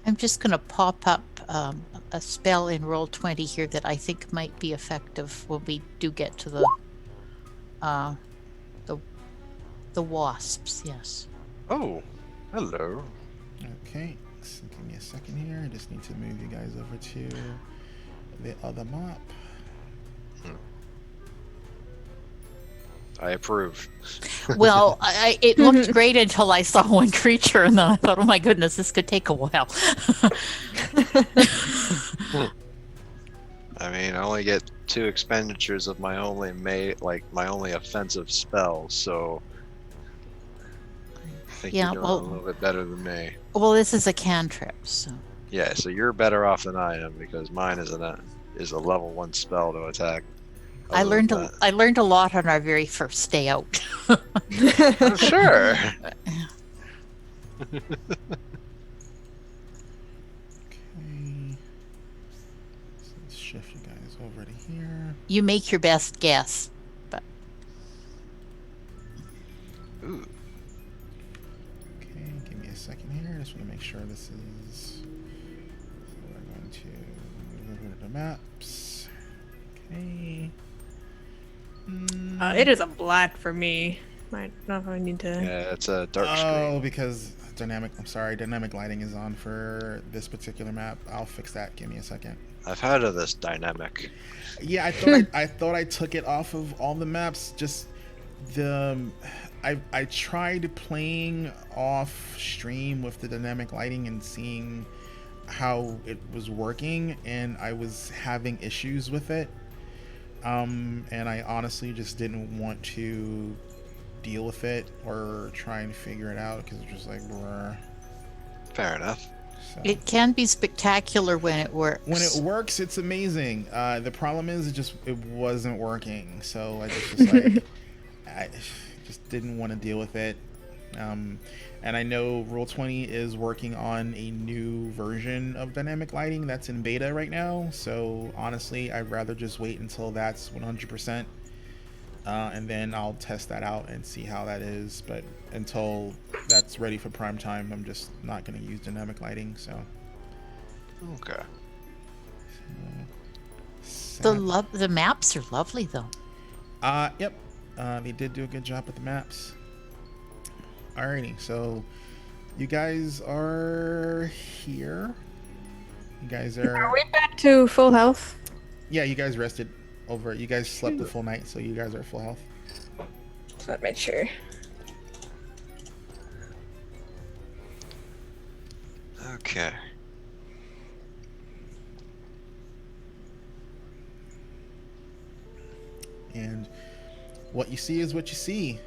I'm just going to pop up a spell in Roll20 here that I think might be effective when we do get to the The wasps, yes. Oh, hello. Okay, so give me a second here. I just need to move you guys over to the other map. I approve. Well, it looked great until I saw one creature, and then I thought, oh my goodness, this could take a while. I mean, I only get 2 expenditures of my only my only offensive spell, so I think Yeah, you're doing well- a little bit better than me. Well, this is a cantrip, so. Yeah, so you're better off than I am because mine is a level 1 spell to attack. I Other learned than I learned a lot on our very first day out. that- I'm sure. Okay. So let's shift you guys over to here. You make your best guess. Ooh, Okay, give me a second here. I just want to make sure this is. So we're going to move over to the maps. Okay. It is a black for me. Might not if I need to. yeah, it's a dark Oh, screen. because dynamic lighting is on for this particular map. I'll fix that. Give me a second. I've heard of this dynamic. Yeah, I thought I took it off of all the maps. Just I tried playing off stream with the dynamic lighting and seeing how it was working, and I was having issues with it. And I honestly just didn't want to deal with it or try and figure it out because it was just like, bruh. Fair enough. So. It can be spectacular when it works. When it works, it's amazing. The problem is it wasn't working. So I just like I just didn't want to deal with it. And I know Roll20 is working on a new version of dynamic lighting that's in beta right now. So honestly, I'd rather just wait until that's 100%. And then I'll test that out and see how that is. But until that's ready for prime time, I'm just not going to use dynamic lighting. So. Okay. The maps are lovely though. Yep. They did do a good job with the maps. Alrighty, so you guys are here. You guys Are are. we back to full health? Yeah, you guys rested over. You guys slept the full night, so you guys are full health. So that made sure. Okay. And what you see is what you see.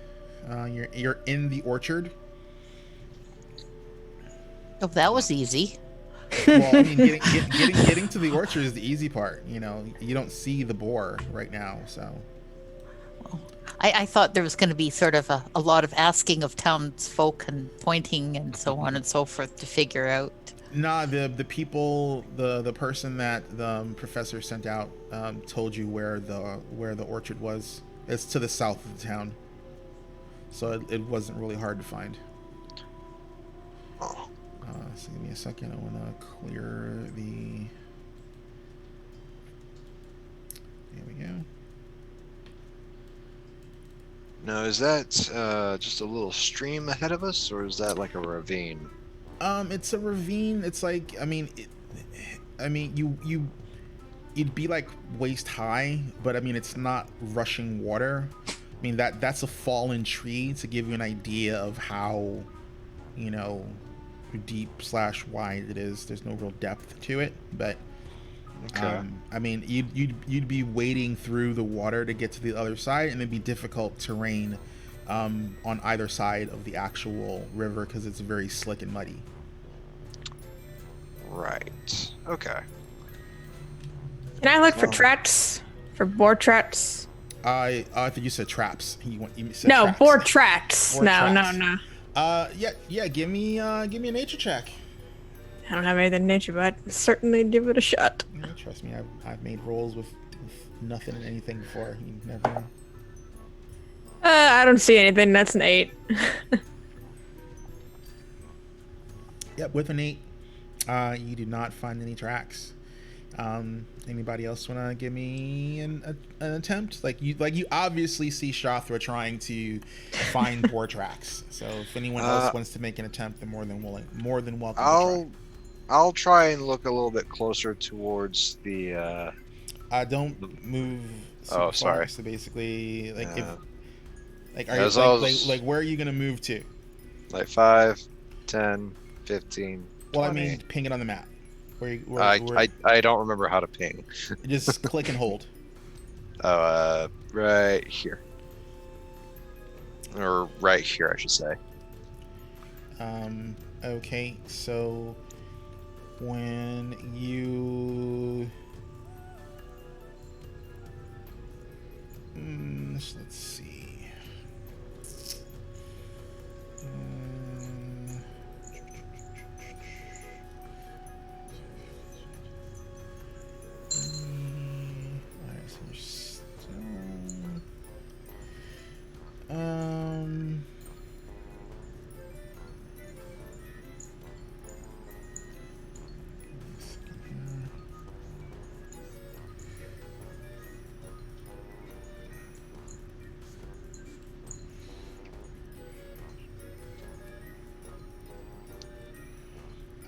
You're in the orchard. Oh, that was easy. Well, I mean, getting to the orchard is the easy part. You know, you don't see the boar right now, so. I thought there was going to be sort of a lot of asking of townsfolk and pointing and so on and so forth to figure out. Nah, the people, the person that the professor sent out told you where the orchard was. It's to the south of the town, so it wasn't really hard to find. Oh. So give me a second. I want to clear the. There we go. Now, is that just a little stream ahead of us, or is that like a ravine? It's a ravine. It's like, I mean, you'd be like waist high, but I mean, it's not rushing water. I mean, that's a fallen tree to give you an idea of how, you know, deep / wide it is. There's no real depth to it, but Okay. I mean, you'd be wading through the water to get to the other side, and it'd be difficult terrain on either side of the actual river because it's very slick and muddy. Right. Okay. Can I look for Oh. traps? For boar traps? I thought you said traps. You said No, traps. boar tracks. Boar No, tracks. no. Yeah. Give me a nature check. I don't have anything in nature, but I'd certainly give it a shot. Yeah, trust me, I've made rolls with nothing and anything before. You never know. I don't see anything. That's an 8. Yep, with an 8, you do not find any tracks. Anybody else want to give me an attempt? Like you obviously see Shothra trying to find boar tracks. So if anyone else wants to make an attempt, they're more than welcome to I'll try and look a little bit closer towards the. Don't move super Oh, sorry. far. So basically, like if Uh, like are as you I like, was- like where are you gonna move to? like 5, 10, 15. Well, 20. I mean, ping it on the map. I don't remember how to ping. Just click and hold. Right here. Or right here, I should say. Okay, so when you let's see. Alright, so you're still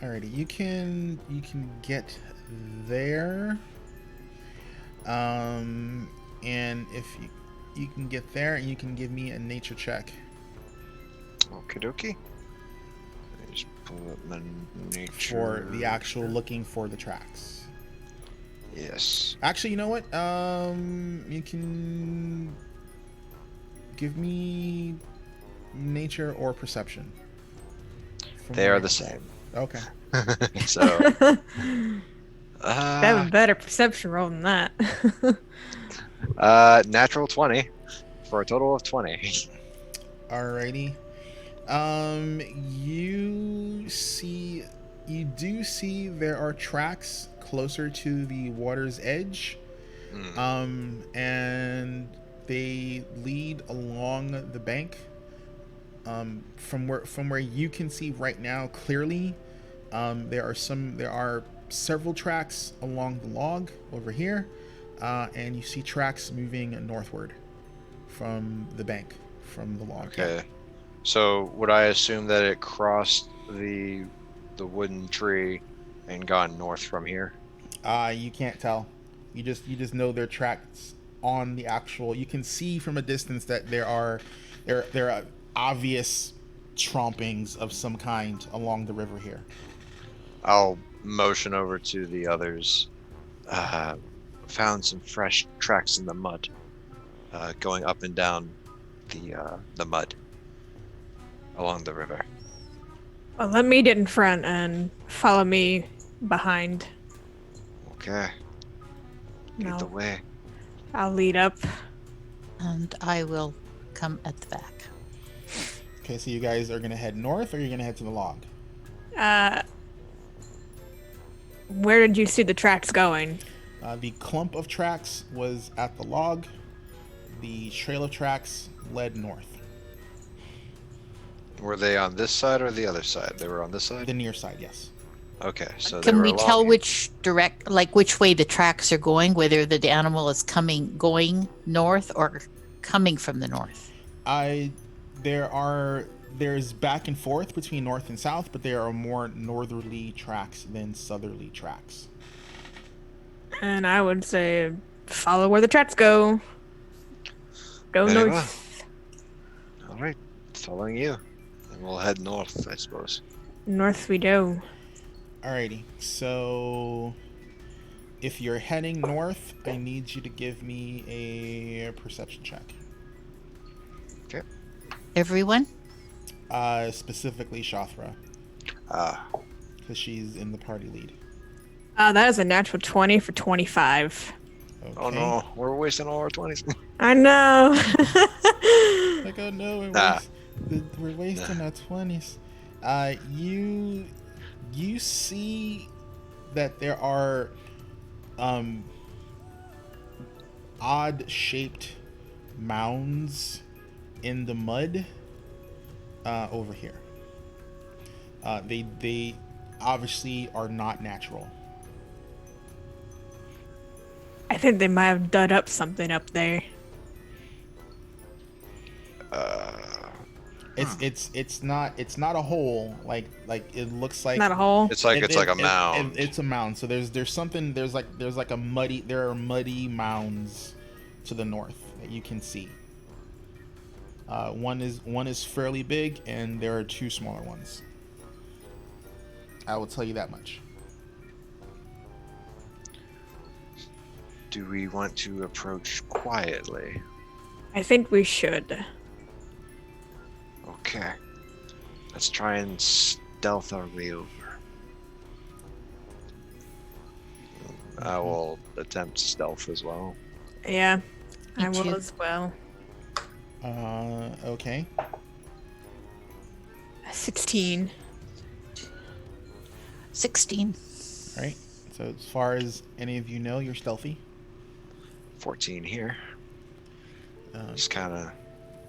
alrighty, you can get there. And if you can get there, you can give me a nature check. Okie dokie. Let me just pull up my nature. For the actual looking for the tracks. Yes. Actually, you know what? You can give me nature or perception. They are the same. Okay. So. I have a better perception roll than that. Natural 20 for a total of 20. Alrighty. You do see there are tracks closer to the water's edge. And they lead along the bank. From where you can see right now clearly, there are several tracks along the log over here, and you see tracks moving northward from the bank, from the log. Okay. So would I assume that it crossed the wooden tree and gone north from here? You can't tell. You just know there are tracks on the actual. You can see from a distance that there are obvious trompings of some kind along the river here. I'll motion over to the others. Found some fresh tracks in the mud, going up and down the mud along the river. Well, let me get in front and follow me behind. Okay. Lead the No. way. I'll lead up. And I will come at the back. Okay, so you guys are gonna head north, or you're gonna head to the log? Where did you see the tracks going? The clump of tracks was at the log. The trail of tracks led north. Were they on this side or the other side? They were on this side? The near side, yes. Okay, so they Can were we along tell here. which way the tracks are going, whether the animal is going north or coming from the north? There's back and forth between north and south, but there are more northerly tracks than southerly tracks. And I would say follow where the tracks go. Go Very north. All right, following you. And we'll head north, I suppose. North we go. Alrighty, so if you're heading north, I need you to give me a perception check. Okay. Everyone? Specifically Shothra, because she's in the party lead. That is a natural 20 for 25. Okay. Oh no, we're wasting all our 20s. I know. Like, oh no, we're wasting our 20s. You see that there are odd shaped mounds in the mud over here. They obviously are not natural. I think they might have dug up something up there. It's not a hole like it looks like. Not a hole. It's like it's like a mound. It's a mound. So there's something there's like a muddy, there are muddy mounds to the north that you can see. One is fairly big, and there are two smaller ones. I will tell you that much. Do we want to approach quietly? I think we should. Okay. Let's try and stealth our way over. I will attempt stealth as well. Yeah, Me I will too. as well. Okay. 16. 16. All right. So as far as any of you know, you're stealthy. 14 here. Um, Just kind of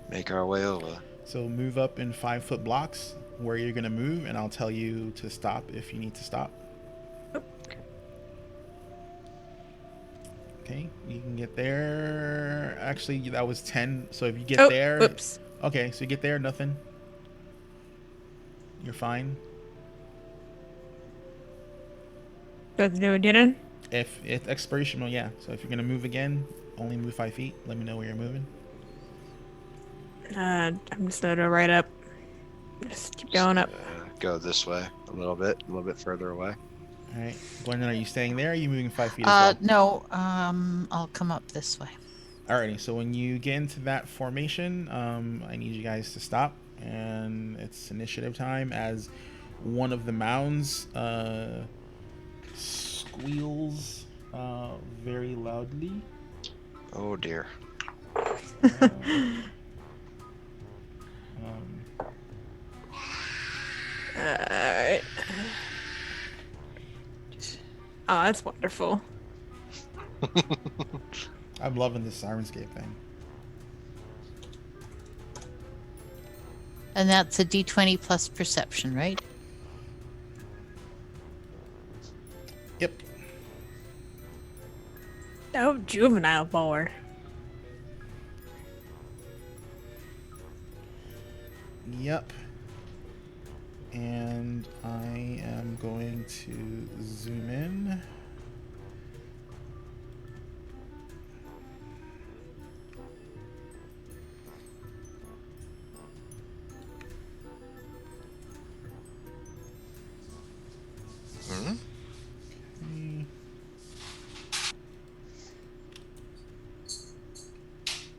make our way over. So move up in 5-foot blocks where you're gonna move, and I'll tell you to stop if you need to stop. Okay, you can get there. Actually, that was 10. So if you get there, Oops. okay. So you get there, nothing. You're fine. Does do it didn't? If it's expiration, well, yeah. So if you're gonna move again, only move 5 feet. Let me know where you're moving. I'm just gonna right up. Just keep going up. Go this way a little bit further away. All right, Glendon, are you staying there? Or are you moving 5 feet as well? No, I'll come up this way. Alrighty, so when you get into that formation, I need you guys to stop, and it's initiative time as one of the mounds squeals very loudly. Oh dear. Alright. Oh, that's wonderful. I'm loving this Sirenscape thing. And that's a d20 plus perception, right? Yep. Oh, juvenile boar. Yep. And I am going to zoom in. Hmm? Okay.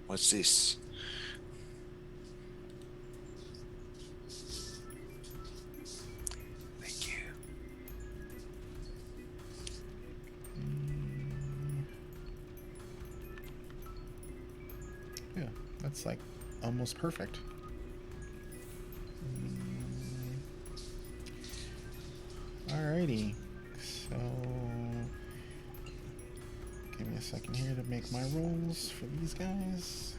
What's this? Thank you. Yeah, that's like almost perfect. Alrighty, so give me a second here to make my rolls for these guys.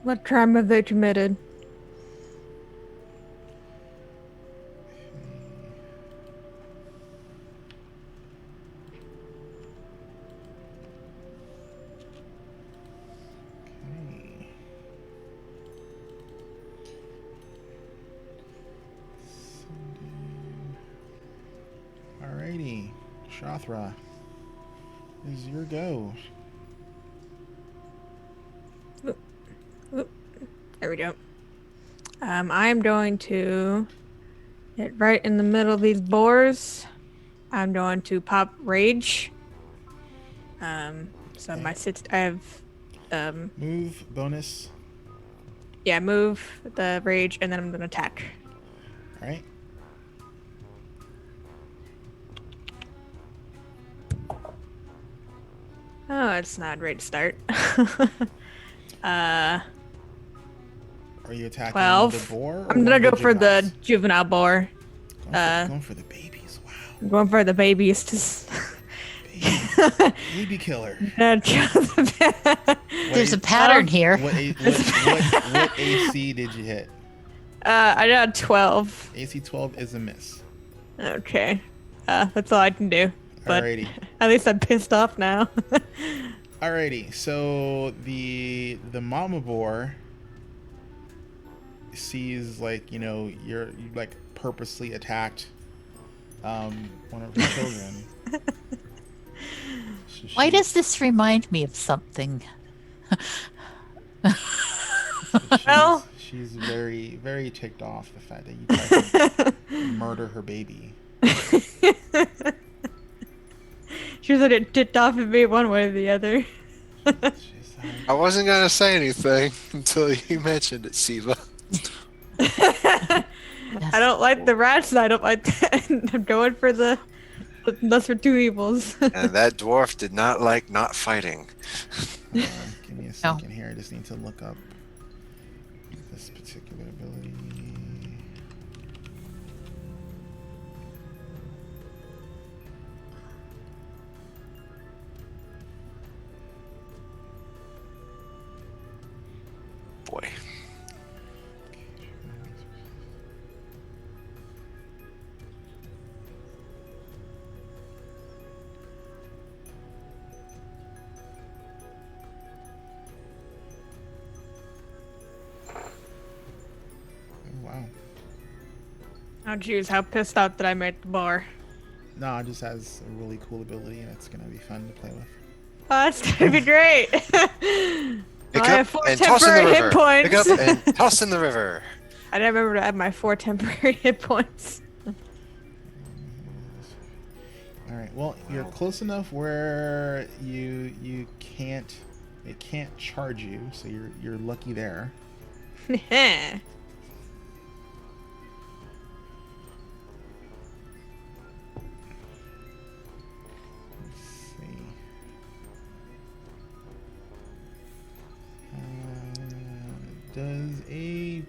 What crime have they committed? Okay. Alrighty, Shathra, is your go. There we go. I'm going to get right in the middle of these boars. I'm going to pop rage. So my I have Move, bonus. yeah, move the rage, and then I'm gonna attack. Alright. Oh, it's not a great start. Are you attacking 12. the boar? Or I'm gonna go for the juvenile boar. Going for the babies. Wow. I'm going for the babies to Baby killer. There's a pattern here. What AC did you hit? I got 12. AC 12 is a miss. Okay. That's all I can do. But Alrighty. at least I'm pissed off now. Alrighty. So the mama boar sees, like, you know, you like purposely attacked one of her children. So Why does this remind me of something? Well, she's very, very ticked off the fact that you tried to murder her baby. she was like, ticked off at me one way or the other. She's like, I wasn't gonna say anything until you mentioned it, Siva. I don't like the rats, and I don't like that. I'm going for the lesser two evils. And that dwarf did not like not fighting. give me a second here. I just need to look up this particular ability. Boy. Wow. Oh, jeez, how pissed out did I make the bar? No, it just has a really cool ability, and it's gonna be fun to play with. Oh, that's gonna be great. Pick I have up 4 and toss in the temporary river. hit points. Pick up and toss in the river. I didn't remember to add my 4 temporary hit points. All right. Well, you're close enough where it can't charge you, so you're lucky there. Let's see. Does a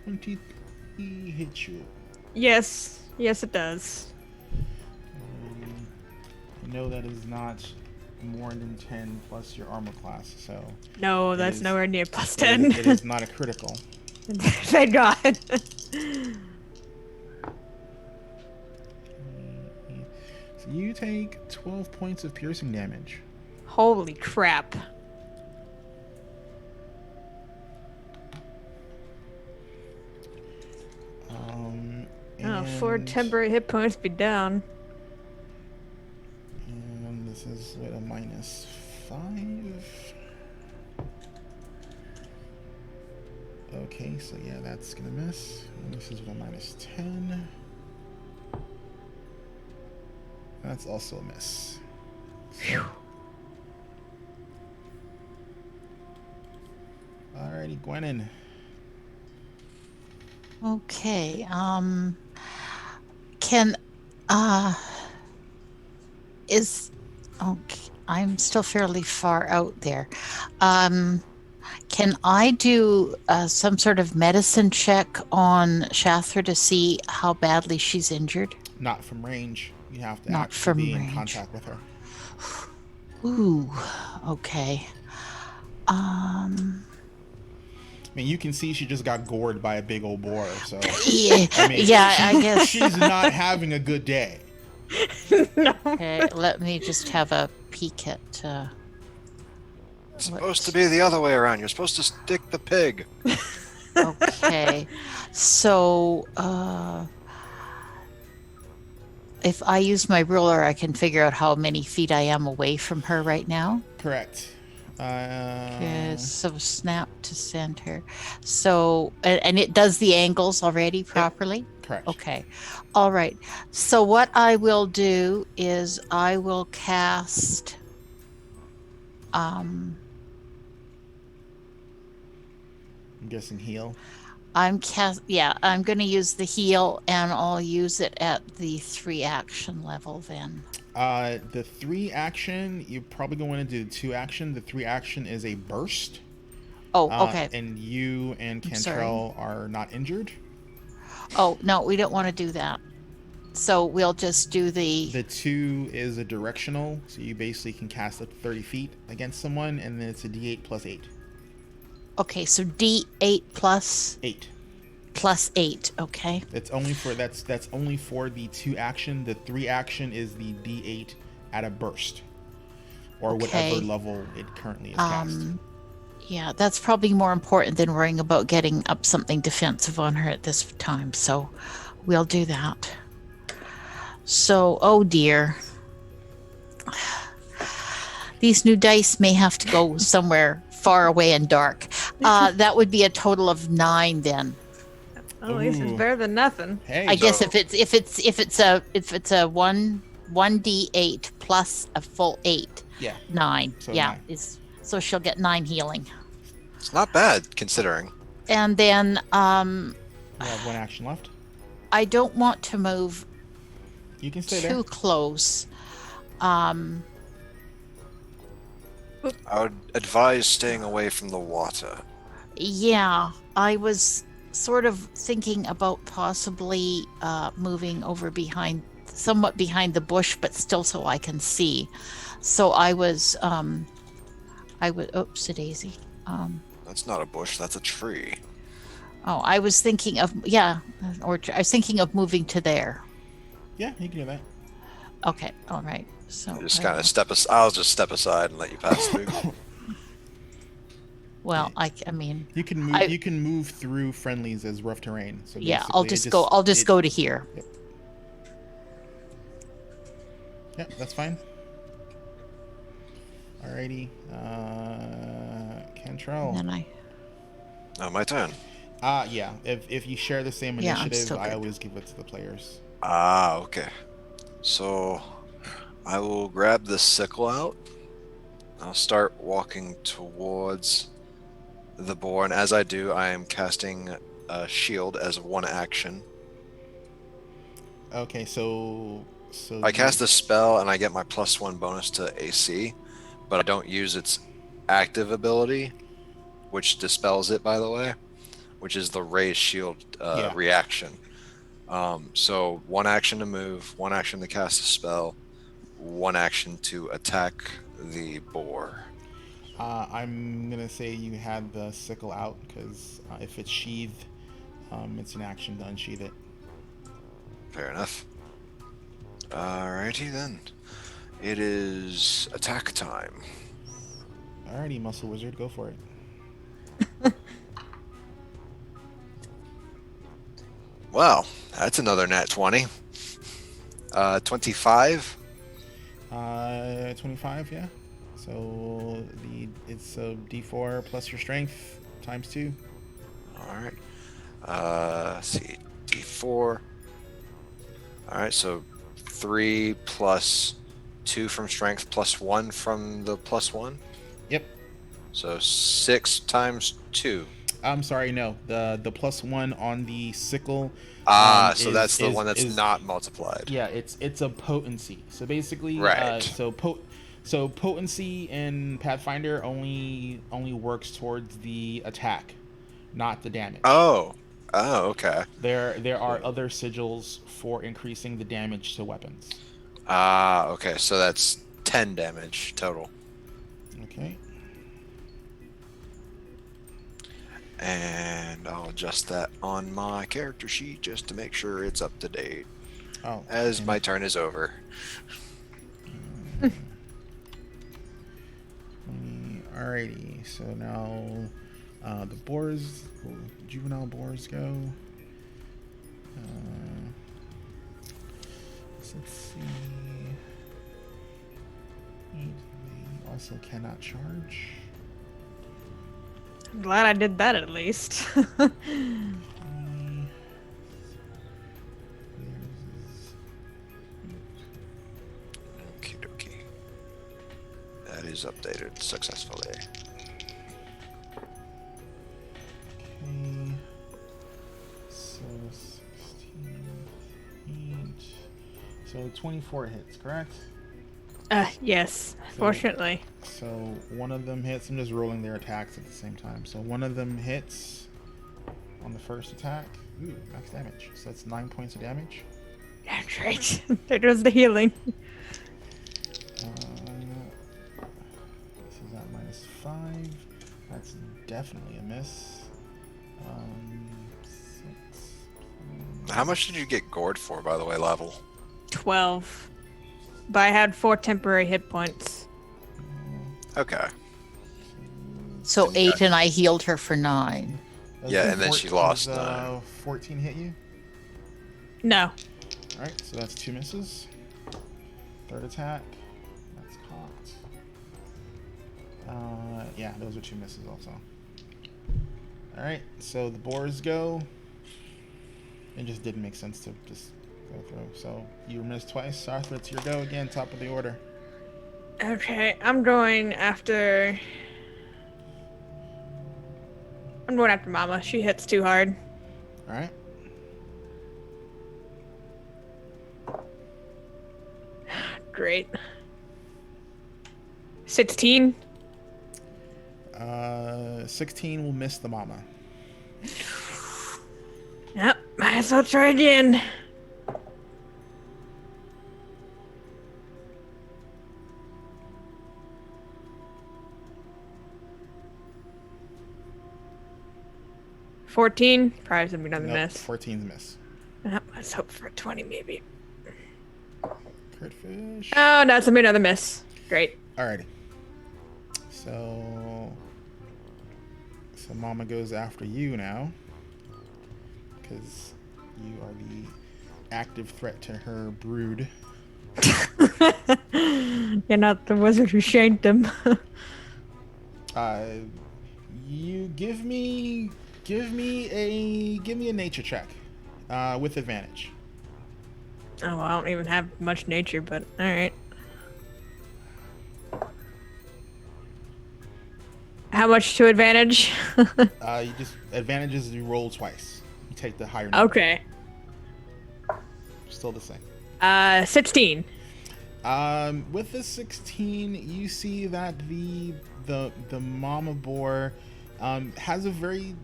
23 hit you? Yes, it does. I know that is not more than 10 plus your armor class, so No, It that's is- nowhere near plus it 10. is- it is not a critical. Thank God. So you take 12 points of piercing damage. Holy crap. Oh, 4 and- temporary hit points be down. And this is with a -5. Okay, so yeah, that's gonna miss. And this is with a -10. That's also a miss. So. Alrighty, Gwenin. Okay. Okay, I'm still fairly far out there. Can I do some sort of medicine check on Shathra to see how badly she's injured? Not from range. You have to Not actually from be in range. contact with her. Ooh, okay. mean, you can see she just got gored by a big old boar. So Yeah, I mean, yeah, I guess. she's not having a good day. Okay, let me just have a peek at. It's supposed to be the other way around. You're supposed to stick the pig. Okay, so if I use my ruler, I can figure out how many feet I am away from her right now. Correct. Okay, so snap to center. So, and it does the angles already properly? Correct. Okay. All right. So what I will do is I will cast I'm guessing heal. I'm going to use the heal, and I'll use it at the 3 action level then. The 3 action, you're probably going to do 2 action. The 3 action is a burst. Oh, okay. And you and Cantrell are not injured. Oh, no, we don't want to do that. So we'll just do the... The 2 is a directional, so you basically can cast up to 30 feet against someone, and then it's a D8 plus 8. Okay, so D8 plus 8. Plus 8, okay. That's only for the 2 action. The 3 action is the D8 at a burst, or Okay. whatever level it currently is cast. Yeah, that's probably more important than worrying about getting up something defensive on her at this time. So we'll do that. So, oh dear. These new dice may have to go somewhere far away and dark. That would be a total of 9 then. At least it's Ooh. better than nothing. Hey, I guess if it's a 1d8 plus a full 8, yeah, 9. So yeah, 9. so she'll get 9 healing. It's not bad considering. And then you have 1 action left. I don't want to move You can stay too there. close. I would advise staying away from the water. Yeah, I was sort of thinking about possibly moving over somewhat behind the bush, but still so I can see. So I was, oops, a daisy. That's not a bush, that's a tree. Oh, I was thinking of, I was thinking of moving to there. Yeah, you can do that. Okay, all right. So You just kind of I'll just step aside and let you pass through. well, I mean, You can move. You can move through friendlies as rough terrain. So yeah, I'll basically just go to here. Yeah, that's fine. Alrighty, Cantrell. And then Oh, my turn. Yeah. If you share the same Yeah, I'm initiative, still I good. always give it to the players. Ah, okay. So I will grab the sickle out. I'll start walking towards the boar, and as I do, I am casting a shield as 1 action. Okay, so I cast a spell and I get my +1 bonus to AC, but I don't use its active ability, which dispels it, by the way, which is the raised shield Yeah. reaction. So 1 action to move, 1 action to cast a spell, 1 action to attack the boar. I'm gonna say you had the sickle out because if it's sheathed, it's an action to unsheath it. Fair enough. Alrighty then. It is attack time. Alrighty, Muscle Wizard, go for it. Well, that's another nat 20. 25. 25, yeah. So it's a D4 plus your strength times 2. Alright. Let's see. D4. Alright, so 3 plus 2 from strength plus 1 from the +1. Yep. So 6 times 2. I'm sorry, no. The +1 on the sickle. So that's the one that's not multiplied. Yeah, it's a potency. So basically, Right. So potency in Pathfinder only works towards the attack, not the damage. Oh, okay. There are other sigils for increasing the damage to weapons. Okay, so that's 10 damage total. Okay. And I'll adjust that on my character sheet just to make sure it's up to date. Oh, As and- my turn is over. Alrighty, so now the boars, juvenile boars go. So let's see. They also cannot charge. I'm glad I did that at least. Okie dokie. That is updated successfully. Okay. So 16, 8. So 24 hits, correct? Yes, fortunately. So one of them hits. I'm just rolling their attacks at the same time. So one of them hits on the first attack. Ooh, max damage. So that's 9 points of damage. Yeah, great. There goes the healing. This is at -5. That's definitely a miss. 6. How much did you get gored for, by the way, level? 12. But I had 4 temporary hit points. Okay. So 8, and I healed her for 9. Yeah, and then she lost, 14 hit you. No. All right, so that's 2 misses. Third attack. That's cocked. Yeah, those are 2 misses also. All right, so the boars go. It just didn't make sense to just go through. So you missed twice. Arthur, it's your go again, top of the order. Okay, I'm going after Mama. She hits too hard. All right. Great. 16. 16 will miss the mama. Yep, might as well try again. $14. Probably gonna be another Nope, miss. 14's miss. Yep, let's hope for a 20 maybe. Crit fish. Oh, no, it's gonna be another miss. Great. Alrighty. So Mama goes after you now, because you are the active threat to her brood. You're not the wizard who shanked him. You give me a nature check, with advantage. Oh, well, I don't even have much nature, but alright. How much to advantage? You just advantages you roll twice. You take the higher number. Okay. Still the same. 16. With the 16, you see that the mama boar has a very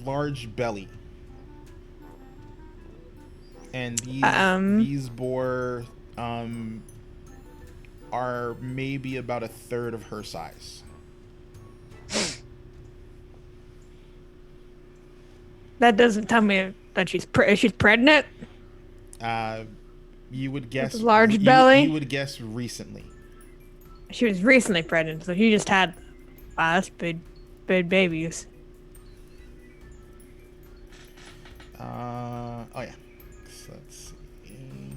large belly, and these boar are maybe about a third of her size. That doesn't tell me that she's pregnant. You would guess With a large belly? You would guess recently. She was recently pregnant, so she just had that's big babies. Oh yeah. So let's see.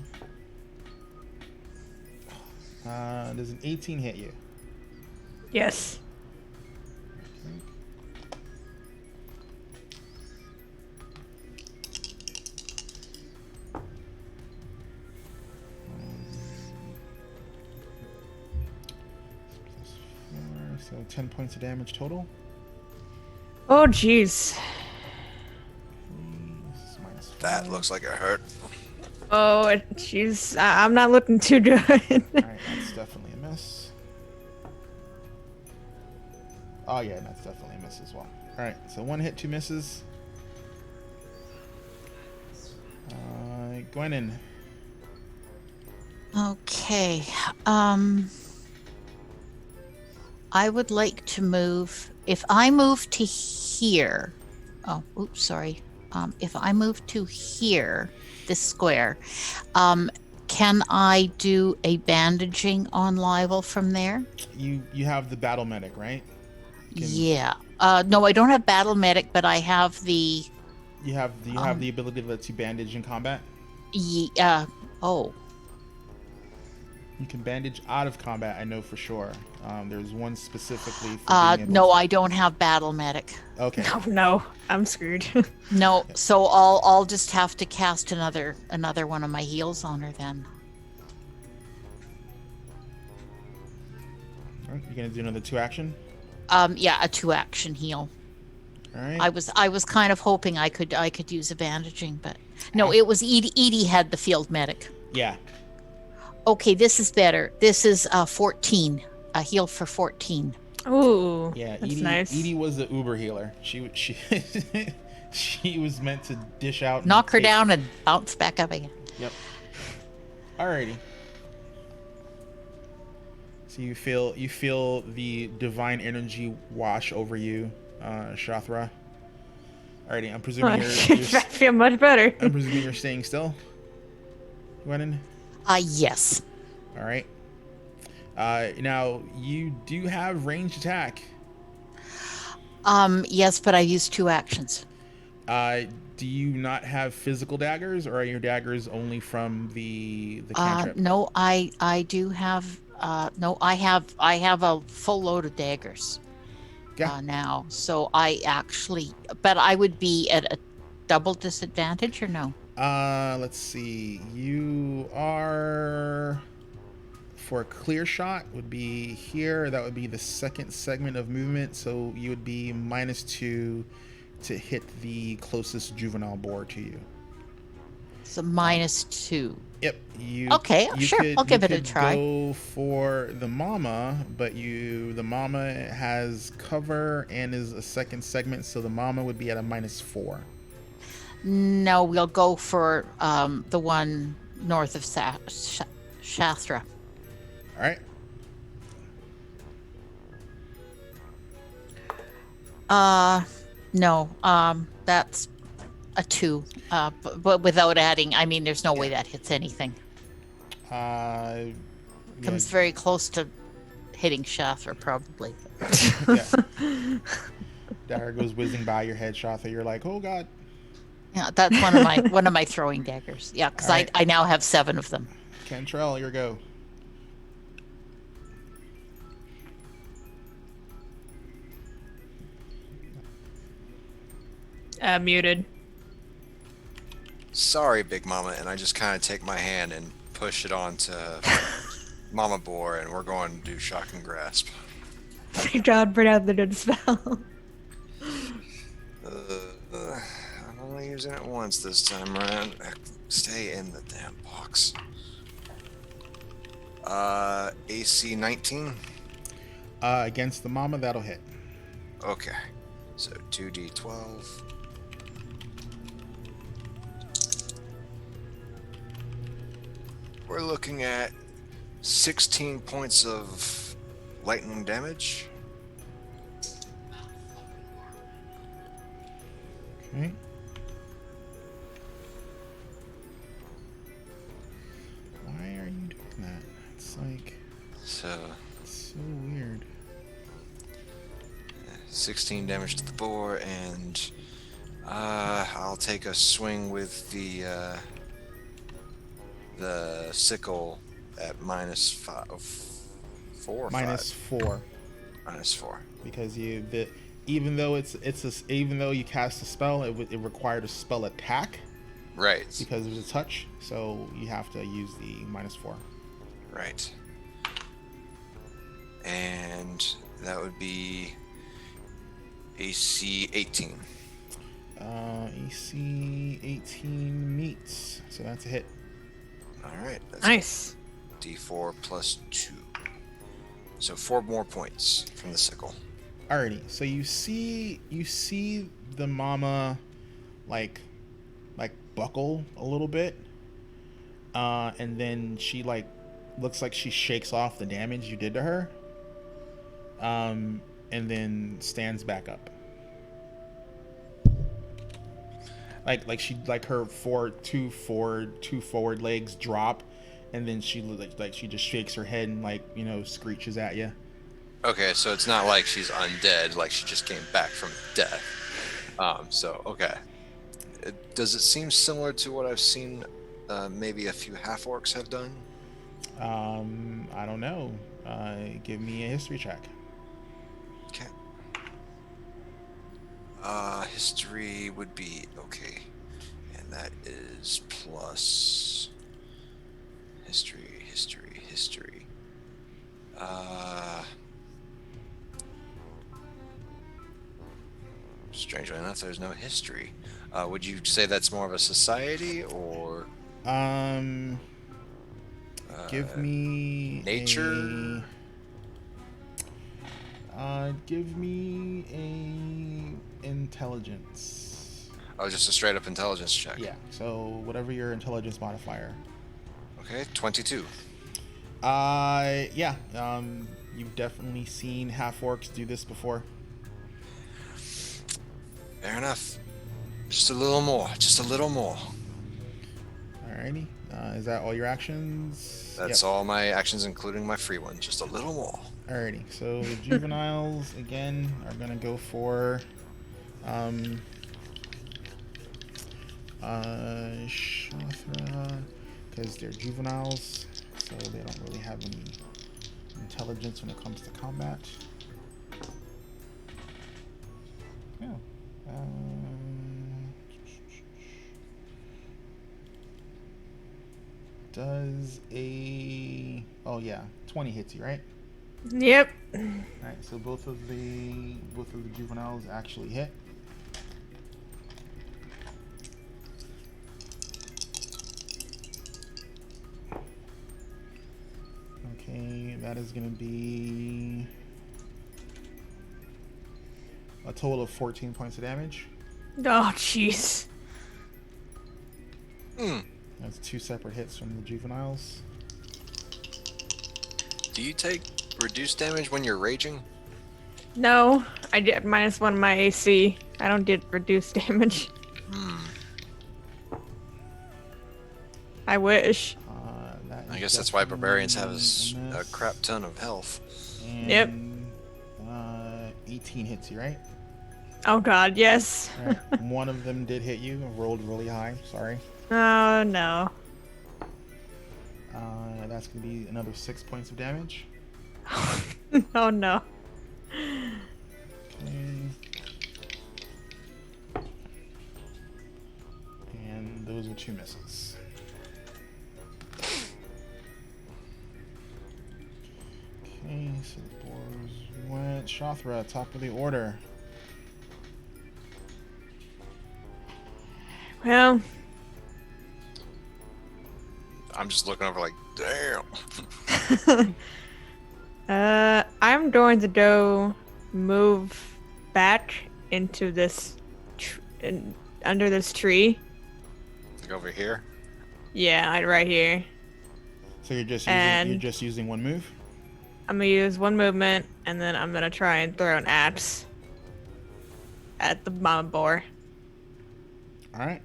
Does an 18 hit you? Yes. So 10 points of damage total. Oh, jeez. That looks like it hurt. Oh, jeez. I'm not looking too good. Alright, that's definitely a miss. Oh yeah, that's definitely a miss as well. Alright, so 1 hit, 2 misses. Gwenin. Okay. I would like to move if I move to here, sorry. If I move to here, this square, can I do a bandaging on Livel from there? You have the battle medic, right? Yeah. No, I don't have battle medic, but I have the. You have the ability to bandage in combat. Oh. You can bandage out of combat. I know for sure. There's one specifically. No, I don't have battle medic. Okay. No, I'm screwed. No, so I'll just have to cast another one of my heals on her then. All right, you're gonna do another 2 action. Yeah, a 2 action heal. All right. I was kind of hoping I could use a bandaging, but no, it was Edie. Edie had the field medic. Yeah. Okay, this is better. This is 14. A heal for 14. Ooh, Yeah, that's nice. Edie was the Uber healer. She she was meant to dish out. Knock her down and bounce back up again. Yep. Alrighty. So you feel the divine energy wash over you, Shathra. Alrighty, I'm presuming I feel much better. I'm presuming you're staying still. Gwennon? Yes. All right. Now you do have ranged attack. Yes, but I used 2 actions. Do you not have physical daggers, or are your daggers only from the cantrip? No, I do have. No, I have a full load of daggers. Yeah. Now, so I actually, but I would be at a double disadvantage, or no? Let's see. You are, for a clear shot would be here. That would be the second segment of movement. So you would be -2 to hit the closest juvenile boar to you. So -2. Yep. Okay, sure. I'll give it a try. Go for the mama, but the mama has cover and is a second segment, so the mama would be at a -4. No, we'll go for the one north of Shathra. All right. No, that's a 2. But without adding, I mean, there's no way that hits anything. Yeah. Comes very close to hitting Shathra, probably. Yeah. Dagger goes whizzing by your head, Shathra. You're like, oh god. Yeah, that's one of my throwing daggers. Yeah, because All right. I now have 7 of them. Cantrell, your go. Muted. Sorry, Big Mama, and I just kind of take my hand and push it onto Mama Boar, and we're going to do Shock and Grasp. Good job, bring out the good spell. I'm only using it once this time around. Stay in the damn box. AC 19. Against the mama, that'll hit. Okay, so 2d12. We're looking at 16 points of lightning damage. Okay. Why are you doing that? It's like So so weird. 16 damage to the boar, and I'll take a swing with the sickle at -4. -4. -4. Because even though even though you cast a spell, it required a spell attack Right. because it was a touch, so you have to use the -4. Right. And that would be AC 18. AC 18 meets, so that's a hit. All right. That's Nice. D4 plus 2. So 4 more points from the sickle. Alrighty, so you see the mama like buckle a little bit, and then she looks like she shakes off the damage you did to her, and and then stands back up. Like she her two forward legs drop, and then she she just shakes her head and screeches at you. Okay, so it's not like she's undead, like she just came back from death. So okay. Does it seem similar to what I've seen maybe a few half-orcs have done? I don't know. Give me a history check. Okay. History would be okay. And that is plus history. Strangely enough, there's no history. Would you say that's more of a society or give me nature? Give me a intelligence. Oh, just a straight up intelligence check. Yeah. So whatever your intelligence modifier. Okay, 22. Yeah. You've definitely seen half-orcs do this before. Fair enough. Just a little more. Alrighty. Is that all your actions? That's all my actions, including my free one. Just a little more. Alrighty. So the juveniles again are gonna go for Shathra, because they're juveniles, so they don't really have any intelligence when it comes to combat. Yeah. Does 20 hits you, right? Yep. Alright, so both of the juveniles actually hit. Okay, that is gonna be a total of 14 points of damage. Oh, jeez. That's 2 separate hits from the juveniles. Do you take reduced damage when you're raging? No, I get -1 my AC. I don't get reduced damage. I wish. I guess that's why barbarians have a crap ton of health. And, Yep. 18 hits you, right? Oh god, yes. Right. One of them did hit you. Rolled really high. Sorry. Oh no. That's gonna be another 6 points of damage. Oh no. Okay. And those are 2 misses. Okay, so the boars went. Shathra, top of the order. Well, I'm just looking over like, damn. I'm going to go move back into this under this tree. Like over here? Yeah, right here. So you're just And- using one move? I'm gonna use one movement, and then I'm gonna try and throw an axe at the mama boar. All right.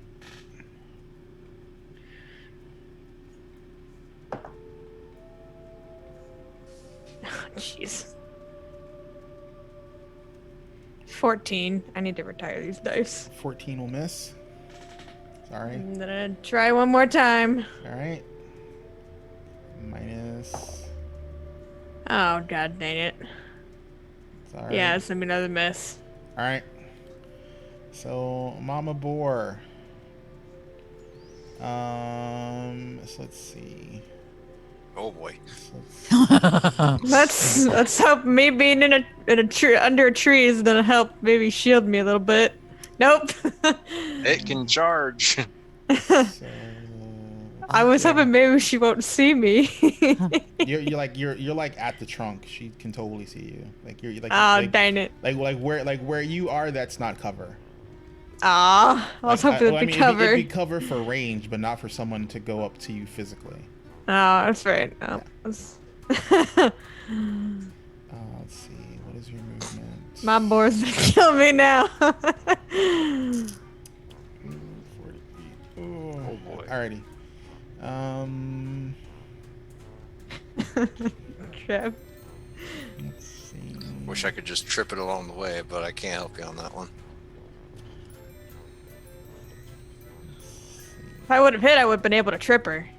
Jeez. 14. I need to retire these dice. 14 will miss. Sorry. I'm gonna try one more time. All right. Minus. Oh god dang it. Sorry. Yeah, it's gonna be another miss. All right. So Mama Boar. So let's see. Oh boy. Let's hope me being in a tree under a tree is gonna help maybe shield me a little bit. Nope. It can charge. So, I was hoping maybe she won't see me. you're like at the trunk. She can totally see you. Like you're like. Oh like, dang it. like where you are. That's not cover. Ah, I was hoping it'd be covered. It'd be cover for range, but not for someone to go up to you physically. Oh, that's right. Oh, Let's see. What is your movement? My boar's gonna kill me now. 40 feet. Oh boy. Alrighty. Trev. Let's see. Wish I could just trip it along the way, but I can't help you on that one. If I would have hit, I would have been able to trip her.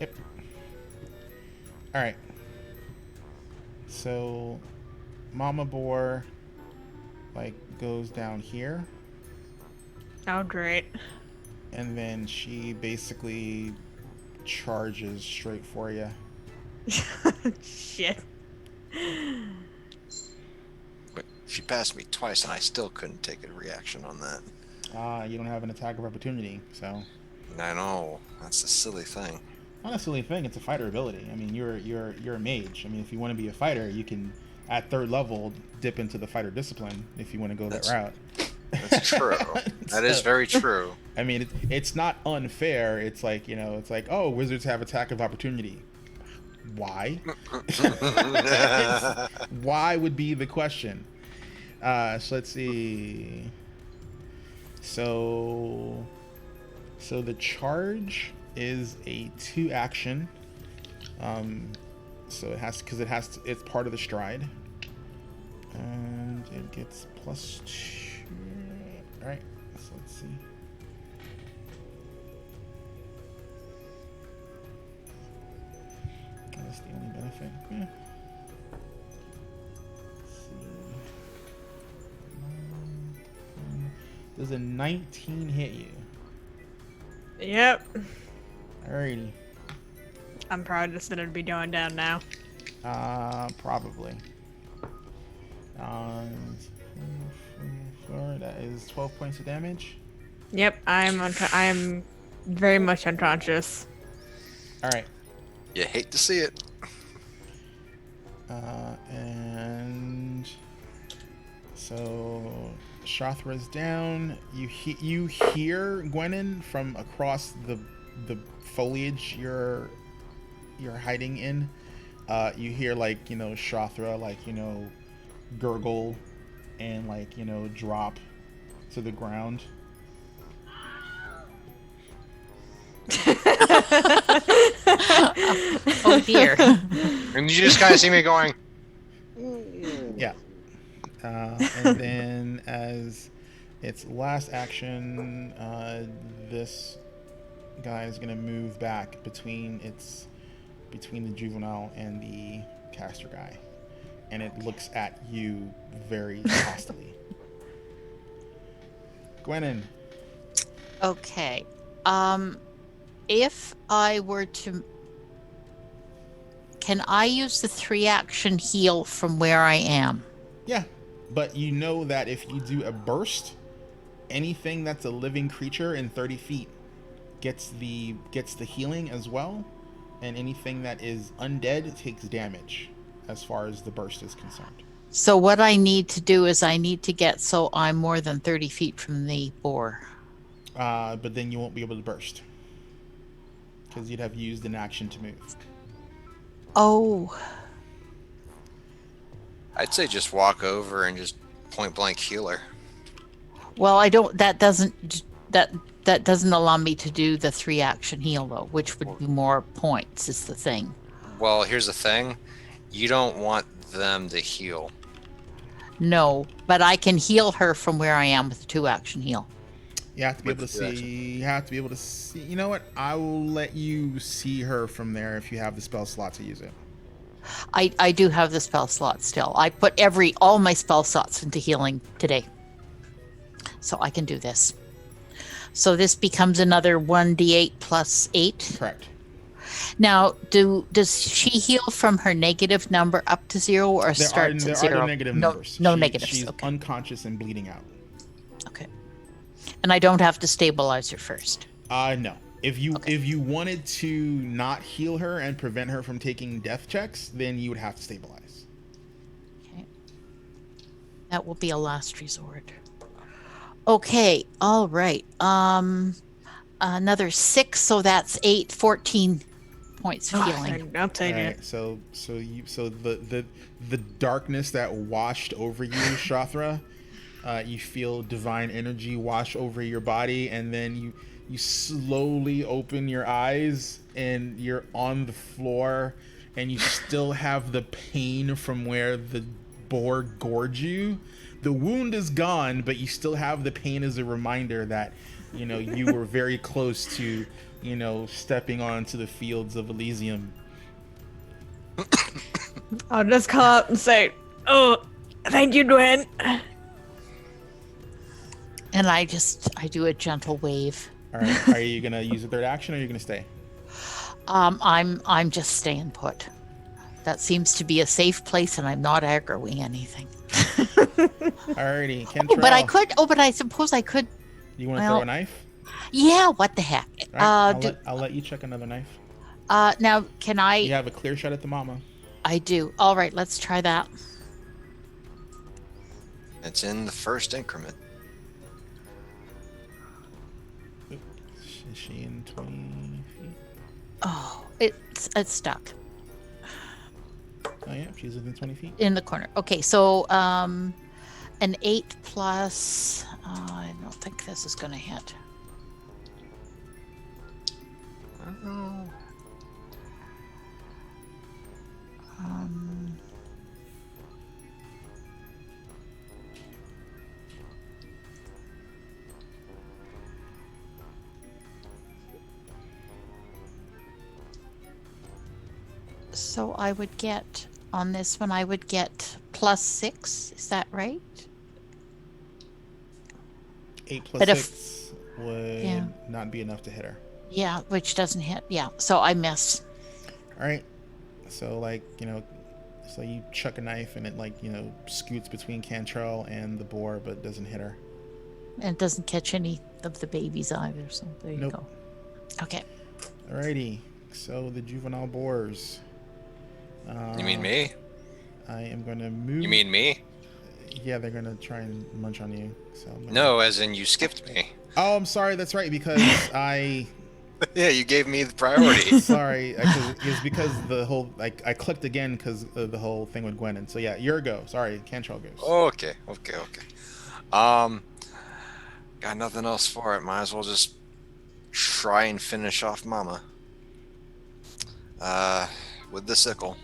Yep. All right. So, Mama Boar, like, goes down here, Oh, great. and then she basically charges straight for you. Shit. But she passed me twice, and I still couldn't take a reaction on that. You don't have an attack of opportunity, so I know, that's a silly thing. not a silly thing. It's a fighter ability. I mean, you're a mage. I mean, if you want to be a fighter, you can at 3rd level dip into the fighter discipline if you want to go that route. That's true. That is very true. I mean, it's not unfair. It's like, it's like, oh, wizards have attack of opportunity. Why? Why would be the question. So let's see. So the charge is a 2 action. So it has, because it's part of the stride. And it gets +2. Alright, so let's see. That's the only benefit. Yeah. Let's see. Does a 19 hit you? Yep. Alrighty. I'm probably just gonna be going down now. Probably. That is 12 points of damage. Yep, I'm very much unconscious. Alright. You hate to see it. And so Shothra's down. You hear Gwenin from across the foliage you're hiding in. You hear, like, Shothra, like, gurgle and, like, drop to the ground. Oh dear. And you just kind of see me going, Yeah. And then as its last action, this guy is going to move back between the juvenile and the caster guy. And it looks at you very hostilely. Gwenin. Okay. If I were to... Can I use the 3-action heal from where I am? Yeah, but you know that if you do a burst, anything that's a living creature in 30 feet gets the healing as well, and anything that is undead takes damage as far as the burst is concerned. So what I need to do is I need to get so I'm more than 30 feet from the boar. But then you won't be able to burst because you'd have used an action to move. Oh. I'd say just walk over and just point blank heal her. Well, I don't. That doesn't allow me to do the 3-action heal though, which would be more points. Is the thing. Well, here's the thing. You don't want them to heal. No, but I can heal her from where I am with the 2-action heal. You have to be With able to the see. You have to be able to see. You know what? I will let you see her from there if you have the spell slot to use it. I do have the spell slot still. I put all my spell slots into healing today, so I can do this. So this becomes another 1d8 plus 8. Correct. Now, does she heal from her negative number up to 0 or starts at 0? There are negative numbers. No negatives. She's Okay. unconscious and bleeding out. Okay. And I don't have to stabilize her first. No. If you wanted to not heal her and prevent her from taking death checks, then you would have to stabilize. Okay. That will be a last resort. Okay. All right. Another 6, so that's 8, 14 points of healing. I'll take All it. right, so the darkness that washed over you, Shrathra, you feel divine energy wash over your body, and then you slowly open your eyes, and you're on the floor, and you still have the pain from where the boar gored you. The wound is gone, but you still have the pain as a reminder that, you know, you were very close to, you know, stepping onto the fields of Elysium. I'll just call out and say, "Oh, thank you, Gwen." And I do a gentle wave. All right, are you gonna use a third action, or are you gonna stay? I'm just staying put. That seems to be a safe place, and I'm not aggroing anything. Alrighty, Kentrell. But I suppose I could. You want to throw a knife? Yeah, what the heck? All right, I'll let you check another knife. Now, can I? You have a clear shot at the mama. I do. All right, let's try that. It's in the first increment. Is she in 20 feet? Oh, it's stuck Oh yeah, she's within 20 feet. in the corner. Okay, so an 8 plus. I don't think this is going to hit. So I would get, on this one, I would get +6. Is that right? 8 plus But if- 6 would Yeah. not be enough to hit her. Yeah, which doesn't hit. Yeah, so I miss. All right. So like, you know, so you chuck a knife and it, like, you know, scoots between Cantrell and the boar, but doesn't hit her. And it doesn't catch any of the babies either, so there you Nope. go. Okay. Alrighty. So the juvenile boars. You mean me? I am going to move. You mean me? Yeah, they're going to try and munch on you. So I'm gonna... No, as in you skipped me. Oh, I'm sorry. That's right, because I... Yeah, you gave me the priority. Sorry, it's because the whole I clicked again because of the whole thing with Gwen. So yeah, your go. Sorry, Cantrell goes. Okay. Got nothing else for it. Might as well just try and finish off Mama. With the sickle.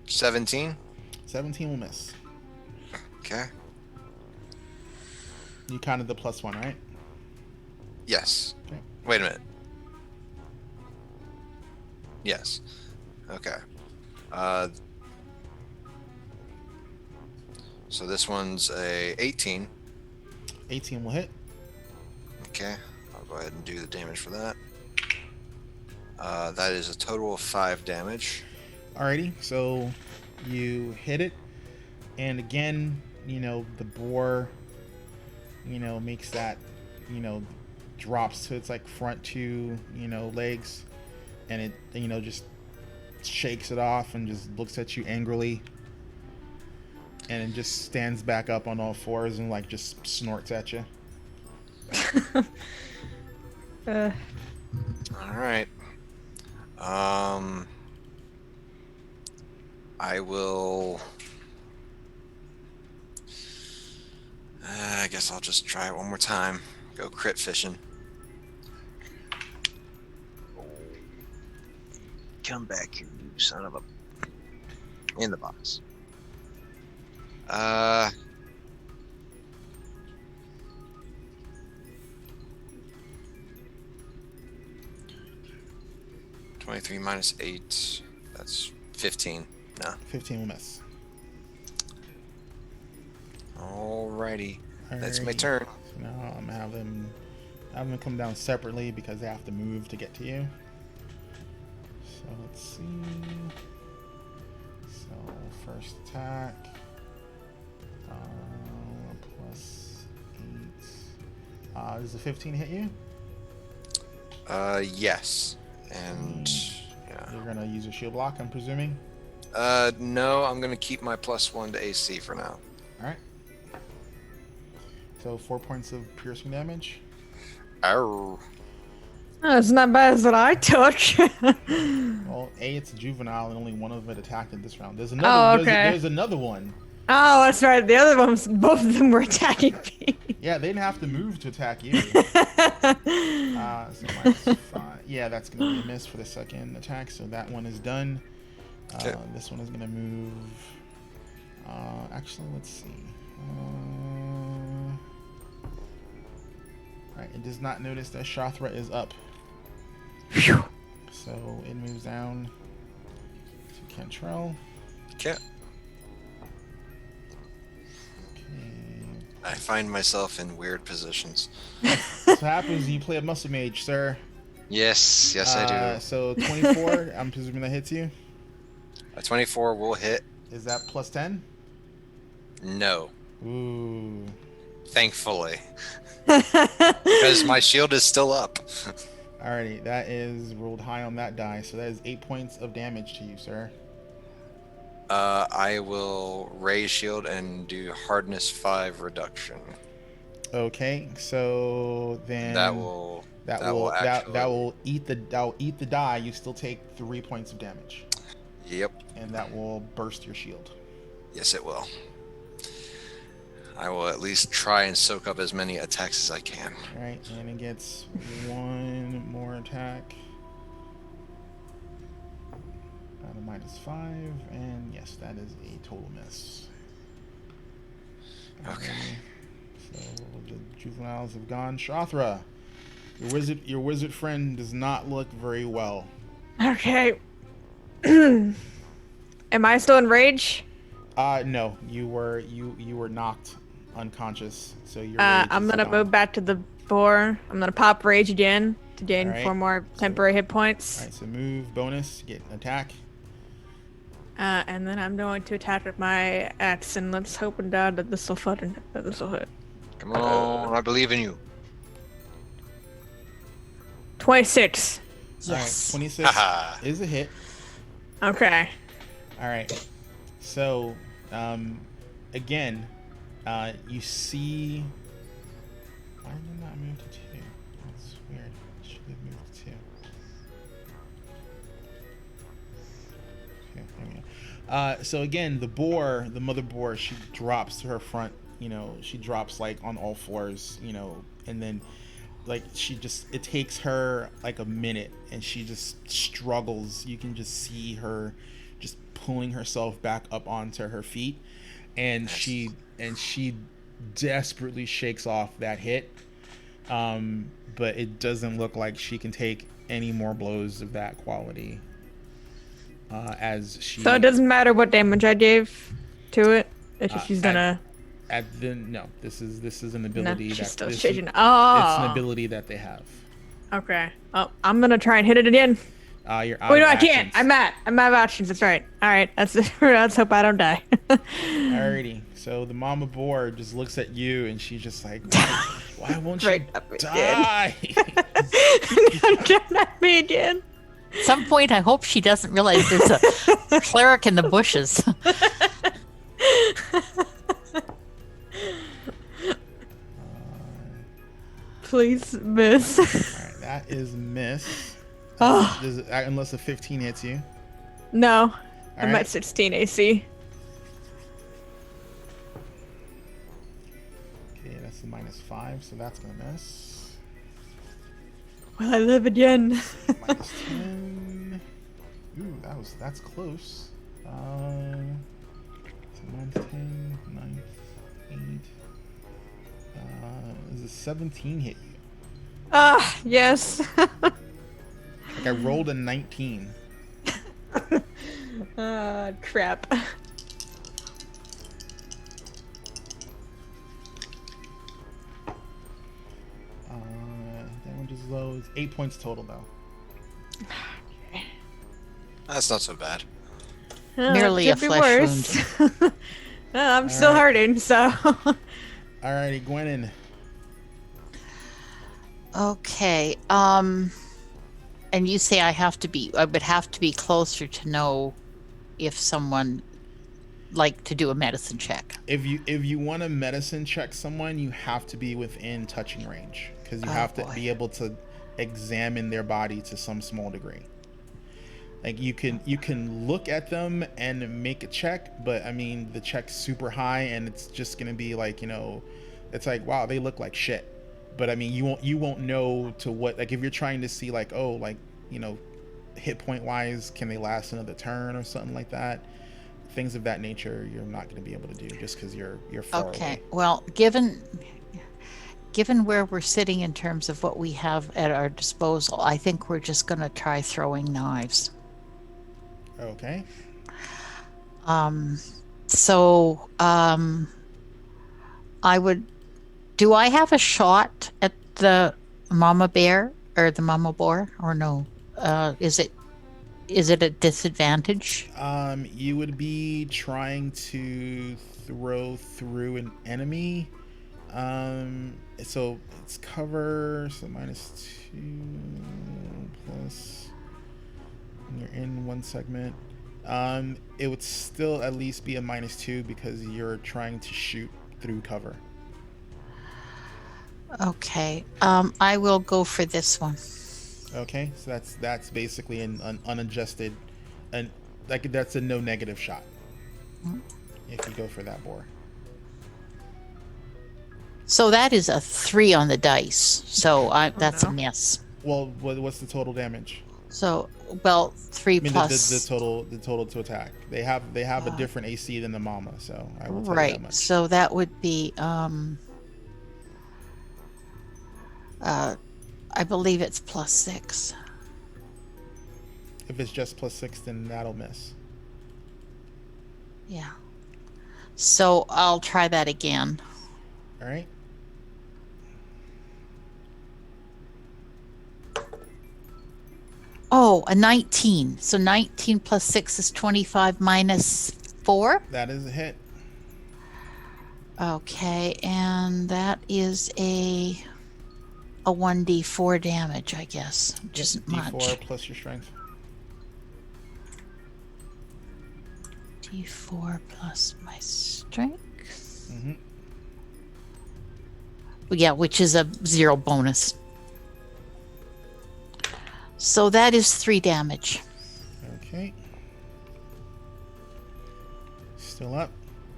17. 17 will miss. Okay. You counted the +1, right? Yes. Okay. Wait a minute. Yes. Okay. So this one's a 18. 18 will hit. Okay. I'll go ahead and do the damage for that. That is a total of 5 damage. Alrighty, so you hit it, and again, you know, the boar, you know, makes that, you know, drops to its like front 2, you know, legs, and it, you know, just shakes it off and just looks at you angrily, and it just stands back up on all fours and like just snorts at you. All right. I will. I guess I'll just try it one more time. Go crit fishing. Come back here, you son of a. In the box. 23 minus 8. That's 15. No. 15 will miss. Alrighty. That's my Alrighty. turn. So now I'm gonna have them come down separately because they have to move to get to you. So let's see. So first attack. +8. Does the 15 hit you? Yes. And yeah. You're gonna use your shield block, I'm presuming. No, I'm gonna keep my +1 to AC for now. All right. So 4 points of piercing damage. Arr. Oh, it's not bad as what I took. Well, it's a juvenile, and only one of it attacked in this round. There's Oh, another. okay. There's another one. Oh, that's right. The other ones, both of them were attacking me. Yeah, they didn't have to move to attack you. So -5. Yeah, that's gonna be a miss for the second attack. So that one is done. Okay. This one is gonna move. Actually, let's see. Alright, it does not notice that Shothra is up. So it moves down to Cantrell. Okay. Okay. I find myself in weird positions. So happens you play a muscle mage, sir. Yes, I do. So 24, I'm presuming that hits you. A 24 will hit. Is that plus 10? No, Ooh. thankfully, because my shield is still up. Alrighty, that is rolled high on that die, so that is 8 points of damage to you, sir. I will raise shield and do hardness 5 reduction. Okay, so then That will eat the die. You still take 3 points of damage, Yep. and that will burst your shield. Yes, it will. I will at least try and soak up as many attacks as I can. All right, and it gets one more attack. At a -5, and yes, that is a total miss. Okay. So the juveniles have gone. Shothra, your wizard friend does not look very well. Okay. Am I still in rage? No, you were knocked unconscious, so you're. I'm gonna move back to the boar. I'm gonna pop rage again to gain Alright. 4 more temporary hit points. All right, so move bonus, get an attack. And then I'm going to attack with my axe, and let's hope and die that this will hit. Come on, I believe in you. 26. All right, Yes. 26 Haha. is a hit. Okay. All right, so again, you see. Why did it not move to 2? That's weird. It should have moved to 2. Okay, there we go. So again, the mother boar, she drops to her front. She drops like on all fours. And then like it takes her like a minute, and she just struggles. You can just see her just pulling herself back up onto her feet, and she desperately shakes off that hit. But it doesn't look like she can take any more blows of that quality. So it doesn't matter what damage I gave to it. It's just she's gonna. This is an No, ability she's that still this shaking. is, Oh. it's an ability that they have. Okay. Oh, I'm gonna try and hit it again. You're out Wait, of no, I can't. actions. I'm out of options. That's right. All right. Let's hope I don't die. Alrighty. So the mama boar just looks at you, and she's just like, "Why won't you Right up again. die?" Don't at me again. At some point, I hope she doesn't realize there's a cleric in the bushes. Please miss. Alright, that is miss. Oh. Unless a 15 hits you. No. I'm Alright. at 16 AC. Okay, that's the -5, so that's gonna miss. Will I live again? -10. Ooh, that's close. So -10, 9, 8. Does a 17 hit you? Ah, yes. Like I rolled a 19. Crap. Damage is low. It's 8 points total though. That's not so bad. Merely a could be flesh worse. I'm still hurting, so. Alrighty, Gwennon. Okay. And you say I would have to be closer to know if someone like to do a medicine check. If you want to medicine check someone, you have to be within touching range, because you have to boy. be able to examine their body to some small degree. Like you can look at them and make a check, but I mean the check's super high and it's just gonna be like, it's like, wow, they look like shit. But I mean you won't know to what, like if you're trying to see like, oh, like, hit point wise, can they last another turn or something like that? Things of that nature you're not gonna be able to do just because you're far away. Well, given where we're sitting in terms of what we have at our disposal, I think we're just gonna try throwing knives. Okay. So do I have a shot at the mama bear or the mama boar, or no? Is it a disadvantage? You would be trying to throw through an enemy. So it's cover, so -2 plus. You're in one segment. It would still at least be a -2 because you're trying to shoot through cover. Okay. I will go for this one. Okay, so that's basically an unadjusted, and like that's a no negative shot. If you go for that boar. So that is a 3 on the dice. So that's a miss. Well, what's the total damage? So, well, 3 I mean, plus the total to attack. They have a different AC than the mama, so I will tell you that much. So that would be I believe it's +6. If it's just +6, then that'll miss. Yeah. So I'll try that again. All right. Oh, a 19. So 19 plus 6 is 25 minus 4. That is a hit. Okay, and that is a 1d4 damage, I guess, which isn't D4 much. plus your strength. D4 plus my strength. Mm-hmm. Yeah, which is a 0 bonus. So that is 3 damage. Okay. Still up.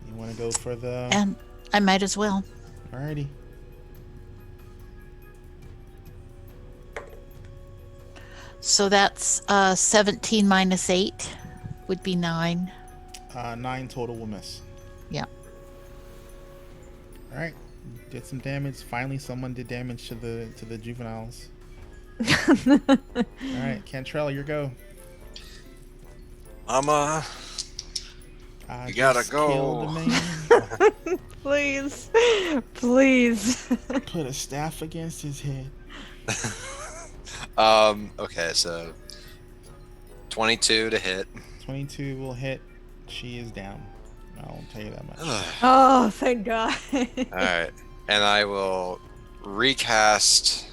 You want to go for the... And I might as well. Alrighty. So that's 17 minus 8 would be 9. 9 total will miss. Yeah. Alright. Did some damage. Finally, someone did damage to the juveniles. Alright, Cantrell, your go. Mama, I you gotta just go. killed a man. Please. Please. Put a staff against his head. Okay, so 22 to hit. 22 will hit. She is down. I'll tell you that much. Oh, thank God. Alright, and I will recast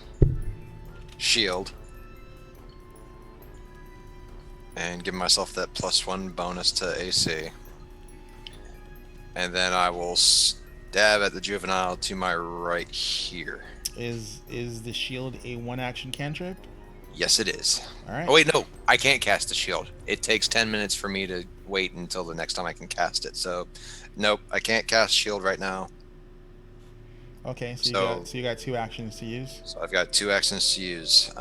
shield and give myself that +1 bonus to AC. And then I will stab at the juvenile to my right here. Is the shield a 1-action cantrip? Yes, it is. Alright. Oh, wait, no. I can't cast the shield. It takes 10 minutes for me to wait until the next time I can cast it. So, nope, I can't cast shield right now. Okay, so you got 2 actions to use. So I've got 2 actions to use.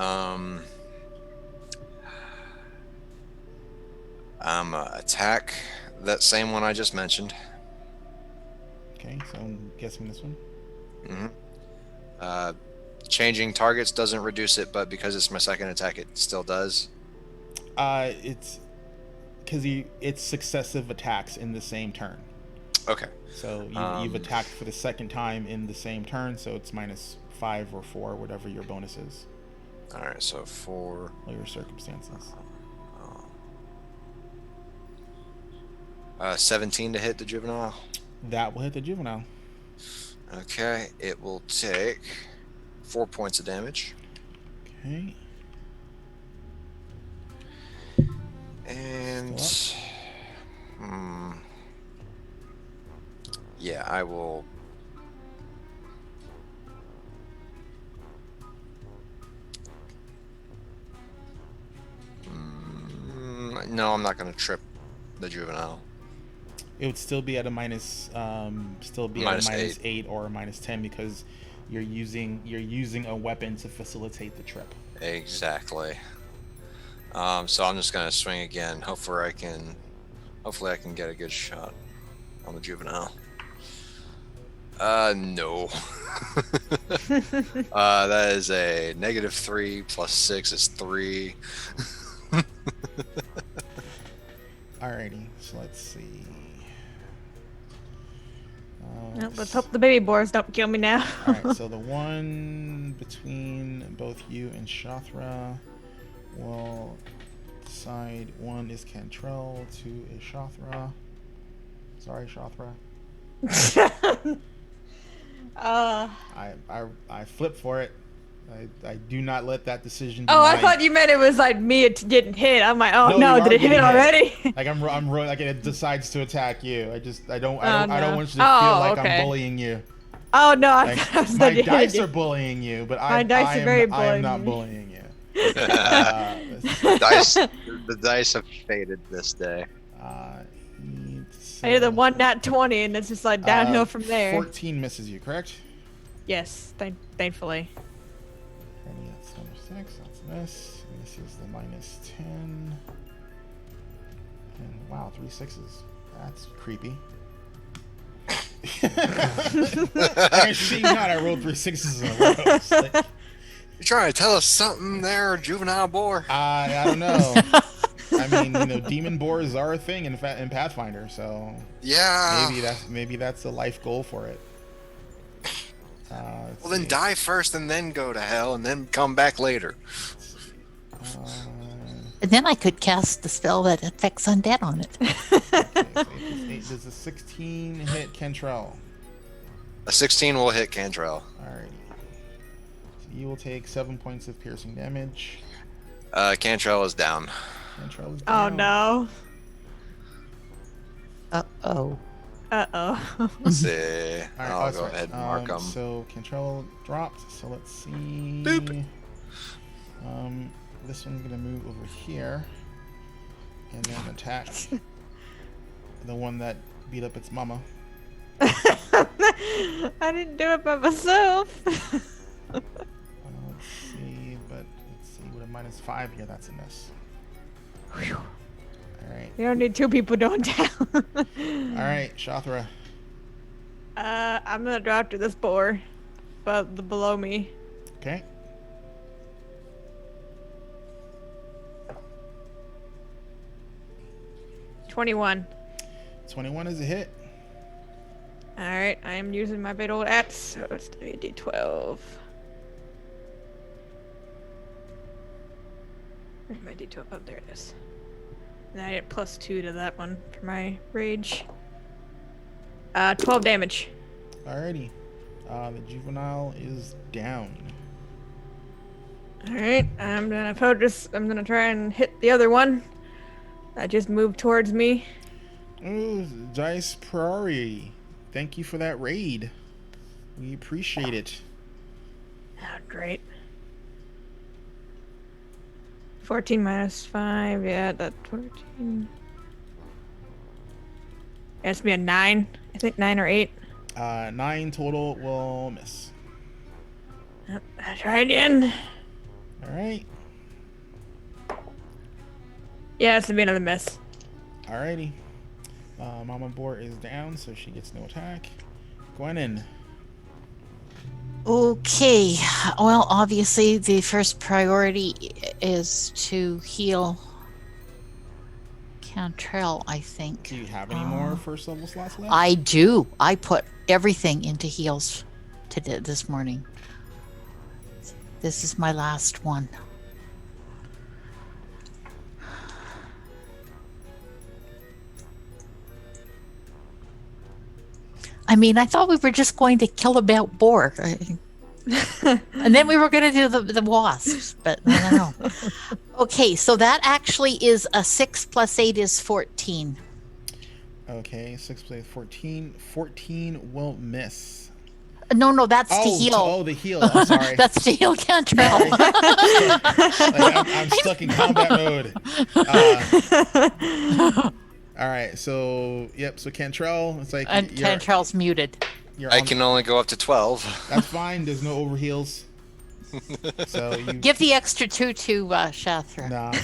Attack that same one I just mentioned. Okay, so I'm guessing this one. Mm-hmm. Changing targets doesn't reduce it, but because it's my second attack, it still does. It's because it's successive attacks in the same turn. Okay. So you've attacked for the second time in the same turn, so it's -5 or 4, whatever your bonus is. All right, so 4. Or your circumstances. 17 to hit the juvenile. That will hit the juvenile. Okay, it will take 4 points of damage. Okay. And Yeah, I will. No, I'm not going to trip the juvenile. It would still be at a minus, still be at a minus 8 or a minus 10 because you're using a weapon to facilitate the trip. Exactly. So I'm just going to swing again. Hopefully I can get a good shot on the juvenile. No. That is a -3 plus 6 is 3. Alrighty, so let's see. Let's hope the baby boars don't kill me now. Alright, so the one between both you and Shothra will decide. 1 is Cantrell, 2 is Shothra. Sorry, Shothra. I flip for it. I do not let that decision be Oh, I mine. thought you meant it was like me getting hit. I'm like, oh no, you are did it hit getting already? Like like it decides to attack you. I don't no. want you to Oh, feel like okay. I'm bullying you. Oh no, I Like, thought I was my like, you dice hit are it. bullying you, but My dice are very I am not bullying bullying you. The dice have faded this day. I did the 1 nat 20, and it's just like downhill from there. 14 misses you, correct? Yes, thankfully. And that's number 6. That's a miss. And this is the minus 10. And wow, 3 6s. That's creepy. I see not. I rolled 3 6s in a row. It's like, You trying to tell us something there, juvenile boar? I don't know. I mean, demon boars are a thing in Pathfinder, so Yeah. maybe that's a life goal for it. Well, then die first and then go to hell and then come back later. And then I could cast the spell that affects undead on it. Okay, so does a 16 hit Kentrell? A 16 will hit Cantrell. Alrighty. So you will take 7 points of piercing damage. Cantrell is down. Kentrell is Oh down. no. Uh-oh. Uh-oh. Let's see. Alright, I'll that's go right. ahead and mark them. So Kentrell dropped. So let's see. Boop. This one's gonna move over here, and then attack the one that beat up its mama. I didn't do it by myself. Let's see, with a -5 here, that's a miss. Alright. You don't need 2 people going down. Alright, Shothra. I'm gonna go after this boar, but the below me. Okay. $21. 21 is a hit. Alright, I am using my big old axe, so it's a D12. Where's my D12? Oh, there it is. And I get +2 to that one for my rage. 12 damage. Alrighty. The juvenile is down. Alright, I'm gonna focus. I'm gonna try and hit the other one that just moved towards me. Ooh, Dice Priori. Thank you for that raid. We appreciate it. Oh, great. 14 minus 5, yeah, that's 14. It has to be a 9. I think 9 or 8. 9 total will miss. Yep, I'll try again. Alright. Yeah, it's gonna be another miss. Alrighty. Mama Boar is down, so she gets no attack. Gwenin. Okay. Well, obviously, the first priority is to heal Cantrell, I think. Do you have any more first level slots left? I do. I put everything into heals this morning. This is my last one. I mean, I thought we were just going to kill a boar. And then we were going to do the wasps, but I don't know. Okay, so that actually is a 6 plus 8 is 14. Okay, 6 plus 14. 14 will miss. No, that's to Oh, heal. the heal. I'm sorry. That's to heal Cantrell. Sorry. I'm stuck in combat mode. All right, so yep. So Cantrell, it's like And Cantrell's muted. I can only go up to 12. That's fine. There's no overheals. So you Give the extra 2 to Shathra. Nah. It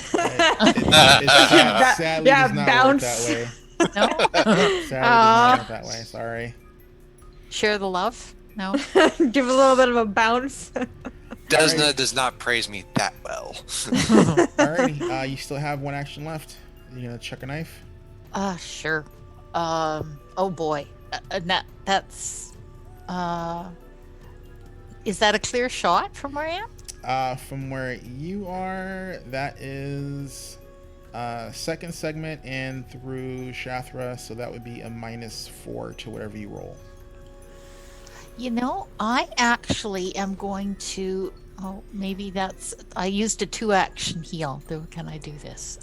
sadly yeah, does not bounce. work that way. No? Sadly does not work that way. Sorry. Share the love? No? Give a little bit of a bounce. Desna does not praise me that well. Alrighty. You still have 1 action left. You gonna chuck a knife? Sure. Oh boy. That's is that a clear shot from where I am? From where you are, that is second segment and through Shathra, so that would be a -4 to whatever you roll. You know, I actually am going to. Oh, maybe that's. I used a 2-action heal. Though, can I do this?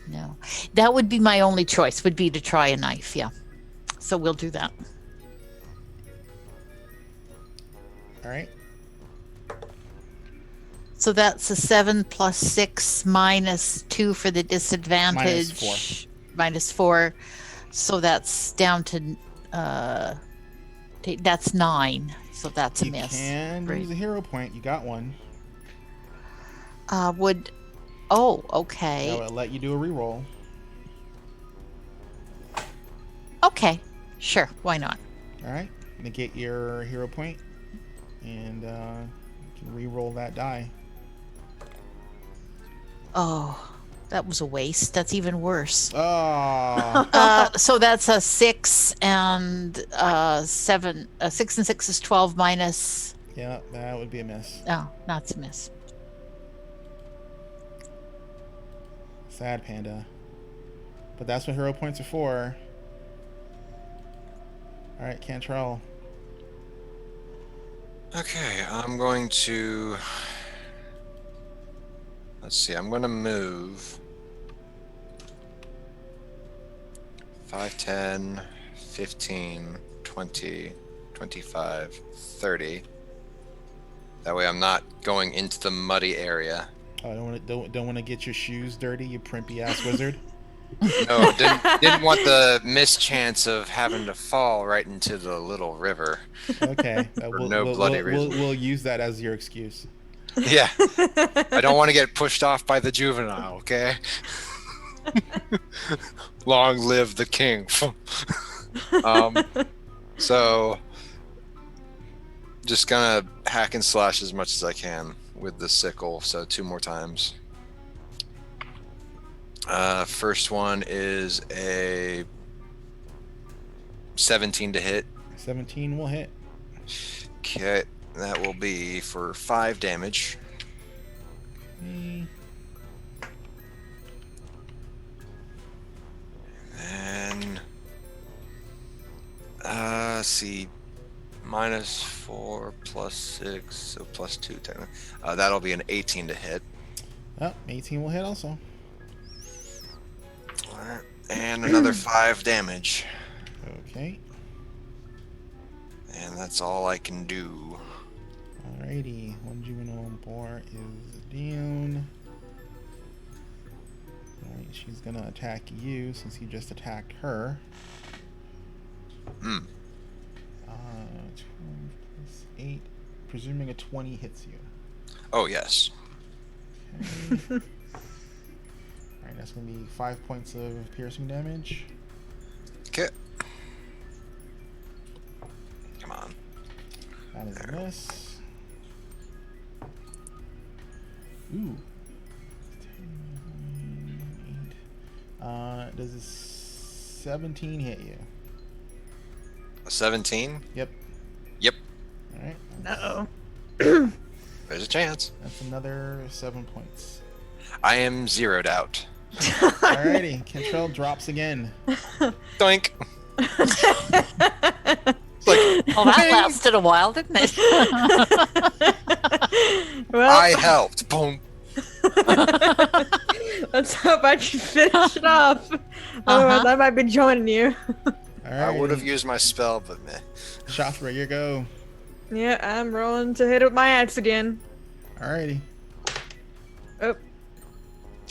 No. That would be my only choice. Would be to try a knife. Yeah. So we'll do that. All right. So that's a 7 plus 6 minus 2 for the disadvantage. -4. So that's down to. That's 9. So that's a miss. You can use a hero point. You got one. Oh, okay. That would let you do a reroll. Okay, sure. Why not? All right. Negate your hero point, and you can re-roll that die. Oh, that was a waste. That's even worse. Oh. So that's a 6 and 7. 6 and 6 is 12 minus. Yeah, that would be a miss. Oh, that's a miss. Sad panda. But that's what hero points are for. All right, Cantrell. Okay, I'm going to. Let's see, I'm going to move 5, 10, 15, 20, 25, 30. That way I'm not going into the muddy area. Oh, don't want to get your shoes dirty, you primpy ass wizard. No, didn't want the mischance of having to fall right into the little river. Okay, bloody reason. We'll use that as your excuse. Yeah, I don't want to get pushed off by the juvenile. Okay. Long live the king. So just gonna hack and slash as much as I can with the sickle. So 2 more times. First one is a 17 to hit. 17 will hit. Okay, that will be for 5 damage. Okay. And let's see, -4 plus 6, so +2 technically. That'll be an 18 to hit. Oh, 18 will hit also. Alright, and another 5 damage. Okay. And that's all I can do. Alrighty, 1 juvenile boar is down. Alright, she's gonna attack you since you just attacked her. 12 plus 8. Presuming a 20 hits you. Oh, yes. Okay. Alright, that's gonna be 5 points of piercing damage. Okay. Come on. That is a miss. Ooh. 10, 8. Does a 17 hit you? A 17? Yep. Yep. Alright. Uh-oh. There's a chance. That's another 7 points. I am zeroed out. Alrighty, Cantrell drops again. Doink. It's like, Well, that lasted a while, didn't it? Well, I helped. Boom. Let's hope I can finish it off. Otherwise, I might be joining you. I would have used my spell, but meh. Shathra, you go. Yeah, I'm rolling to hit it with my axe again. Alrighty. Oh.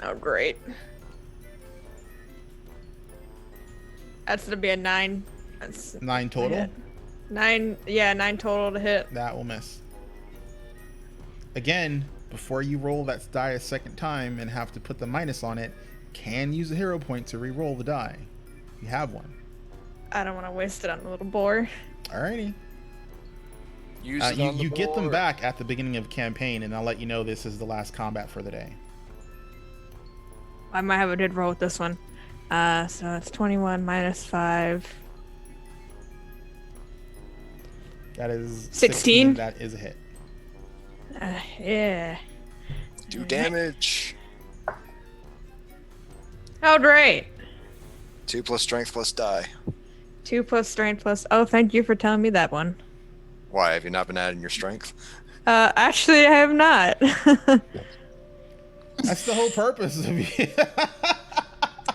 Oh, great. That's gonna be a 9. That's 9 total? hit. 9, yeah, 9 total to hit. That will miss. Again, before you roll that die a second time and have to put the minus on it, can use a hero point to re-roll the die. You have one. I don't want to waste it on the little boar. Alrighty. Use it on the You get them board. back at the beginning of the campaign, and I'll let you know this is the last combat for the day. I might have a good roll with this one. So it's 21 minus 5. That is 16. That is a hit. Yeah. Do damage. Oh, great. 2 plus strength plus die. 2 plus strength plus. Oh, thank you for telling me that one. Why have you not been adding your strength? Actually, I have not. That's the whole purpose of you.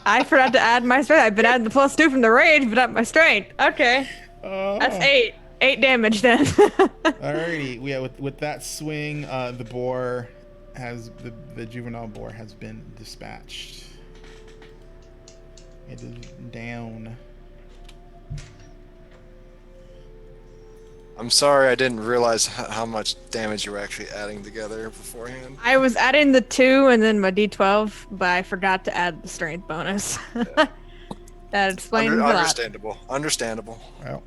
I forgot to add my strength. I've been adding the +2 from the rage, but not my strength. Okay. That's 8. 8 damage then. Alrighty. Yeah, with that swing, the boar has the juvenile boar has been dispatched. It is down. I'm sorry, I didn't realize how much damage you were actually adding together beforehand. I was adding the 2 and then my d12, but I forgot to add the strength bonus. That explains a lot. Understandable. Understandable. Well.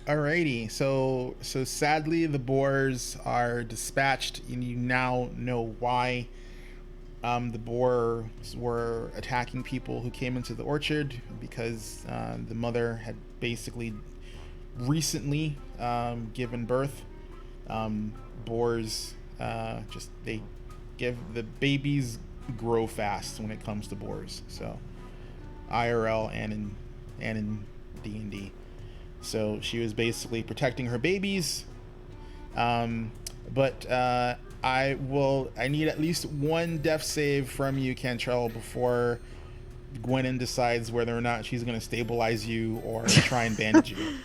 Alrighty. So sadly, the boars are dispatched, and you now know why. The boars were attacking people who came into the orchard because the mother had basically recently given birth. Boars they give the babies grow fast when it comes to boars. So IRL and in D&D. So she was basically protecting her babies. But I need at least one death save from you, Cantrell, before Gwennon decides whether or not she's going to stabilize you or try and bandage you.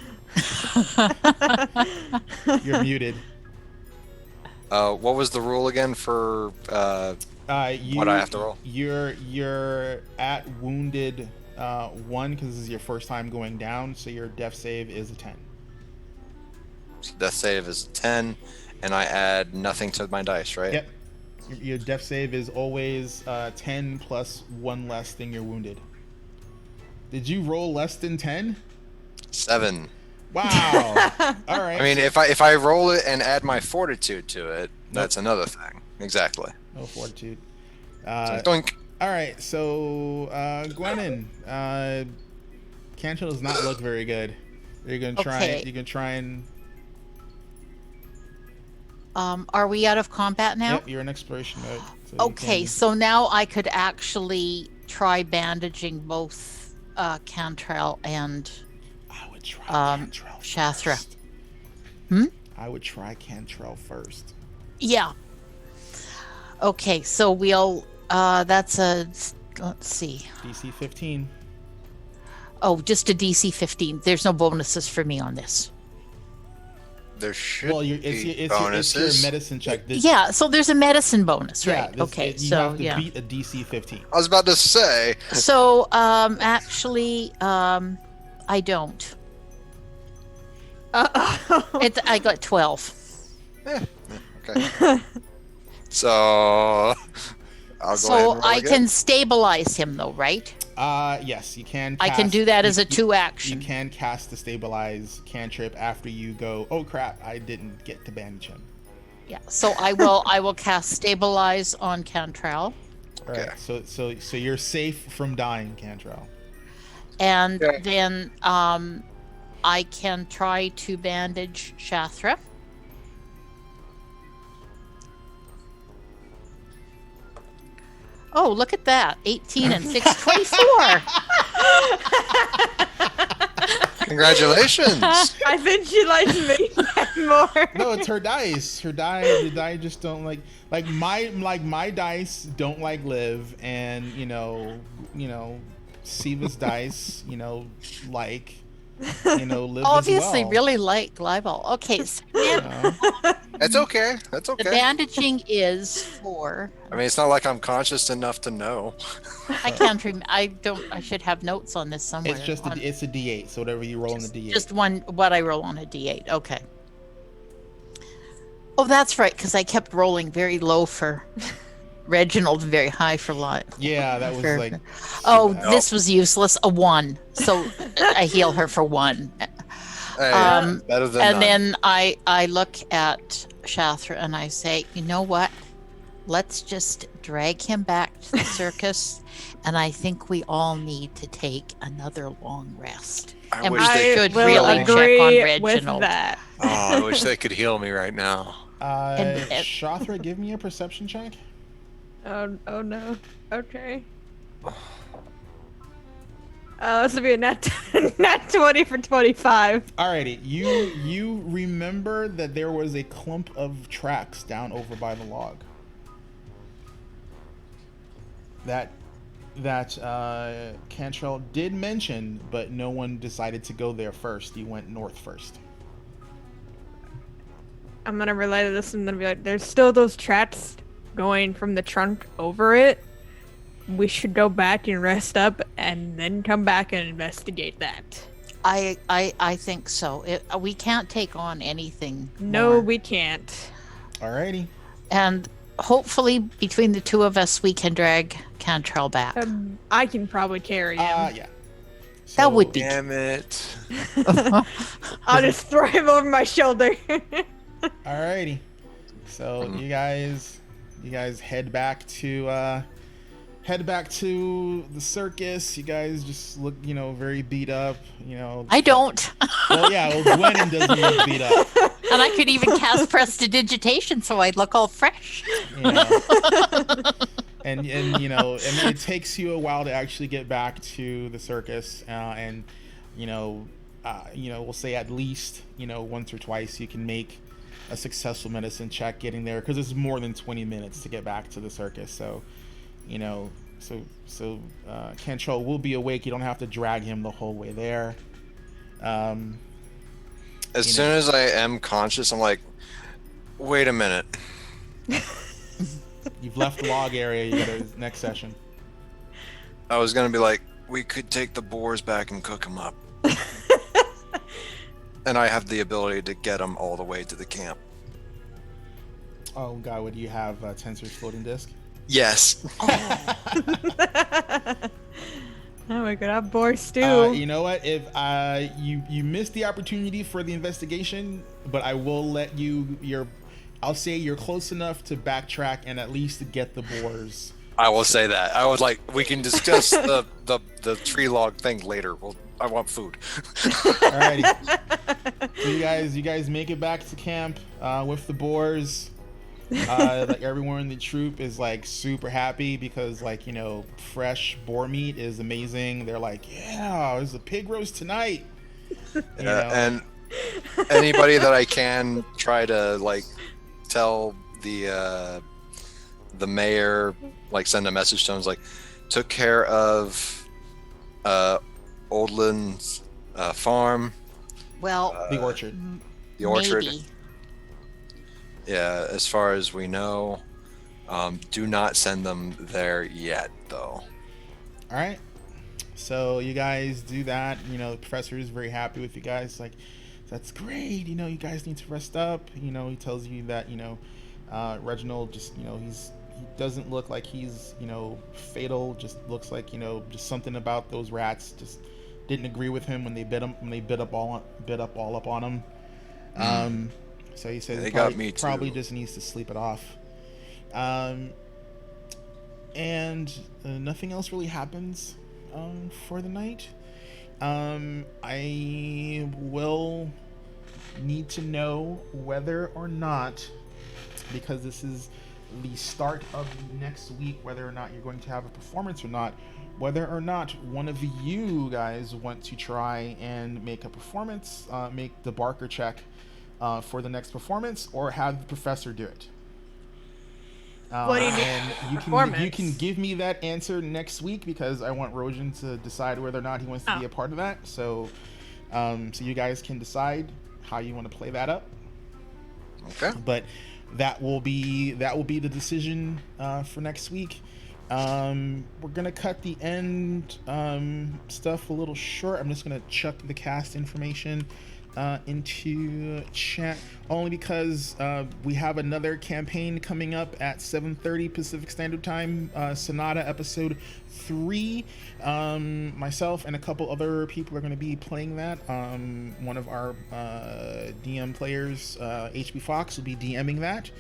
You're muted. What was the rule again for what I have to roll? You're at wounded 1 because this is your first time going down, so your death save is a 10. So death save is 10, and I add nothing to my dice, right? Yep. Your death save is always 10 plus 1 less than you're wounded. Did you roll less than 10? 7. Wow. All right. I mean, if I roll it and add my fortitude to it, that's another thing. Exactly. No fortitude. Doink. All right. So, Gwennon, Cantrell does not look very good. You're gonna try. Okay. You can try and. Are we out of combat now? Yep. You're in exploration mode. So you Okay, can- so now I could actually try bandaging both Cantrell and I would try Cantrell Shathra. first. Hmm? I would try Cantrell first. yeah. Okay, so we'll that's a let's see. DC 15. Oh, just a DC 15. There's no bonuses for me on this. There should Well, be it's bonuses. your medicine check. Yeah, so there's a medicine bonus, Yeah, right? Okay, you so have to yeah. beat a DC 15. I was about to say. So actually I don't. I got 12. Okay. So I'll go ahead So and roll I again. can stabilize him though, right? Yes, you can. I can do that as a 2 You action. can cast the stabilize cantrip after you go. Oh crap! I didn't get to bandage him. Yeah. So I will cast stabilize on Cantrell, All right. So you're safe from dying, Cantrell. and Okay. then I can try to bandage Shathra. Oh, look at that. 18 and 6, 24. Congratulations. I think she likes me. more. No, it's her dice. Her die. The die just don't like my dice don't like Liv, and Siva's dice. Like. Live Obviously as well. really like Glyball. Okay, so That's okay. That's the okay. bandaging is for. I mean, it's not like I'm conscious enough to know. I can't remember. I should have notes on this somewhere. It's just it's a D8, so whatever you roll on the D8. Just what I roll on a D8. Okay. Oh, that's right, because I kept rolling very low for Reginald, very high for Lot. Yeah, that was like. Oh, this was useless. A 1. So I heal her for 1. Hey, better than And none. then I look at Shathra and I say, you know what? Let's just drag him back to the circus. And I think we all need to take another long rest. I And wish we they should could really heal me. check on agree with Reginald. that. Oh, I wish they could heal me right now. Shathra, give me a perception check. Oh no. Okay. This would be a nat 20 for 25. Alrighty, you remember that there was a clump of tracks down over by the log. That Cantrell did mention, but no one decided to go there first. You went north first. I'm gonna relay to this and then be like, there's still those tracks going from the trunk over it. We should go back and rest up and then come back and investigate that. I think so. We can't take on anything No, more. we can't. Alrighty. And hopefully between the two of us we can drag Cantrell back. I can probably carry him. Yeah. That would be Damn it. I'll just throw him over my shoulder. Alrighty. So you guys head back to the circus. You guys just look, very beat up. I don't. Well, yeah. Well, Gwennon doesn't look beat up. And I could even cast prestidigitation so I'd look all fresh. And it takes you a while to actually get back to the circus, and we'll say at least once or twice you can make a successful medicine check getting there, because it's more than 20 minutes to get back to the circus. So Cantrell will be awake. You don't have to drag him the whole way there. As soon as I am conscious, I'm like, wait a minute. You've left the log area. You got a next session. I was gonna be like, we could take the boars back and cook them up. And I have the ability to get them all the way to the camp. Oh God, what do you have? Tensor's floating disc. Yes. Oh my god, I'm bored stew. You know what? If you missed the opportunity for the investigation, but I will let you. I'll say you're close enough to backtrack and at least get the boars. I will say that. I would like, we can discuss the tree log thing later. I want food. Alrighty. So you guys make it back to camp with the boars. Like everyone in the troop is like super happy because fresh boar meat is amazing. They're like, yeah, there's a pig roast tonight. And anybody that I can try to tell the mayor, send a message to him, took care of Oldland's farm. Well, The orchard. The orchard. maybe. Yeah, as far as we know, do not send them there yet, though. All right. So you guys do that. The professor is very happy with you guys. Like, that's great. You guys need to rest up. He tells you that Reginald just he doesn't look like he's fatal. Just looks like just something about those rats just didn't agree with him when they bit him. When they bit up all up on him. So he says They he got me too. probably just needs to sleep it off. And nothing else really happens for the night. I will need to know whether or not, because this is the start of next week, whether or not you're going to have a performance or not, whether or not one of you guys want to try and make a performance, make the Barker check for the next performance, or have the professor do it. What do you mean? And you can give me that answer next week, because I want Rojan to decide whether or not he wants to be a part of that. So, so you guys can decide how you want to play that up. Okay. But that will be the decision for next week. We're gonna cut the end stuff a little short. I'm just gonna chuck the cast information into chat, only because we have another campaign coming up at 7:30 Pacific Standard Time, Sonata episode 3. Myself and a couple other people are going to be playing that. One of our DM players, HB Fox, will be DMing that.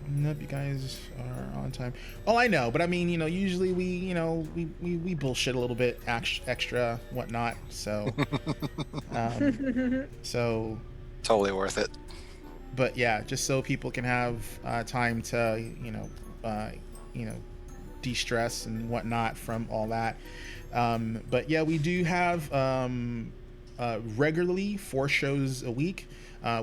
Nope, you guys are on time. Oh, I know, but I mean, usually we bullshit a little bit, extra, whatnot. So, so Totally worth it. But yeah, just so people can have time to, de-stress and whatnot from all that. But yeah, we do have regularly 4 shows a week.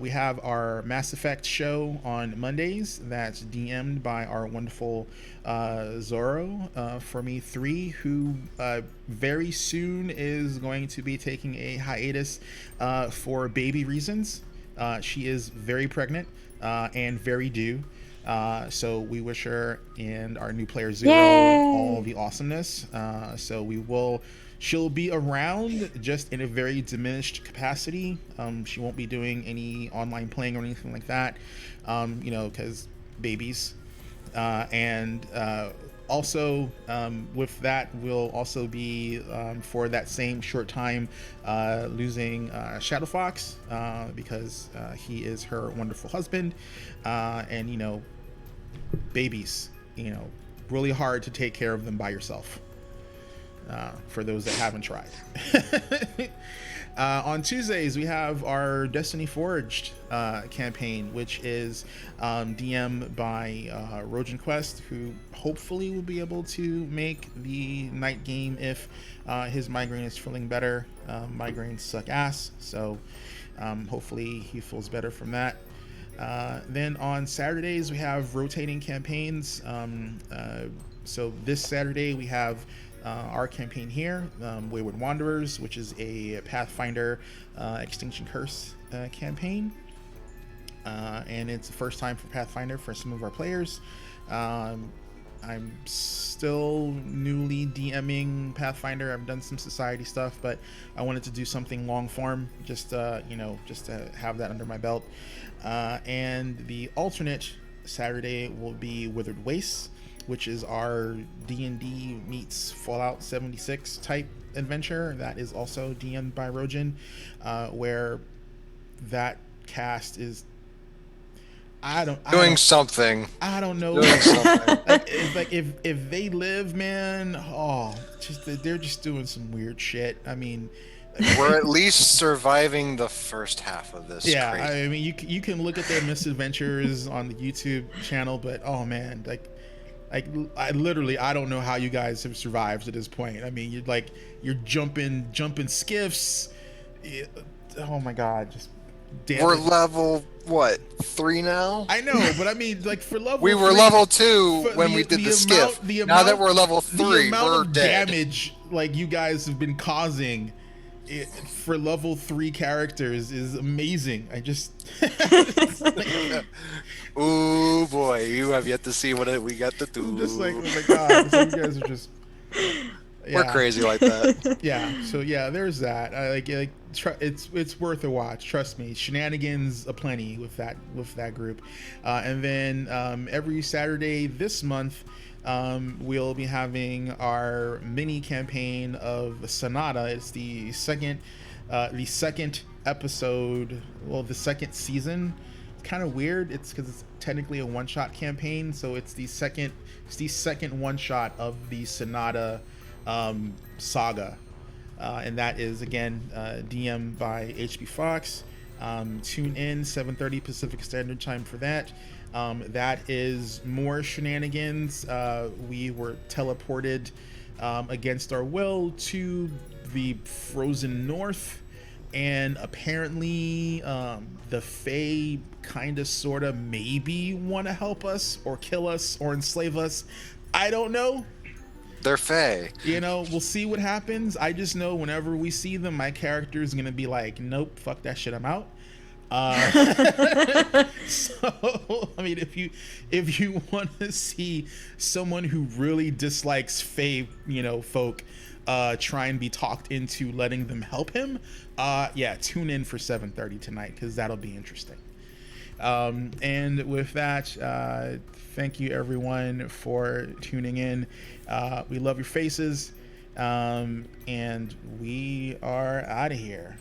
We have our Mass Effect show on Mondays that's DM'd by our wonderful Zorro, for me 3, who very soon is going to be taking a hiatus for baby reasons. She is very pregnant and very due. So we wish her and our new player Zero all the awesomeness. She'll be around, just in a very diminished capacity. She won't be doing any online playing or anything like that, because babies. Also, with that, we'll also be, for that same short time, losing Shadow Fox, because he is her wonderful husband. And, babies, really hard to take care of them by yourself. For those that haven't tried. On Tuesdays, we have our Destiny Forged campaign, which is DM by Rojan Quest, who hopefully will be able to make the night game if his migraine is feeling better. Migraines suck ass, so hopefully he feels better from that. Then on Saturdays, we have rotating campaigns. So this Saturday, we have our campaign here, Wayward Wanderers, which is a Pathfinder Extinction Curse campaign. And it's the first time for Pathfinder for some of our players. I'm still newly DMing Pathfinder. I've done some society stuff, but I wanted to do something long form, just to have that under my belt. And the alternate Saturday will be Withered Wastes, which is our D&D meets Fallout 76 type adventure that is also DM'd by Rojan, where that cast is Doing something. I don't know. Doing something. if they live, man, they're just doing some weird shit. I mean, we're at least surviving the first half of this. Yeah, crazy. I mean, you can look at their misadventures on the YouTube channel, but oh man, I don't know how you guys have survived to this point. I mean, you're jumping skiffs. Oh my god, just damn. We're it. level 3 now? I know, but I mean, for level we were 3, level 2 when we did the skiff. Now that we're level 3, the amount we're of dead. damage you guys have been causing for level 3 characters is amazing. I just Ooh boy, you have yet to see what we got to do. I'm just like, oh my god, so you guys are just we're crazy like that. Yeah, so yeah, there's that. It's worth a watch. Trust me, shenanigans aplenty with that group. And then every Saturday this month, we'll be having our mini campaign of Sonata. It's the second episode. Well, the second season. It's kind of weird. It's because it's technically a one-shot campaign, so it's the second one-shot of the Sonata saga, and that is again DM by HB Fox. Tune in 7:30 Pacific Standard Time for that. That is more shenanigans. We were teleported against our will to the frozen north, And apparently, the Fae kind of, sort of, maybe want to help us or kill us or enslave us. I don't know. They're Fae. You know, we'll see what happens. I just know whenever we see them, my character is going to be like, nope, fuck that shit, I'm out. So, I mean, if you want to see someone who really dislikes Fae, folk, try and be talked into letting them help him, yeah, tune in for 7:30 tonight, because that'll be interesting. And with that, thank you everyone for tuning in. We love your faces, and we are out of here.